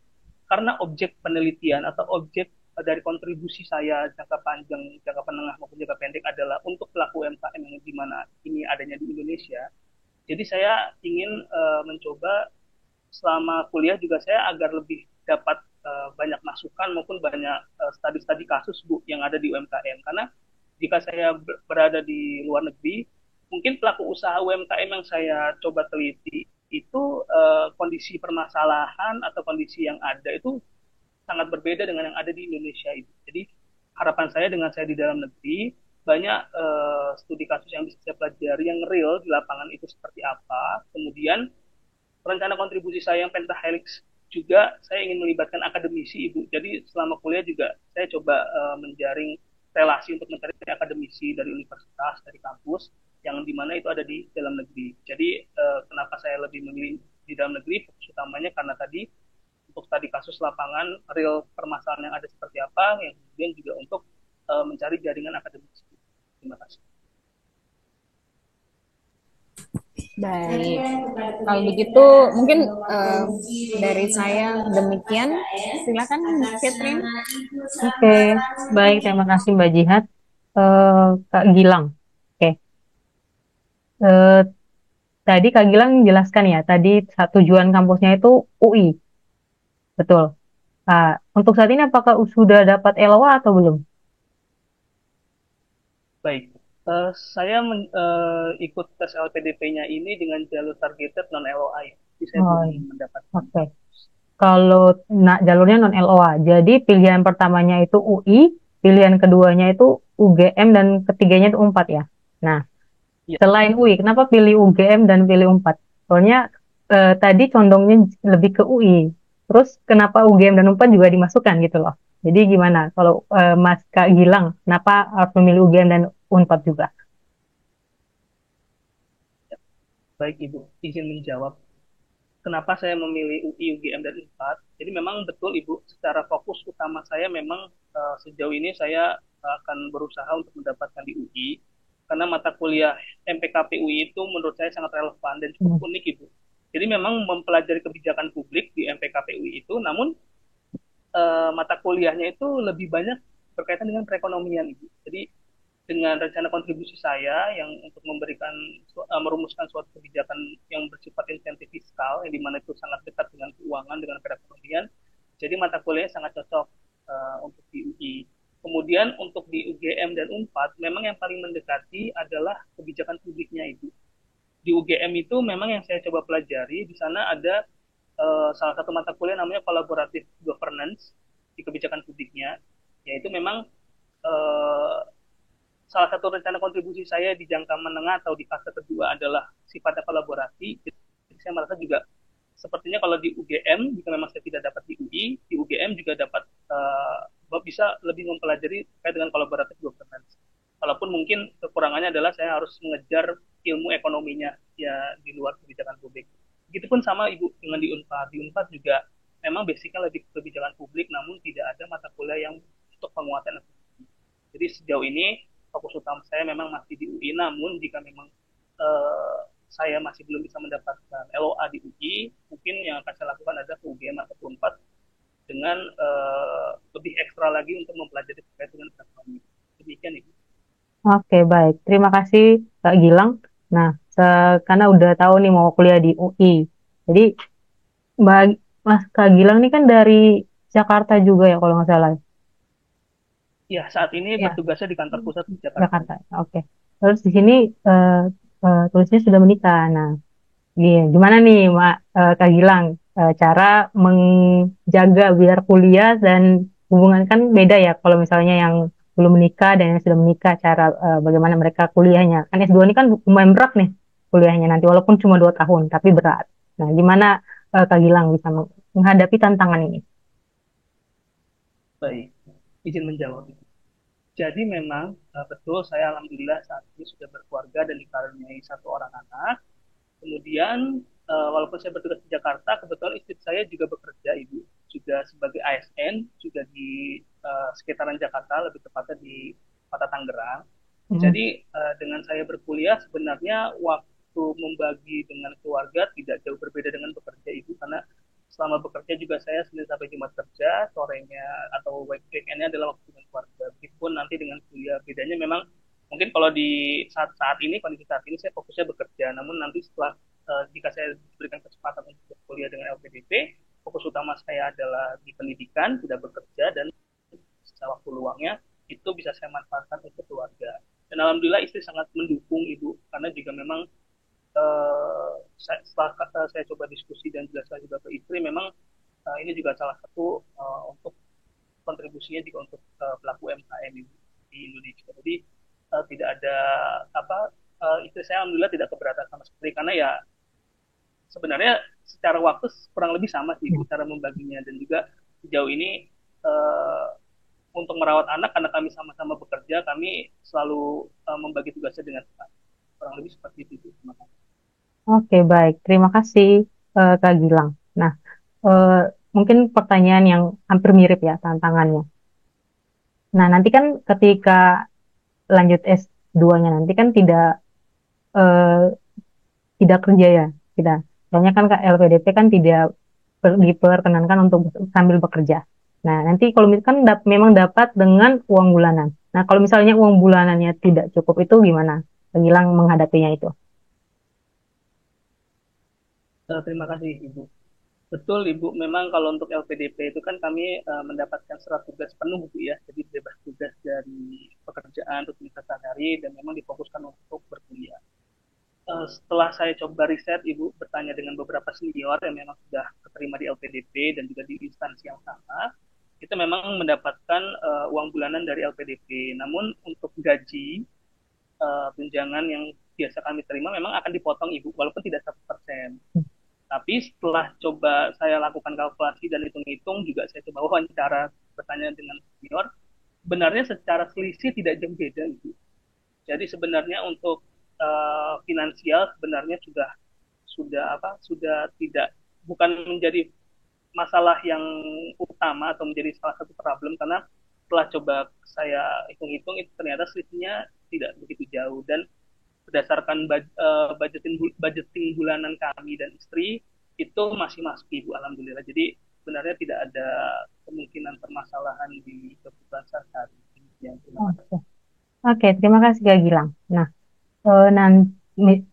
karena objek penelitian atau objek dari kontribusi saya jangka panjang, jangka menengah maupun jangka pendek adalah untuk pelaku UMKM yang di mana ini adanya di Indonesia. Jadi saya ingin mencoba selama kuliah juga saya agar lebih dapat banyak masukan maupun banyak studi-studi kasus Bu yang ada di UMKM. Karena jika saya berada di luar negeri, mungkin pelaku usaha UMKM yang saya coba teliti itu kondisi permasalahan atau kondisi yang ada itu sangat berbeda dengan yang ada di Indonesia itu. Jadi harapan saya dengan saya di dalam negeri banyak studi kasus yang bisa saya pelajari yang real di lapangan itu seperti apa. Kemudian rencana kontribusi saya yang pentahelix juga saya ingin melibatkan akademisi Ibu. Jadi selama kuliah juga saya coba menjaring relasi untuk mencari akademisi dari universitas, dari kampus yang dimana itu ada di dalam negeri. Jadi kenapa saya lebih memilih di dalam negeri? Fokus utamanya karena tadi untuk tadi kasus lapangan real permasalahan yang ada seperti apa, yang kemudian juga untuk mencari jaringan akademisi. Terima kasih. Baik, kalau begitu mungkin dari saya demikian. Silakan Catherine. Oke, baik, terima kasih Mbak Jihad. Kak Gilang. Oke. tadi Kak Gilang jelaskan ya, tadi tujuan kampusnya itu UI, betul. Untuk saat ini apakah sudah dapat LOA atau belum? Baik. Saya ikut tes LPDP-nya ini dengan jalur targeted non LOA ya. Jadi saya Oh, belum iya. mendapatkan. Oke. Kalau jalurnya non LOA, jadi pilihan pertamanya itu UI, pilihan keduanya itu UGM, dan ketiganya itu UNPAD ya. Nah, Iya, selain UI, kenapa pilih UGM dan pilih UNPAD? Soalnya tadi condongnya lebih ke UI. Terus kenapa UGM dan UNPAD juga dimasukkan gitu loh. Jadi gimana kalau Mas Kak Gilang, kenapa harus memilih UGM dan UNPAD juga? baik Ibu, izin menjawab. Kenapa saya memilih UI, UGM, dan UNPAD? Jadi memang betul Ibu, secara fokus utama saya memang sejauh ini saya akan berusaha untuk mendapatkan di UI, karena mata kuliah MPKP UI itu menurut saya sangat relevan dan cukup Hmm. unik Ibu. Jadi memang mempelajari kebijakan publik di MPKP UI itu, namun mata kuliahnya itu lebih banyak berkaitan dengan perekonomian Ibu. Jadi dengan rencana kontribusi saya yang untuk merumuskan suatu kebijakan yang bersifat insentif fiskal, yang dimana itu sangat dekat dengan keuangan, dengan perekonomian, jadi mata kuliahnya sangat cocok untuk di UI. Kemudian untuk di UGM dan UNPAD memang yang paling mendekati adalah kebijakan publiknya Ibu. Di UGM itu memang yang saya coba pelajari, di sana ada salah satu mata kuliah namanya collaborative governance di kebijakan publiknya, yaitu memang eh, salah satu rencana kontribusi saya di jangka menengah atau di fase kedua adalah sifatnya kolaborasi. Jadi saya merasa juga sepertinya kalau di UGM, jika memang saya tidak dapat di UI, di UGM juga dapat bisa lebih mempelajari terkait dengan kolaboratif governance. Walaupun mungkin kekurangannya adalah saya harus mengejar ilmu ekonominya ya di luar kebijakan publik. Begitupun sama Ibu dengan di Unpad. Di Unpad juga memang basicnya lebih kebijakan publik, namun tidak ada mata kuliah yang untuk penguatan ekonomi. Jadi sejauh ini fokus utama saya memang masih di UI, namun jika memang eh, saya masih belum bisa mendapatkan LOA di UI, mungkin yang akan saya lakukan adalah ke UGM atau UNPAD dengan lebih ekstra lagi untuk mempelajari terkait dengan ekonomi. Demikian Ibu. Oke, baik. Terima kasih Kak Gilang. Nah, karena udah tahu nih mau kuliah di UI. Jadi, Mas Kak Gilang ini kan dari Jakarta juga ya kalau nggak salah. Ya, saat ini Ya, bertugasnya di kantor pusat di Jakarta. Jakarta. Oke. Terus di sini eh, tulisnya sudah menikah. Nah, gimana nih Kak Gilang, cara menjaga biar kuliah dan hubungan kan beda ya kalau misalnya yang belum menikah dan yang sudah menikah, cara bagaimana mereka kuliahnya. Kan S2 ini kan lumayan berat nih kuliahnya nanti walaupun cuma 2 tahun tapi berat. Nah, gimana Kak Gilang bisa menghadapi tantangan ini? Baik, izin menjawab. Jadi memang betul saya alhamdulillah saat ini sudah berkeluarga dan dikaruniai satu orang anak. Kemudian walaupun saya bertugas di Jakarta, kebetulan istri saya juga bekerja Ibu, juga sebagai ASN, juga di sekitaran Jakarta, lebih tepatnya di Kota Tangerang. Hmm. Jadi dengan saya berkuliah sebenarnya waktu membagi dengan keluarga tidak jauh berbeda dengan bekerja Ibu, karena selama bekerja juga saya Senin sampai Jumat kerja, sorenya atau weekendnya adalah waktu dengan keluarga. Meskipun nanti dengan kuliah bedanya memang mungkin kalau di saat ini kondisi saat ini saya fokusnya bekerja, namun nanti setelah jika saya diberikan kesempatan untuk berkuliah dengan LPDP, fokus utama saya adalah di pendidikan, tidak bekerja, dan sisa waktu luangnya itu bisa saya manfaatkan untuk keluarga. Dan alhamdulillah istri sangat mendukung Ibu, karena juga memang setelah saya coba diskusi dan jelaskan juga ke istri, memang ini juga salah satu untuk kontribusinya juga untuk pelaku UMKM di Indonesia. Jadi tidak ada istri saya alhamdulillah tidak keberatan sama sekali, karena ya sebenarnya secara waktu kurang lebih sama sih Ibu cara membaginya, dan juga sejauh ini uh, untuk merawat anak karena kami sama-sama bekerja, kami selalu membagi tugasnya dengan tepat. Kurang lebih seperti itu. Terima kasih. Oke, baik. Terima kasih Kak Gilang. Nah, eh, mungkin pertanyaan yang hampir mirip ya tantangannya. Nah, nanti kan ketika lanjut S2-nya nanti kan eh, tidak kerja ya kita. Soalnya kan LPDP kan tidak diperkenankan untuk sambil bekerja. Nah, nanti kalau misalkan memang dapat dengan uang bulanan. Nah, kalau misalnya uang bulanannya tidak cukup itu gimana? Gilang menghadapinya itu. Terima kasih Ibu. Betul Ibu, memang kalau untuk LPDP itu kan kami mendapatkan surat tugas penuh Bu ya, jadi bebas tugas dari pekerjaan rutinitas sehari dan memang difokuskan untuk berkuliah. Setelah saya coba riset, Ibu bertanya dengan beberapa senior yang memang sudah keterima di LPDP dan juga di instansi yang sama, itu memang mendapatkan uang bulanan dari LPDP. Namun untuk gaji tunjangan yang biasa kami terima memang akan dipotong Ibu, walaupun tidak 1%. Tapi setelah coba saya lakukan kalkulasi dan hitung-hitung, juga saya coba wawancara bertanya dengan senior, benarnya secara selisih tidak jauh beda Ibu. Jadi sebenarnya untuk finansial sebenarnya sudah tidak, bukan menjadi masalah yang utama atau menjadi salah satu problem, karena setelah coba saya hitung-hitung itu ternyata selisihnya tidak begitu jauh. Dan berdasarkan budgeting bulanan kami dan istri itu masih masuk Ibu, alhamdulillah. Jadi sebenarnya tidak ada kemungkinan permasalahan di kebutuhan sehari-hari. Terima kasih. Oke, Oke, terima kasih Kak Gilang. Nah, nanti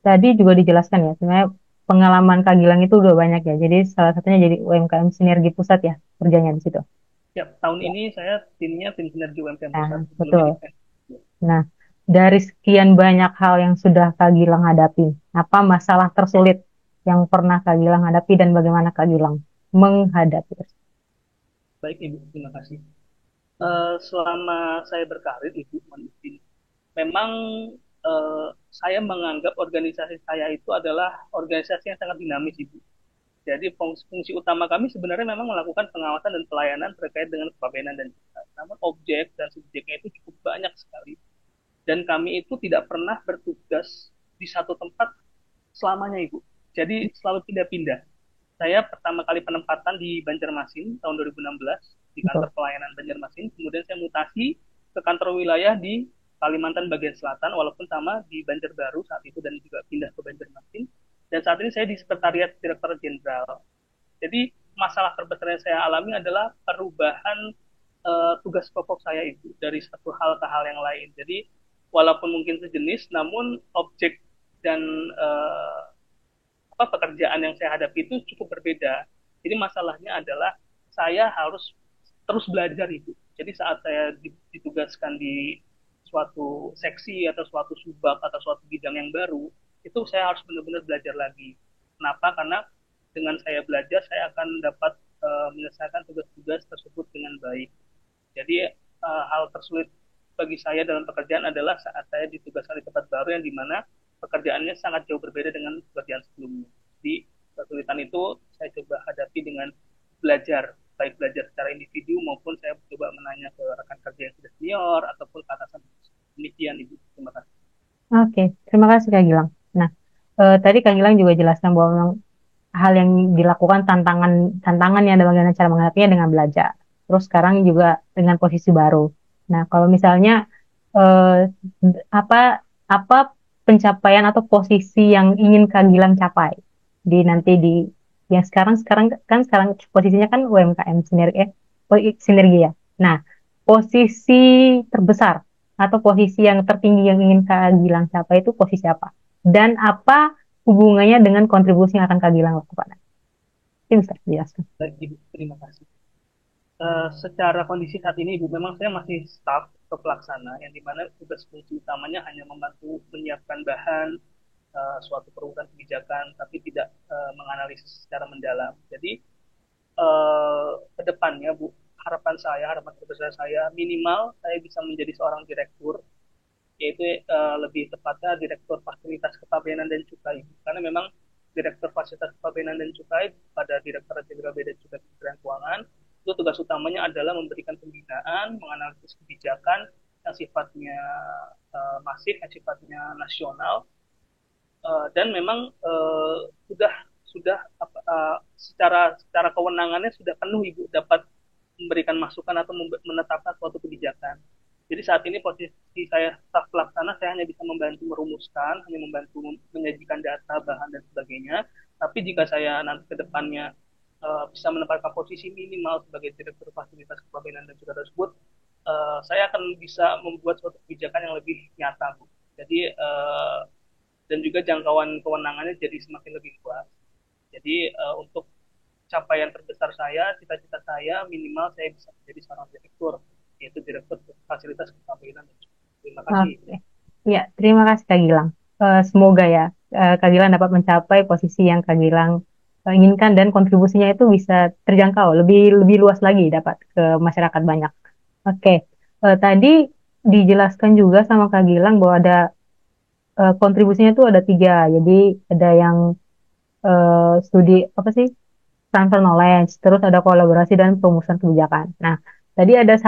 tadi juga dijelaskan ya, sebenarnya pengalaman Kak Gilang itu udah banyak ya. Jadi salah satunya jadi UMKM Sinergi Pusat ya, kerjanya di situ. Ya, tahun Ya. ini saya timnya tim sinergi UMKM Nah, pusat, betul. sebelumnya di Nah, dari sekian banyak hal yang sudah Kak Gilang hadapi, apa masalah tersulit yang pernah Kak Gilang hadapi dan bagaimana Kak Gilang menghadapi? Baik Ibu, terima kasih. Selama saya berkarir Ibu, memang saya menganggap organisasi saya itu adalah organisasi yang sangat dinamis Ibu. Jadi fungsi utama kami sebenarnya memang melakukan pengawasan dan pelayanan terkait dengan kepabeanan dan jasa. Namun objek dan subjeknya itu cukup banyak sekali. Dan kami itu tidak pernah bertugas di satu tempat selamanya Ibu. Jadi selalu pindah-pindah. Saya pertama kali penempatan di Banjarmasin tahun 2016 di Betul. kantor pelayanan Banjarmasin. Kemudian saya mutasi ke kantor wilayah di Kalimantan bagian selatan, walaupun sama di Banjarbaru saat itu, dan juga pindah ke Banjarmasin. Dan saat ini saya di Sekretariat Direktur Jenderal. Jadi masalah terbesar yang saya alami adalah perubahan tugas pokok saya itu dari satu hal ke hal yang lain. Jadi walaupun mungkin sejenis, namun objek dan pekerjaan yang saya hadapi itu cukup berbeda. Jadi masalahnya adalah saya harus terus belajar itu. Jadi saat saya ditugaskan di suatu seksi atau suatu subak atau suatu bidang yang baru, itu saya harus benar-benar belajar lagi. Kenapa? Karena dengan saya belajar, saya akan dapat menyelesaikan tugas-tugas tersebut dengan baik. Jadi hal tersulit bagi saya dalam pekerjaan adalah saat saya ditugaskan di tempat baru yang dimana pekerjaannya sangat jauh berbeda dengan pekerjaan sebelumnya. Jadi kesulitan itu saya coba hadapi dengan belajar, baik belajar secara individu maupun saya coba menanya ke rekan kerja yang sudah senior ataupun ke atasan. Demikian Ibu, terima kasih. Oke, terima kasih Kak Gilang. Nah, tadi Kak Gilang juga jelaskan bahwa memang hal yang dilakukan tantangan yang ada bagaimana cara menghadapinya dengan belajar. Terus sekarang juga dengan posisi baru. Nah, kalau misalnya eh, apa apa pencapaian atau posisi yang ingin Kak Gilang capai di nanti di yang sekarang sekarang kan sekarang posisinya kan UMKM sinergi sinergi ya. Nah, posisi terbesar atau posisi yang tertinggi yang ingin Kak Gilang capai itu posisi apa? Dan apa hubungannya dengan kontribusi yang akan Kak Gilang lakukan? Ini bisa dijelaskan. Baik Ibu, terima kasih. Secara kondisi saat ini Ibu, memang saya masih staf atau pelaksana yang dimana tugas fungsi utamanya hanya membantu menyiapkan bahan suatu perubahan kebijakan, tapi tidak menganalisis secara mendalam. Jadi ke depannya Bu, harapan terbesar saya minimal saya bisa menjadi seorang direktur, yaitu lebih tepatnya Direktur Fasilitas Kepabeanan dan Cukai. Karena memang Direktur Fasilitas Kepabeanan dan Cukai pada Direktorat Jenderal Bea dan Cukai Kementerian Keuangan itu tugas utamanya adalah memberikan pembinaan, menganalisis kebijakan yang sifatnya masif, yang sifatnya nasional, dan memang sudah secara kewenangannya sudah penuh Ibu dapat memberikan masukan atau menetapkan suatu kebijakan. Jadi saat ini posisi saya staf pelaksana, saya hanya bisa membantu merumuskan, hanya membantu menyajikan data, bahan dan sebagainya. Tapi jika saya nanti ke depannya bisa menempatkan posisi minimal sebagai direktur fasilitas kepabeanan dan juga tersebut, saya akan bisa membuat suatu kebijakan yang lebih nyata, Bu. Jadi dan juga jangkauan kewenangannya jadi semakin lebih luas. Jadi untuk capaian terbesar saya, cita-cita saya minimal saya bisa menjadi seorang direktur, yaitu direktur fasilitas kepegawaian. Terima kasih. Oke. Ya, terima kasih Kak Gilang. Semoga ya Kak Gilang dapat mencapai posisi yang Kak Gilang inginkan dan kontribusinya itu bisa terjangkau lebih lebih luas lagi dapat ke masyarakat banyak. Oke, tadi dijelaskan juga sama Kak Gilang bahwa ada kontribusinya itu ada tiga. Jadi ada yang studi apa sih, transfer knowledge, terus ada kolaborasi dan perumusan kebijakan. Nah, tadi ada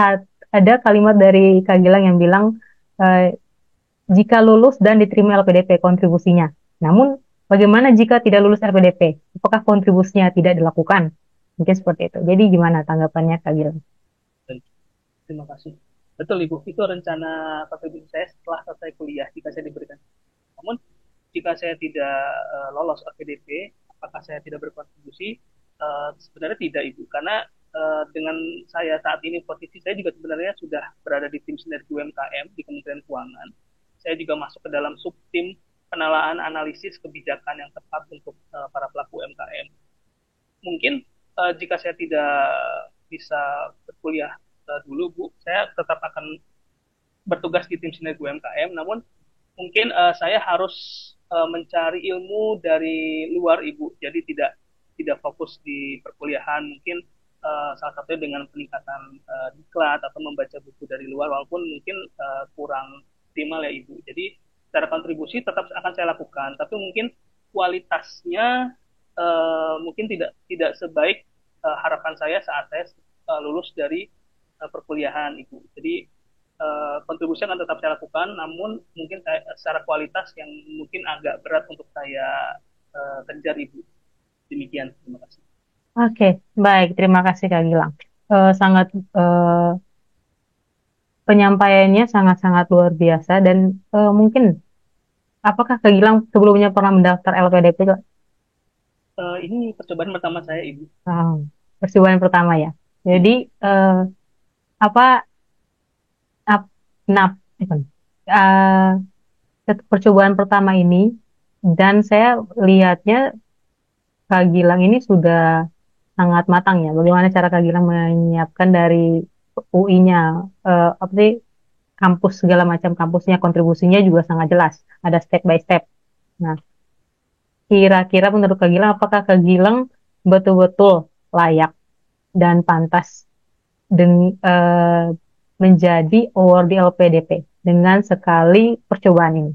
kalimat dari Kak Gilang yang bilang eh, jika lulus dan diterima LPDP kontribusinya. Namun, bagaimana jika tidak lulus LPDP? Apakah kontribusinya tidak dilakukan? Mungkin seperti itu. Jadi gimana tanggapannya Kak Gilang? Terima kasih. Betul Ibu, itu rencana kontribusi saya setelah selesai kuliah jika saya diberikan. Namun jika saya tidak lolos LPDP, apakah saya tidak berkontribusi? Sebenarnya tidak Ibu, karena dengan saya saat ini posisi saya juga sebenarnya sudah berada di tim sinergi UMKM di Kementerian Keuangan. Saya juga masuk ke dalam subtim penalaan analisis kebijakan yang tepat untuk para pelaku UMKM. Mungkin jika saya tidak bisa berkuliah dulu Bu, saya tetap akan bertugas di tim sinergi UMKM, namun mungkin saya harus mencari ilmu dari luar Ibu, jadi tidak fokus di perkuliahan, mungkin salah satunya dengan peningkatan diklat atau membaca buku dari luar, walaupun mungkin kurang optimal ya Ibu. Jadi secara kontribusi tetap akan saya lakukan, tapi mungkin kualitasnya mungkin tidak tidak sebaik harapan saya saat saya lulus dari perkuliahan Ibu. Jadi kontribusi akan tetap saya lakukan, namun mungkin secara kualitas yang mungkin agak berat untuk saya kejar Ibu. Demikian, terima kasih. Oke, baik. Terima kasih Kak Gilang. Sangat penyampaiannya sangat-sangat luar biasa dan mungkin apakah Kak Gilang sebelumnya pernah mendaftar LPDP? Ini percobaan pertama saya Ibu. Percobaan pertama ya. Jadi apa ap- nap bukan. Percobaan pertama ini dan saya lihatnya Kak Gilang ini sudah sangat matang ya. Bagaimana cara Kak Gilang menyiapkan dari UI-nya, apa sih, kampus segala macam kampusnya, kontribusinya juga sangat jelas. Ada step by step. Nah, kira-kira menurut Kak Gilang, apakah Kak Gilang betul-betul layak dan pantas menjadi award di LPDP dengan sekali percobaan ini?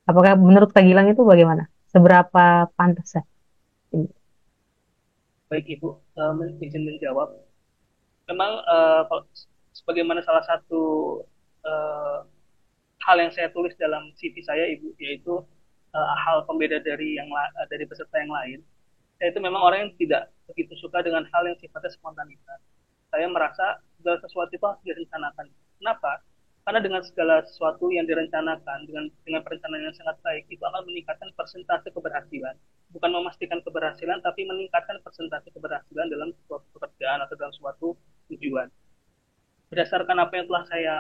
Apakah menurut Kak Gilang itu bagaimana? Seberapa pantas ya? Baik Ibu, izin menjawab. Memang sebagaimana salah satu uh, hal yang saya tulis dalam CV saya Ibu, yaitu hal pembeda dari peserta yang lain. Saya itu memang orang yang tidak begitu suka dengan hal yang sifatnya spontanitas. Saya merasa segala sesuatu itu harus direncanakan. Kenapa? Karena dengan segala sesuatu yang direncanakan, dengan perencanaan yang sangat baik, itu akan meningkatkan persentase keberhasilan. Bukan memastikan keberhasilan, tapi meningkatkan persentase keberhasilan dalam suatu pekerjaan atau dalam suatu tujuan. Berdasarkan apa yang telah saya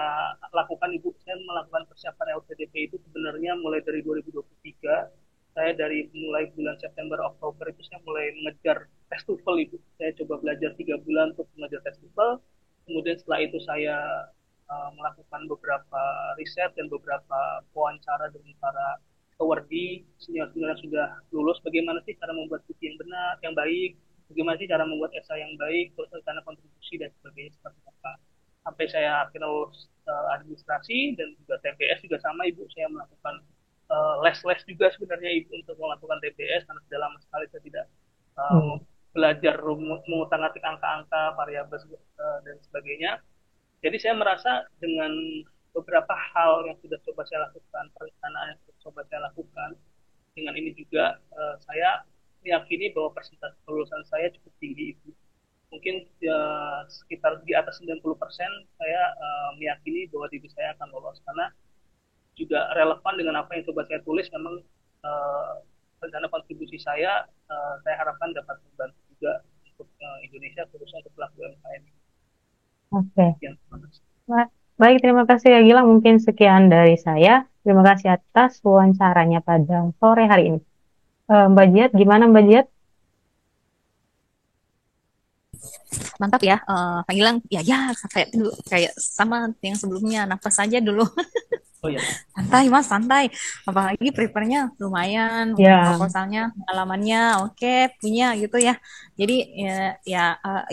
lakukan, Ibu, saya melakukan persiapan LPDP itu sebenarnya mulai dari 2023. Saya dari mulai bulan September, Oktober itu saya mulai mengejar tes TOEFL, Ibu. Saya coba belajar 3 bulan untuk mengejar tes TOEFL. Kemudian setelah itu saya melakukan beberapa riset dan beberapa wawancara dengan para awardee, senior-senior yang sudah lulus, bagaimana sih cara membuat studi yang benar, yang baik, bagaimana sih cara membuat esai yang baik, terus rencana kontribusi dan sebagainya seperti apa. Sampai saya akhirnya lulus administrasi dan juga TPS juga sama Ibu, saya melakukan les-les juga sebenarnya Ibu untuk melakukan TPS karena sudah lama sekali saya tidak belajar mengutak-atik angka-angka, variabel dan sebagainya. Jadi saya merasa dengan beberapa hal yang sudah coba saya lakukan, perencanaan yang sudah coba saya lakukan, dengan ini juga saya meyakini bahwa persentase kelulusan saya cukup tinggi itu. Mungkin sekitar di atas 90% saya meyakini bahwa diri saya akan lolos karena juga relevan dengan apa yang coba saya tulis. Memang rencana kontribusi saya harapkan dapat membantu juga untuk Indonesia, khususnya untuk pelaku UMKM. Oke. Baik, terima kasih ya Gilang. Mungkin sekian dari saya. Terima kasih atas wawancaranya pada sore hari ini. Mbak Jiat, gimana Mbak Jiat? Mantap ya, Kak Gilang. Ya, ya, kayak dulu, kayak sama yang sebelumnya, nafas aja dulu. Oh ya, Santai mas, santai. Apalagi prepare-nya lumayan, untuk Ya, proposalnya, pengalamannya oke, punya gitu ya. Jadi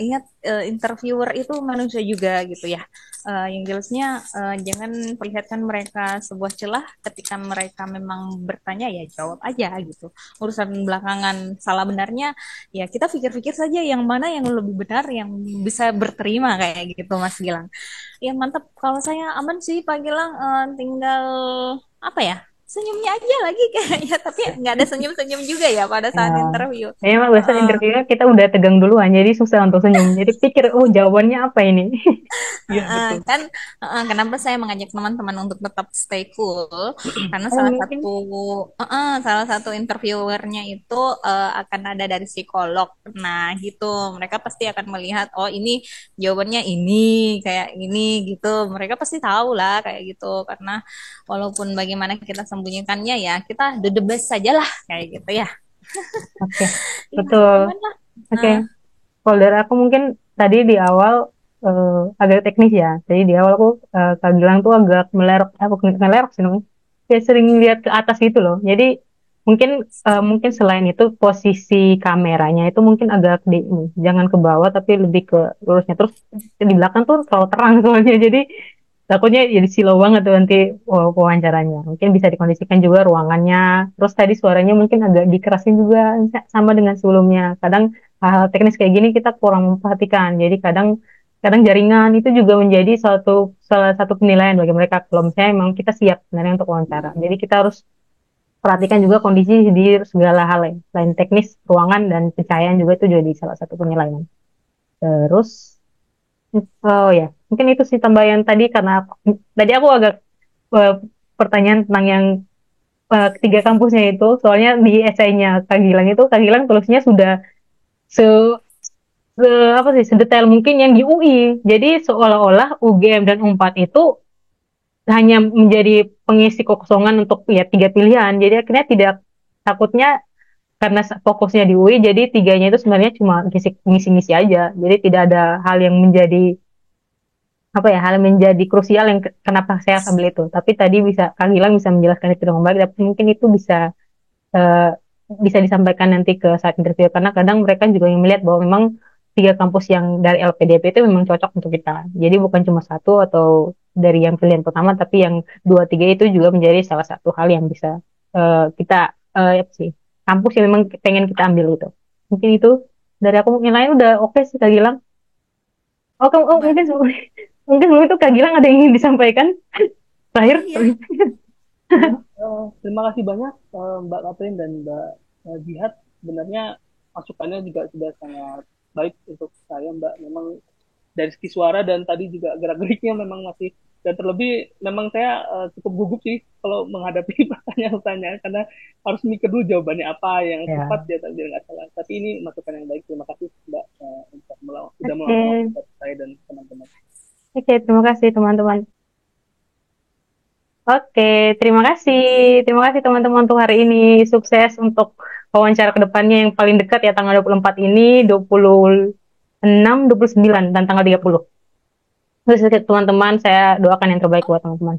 ingat, interviewer itu manusia juga gitu ya. Yang jelasnya, jangan perlihatkan mereka sebuah celah ketika mereka memang bertanya, ya jawab aja gitu. Urusan belakangan salah benarnya ya kita pikir-pikir saja yang mana yang lebih benar, yang bisa berterima kayak gitu Mas Gilang. Ya mantap. Kalau saya aman sih Pak Gilang, tinggal apa ya? Senyumnya aja lagi kayaknya, tapi nggak ada senyum-senyum juga ya pada saat ya. interview. Memang biasa Heeh. interviewnya kita udah tegang duluan, jadi susah untuk senyum. Jadi pikir, oh jawabannya apa ini? iya betul. Kan, kenapa saya mengajak teman-teman untuk tetap stay cool? Karena Oh, mungkin. salah satu interviewernya itu akan ada dari psikolog. Nah, gitu. Mereka pasti akan melihat, oh ini jawabannya ini, kayak ini gitu. Mereka pasti tahu lah kayak gitu. Karena walaupun bagaimana kita sembunyikannya ya, kita do the best saja lah kayak gitu ya. Oke, Ya, betul. aman lah. Oke, Nah, kalau dari aku mungkin tadi di awal agak teknis ya. Jadi di awal aku Kak Gilang tuh agak melerok, bukan melerok sih namanya. Kayak sering lihat ke atas gitu loh. Jadi mungkin mungkin selain itu posisi kameranya itu mungkin agak jangan ke bawah tapi lebih ke lurusnya. Terus di belakang tuh terlalu terang soalnya. Jadi takutnya jadi silau banget tuh nanti wawancaranya. Mungkin bisa dikondisikan juga ruangannya. Terus tadi suaranya mungkin agak dikerasin juga sama dengan sebelumnya. Kadang hal-hal teknis kayak gini kita kurang memperhatikan. Jadi kadang kadang jaringan itu juga menjadi salah satu penilaian bagi mereka kalau misalnya memang kita siap sebenarnya untuk wawancara. Jadi kita harus perhatikan juga kondisi di segala hal ya. Selain teknis, ruangan dan pencahayaan juga itu jadi salah satu penilaian. Terus oh ya, mungkin itu sih tambahan tadi karena tadi aku agak eh, pertanyaan tentang yang ketiga kampusnya itu, soalnya di esainya Kak Gilang itu Kak Gilang tulisnya sudah se, se apa sih sedetail mungkin yang di UI. Jadi seolah-olah UGM dan Unpad itu hanya menjadi pengisi kekosongan untuk ya tiga pilihan. Jadi akhirnya tidak takutnya karena fokusnya di UI, jadi tiganya itu sebenarnya cuma ngisi-ngisi aja. Jadi tidak ada hal yang menjadi apa ya hal menjadi krusial yang kenapa saya harus ambil itu. Tapi tadi bisa Kak Gilang bisa menjelaskan itu dengan baik, tapi mungkin itu eh, bisa disampaikan nanti ke saat interview karena kadang mereka juga yang melihat bahwa memang tiga kampus yang dari LPDP itu memang cocok untuk kita. Jadi bukan cuma satu atau dari yang pilihan pertama, tapi yang dua tiga itu juga menjadi salah satu hal yang bisa kita apa sih kampus yang memang pengen kita ambil itu. Mungkin itu dari aku mungkin lain udah oke sih Kak Gilang. Mbak. Mungkin mungkin sebelum itu Kak Gilang ada yang ingin disampaikan terakhir. Iya. Ya, terima kasih banyak Mbak Catherine dan Mbak Jihad. Sebenarnya masukannya juga sudah sangat baik untuk saya Mbak. Memang dari segi suara dan tadi juga gerak-geriknya memang masih dan terlebih memang saya cukup gugup sih kalau menghadapi pertanyaan-pertanyaan karena harus mikir dulu jawabannya apa yang tepat Ya, ya biar nggak salah. Tapi ini masukan yang baik. Terima kasih Mbak untuk sudah meluangkan waktu oke. buat saya dan teman-teman. Oke, terima kasih teman-teman. Oke, terima kasih. Terima kasih teman-teman untuk hari ini. Sukses untuk wawancara kedepannya yang paling dekat ya tanggal 24 ini, 26, 29 dan tanggal 30. Terus teman-teman, saya doakan yang terbaik buat teman-teman.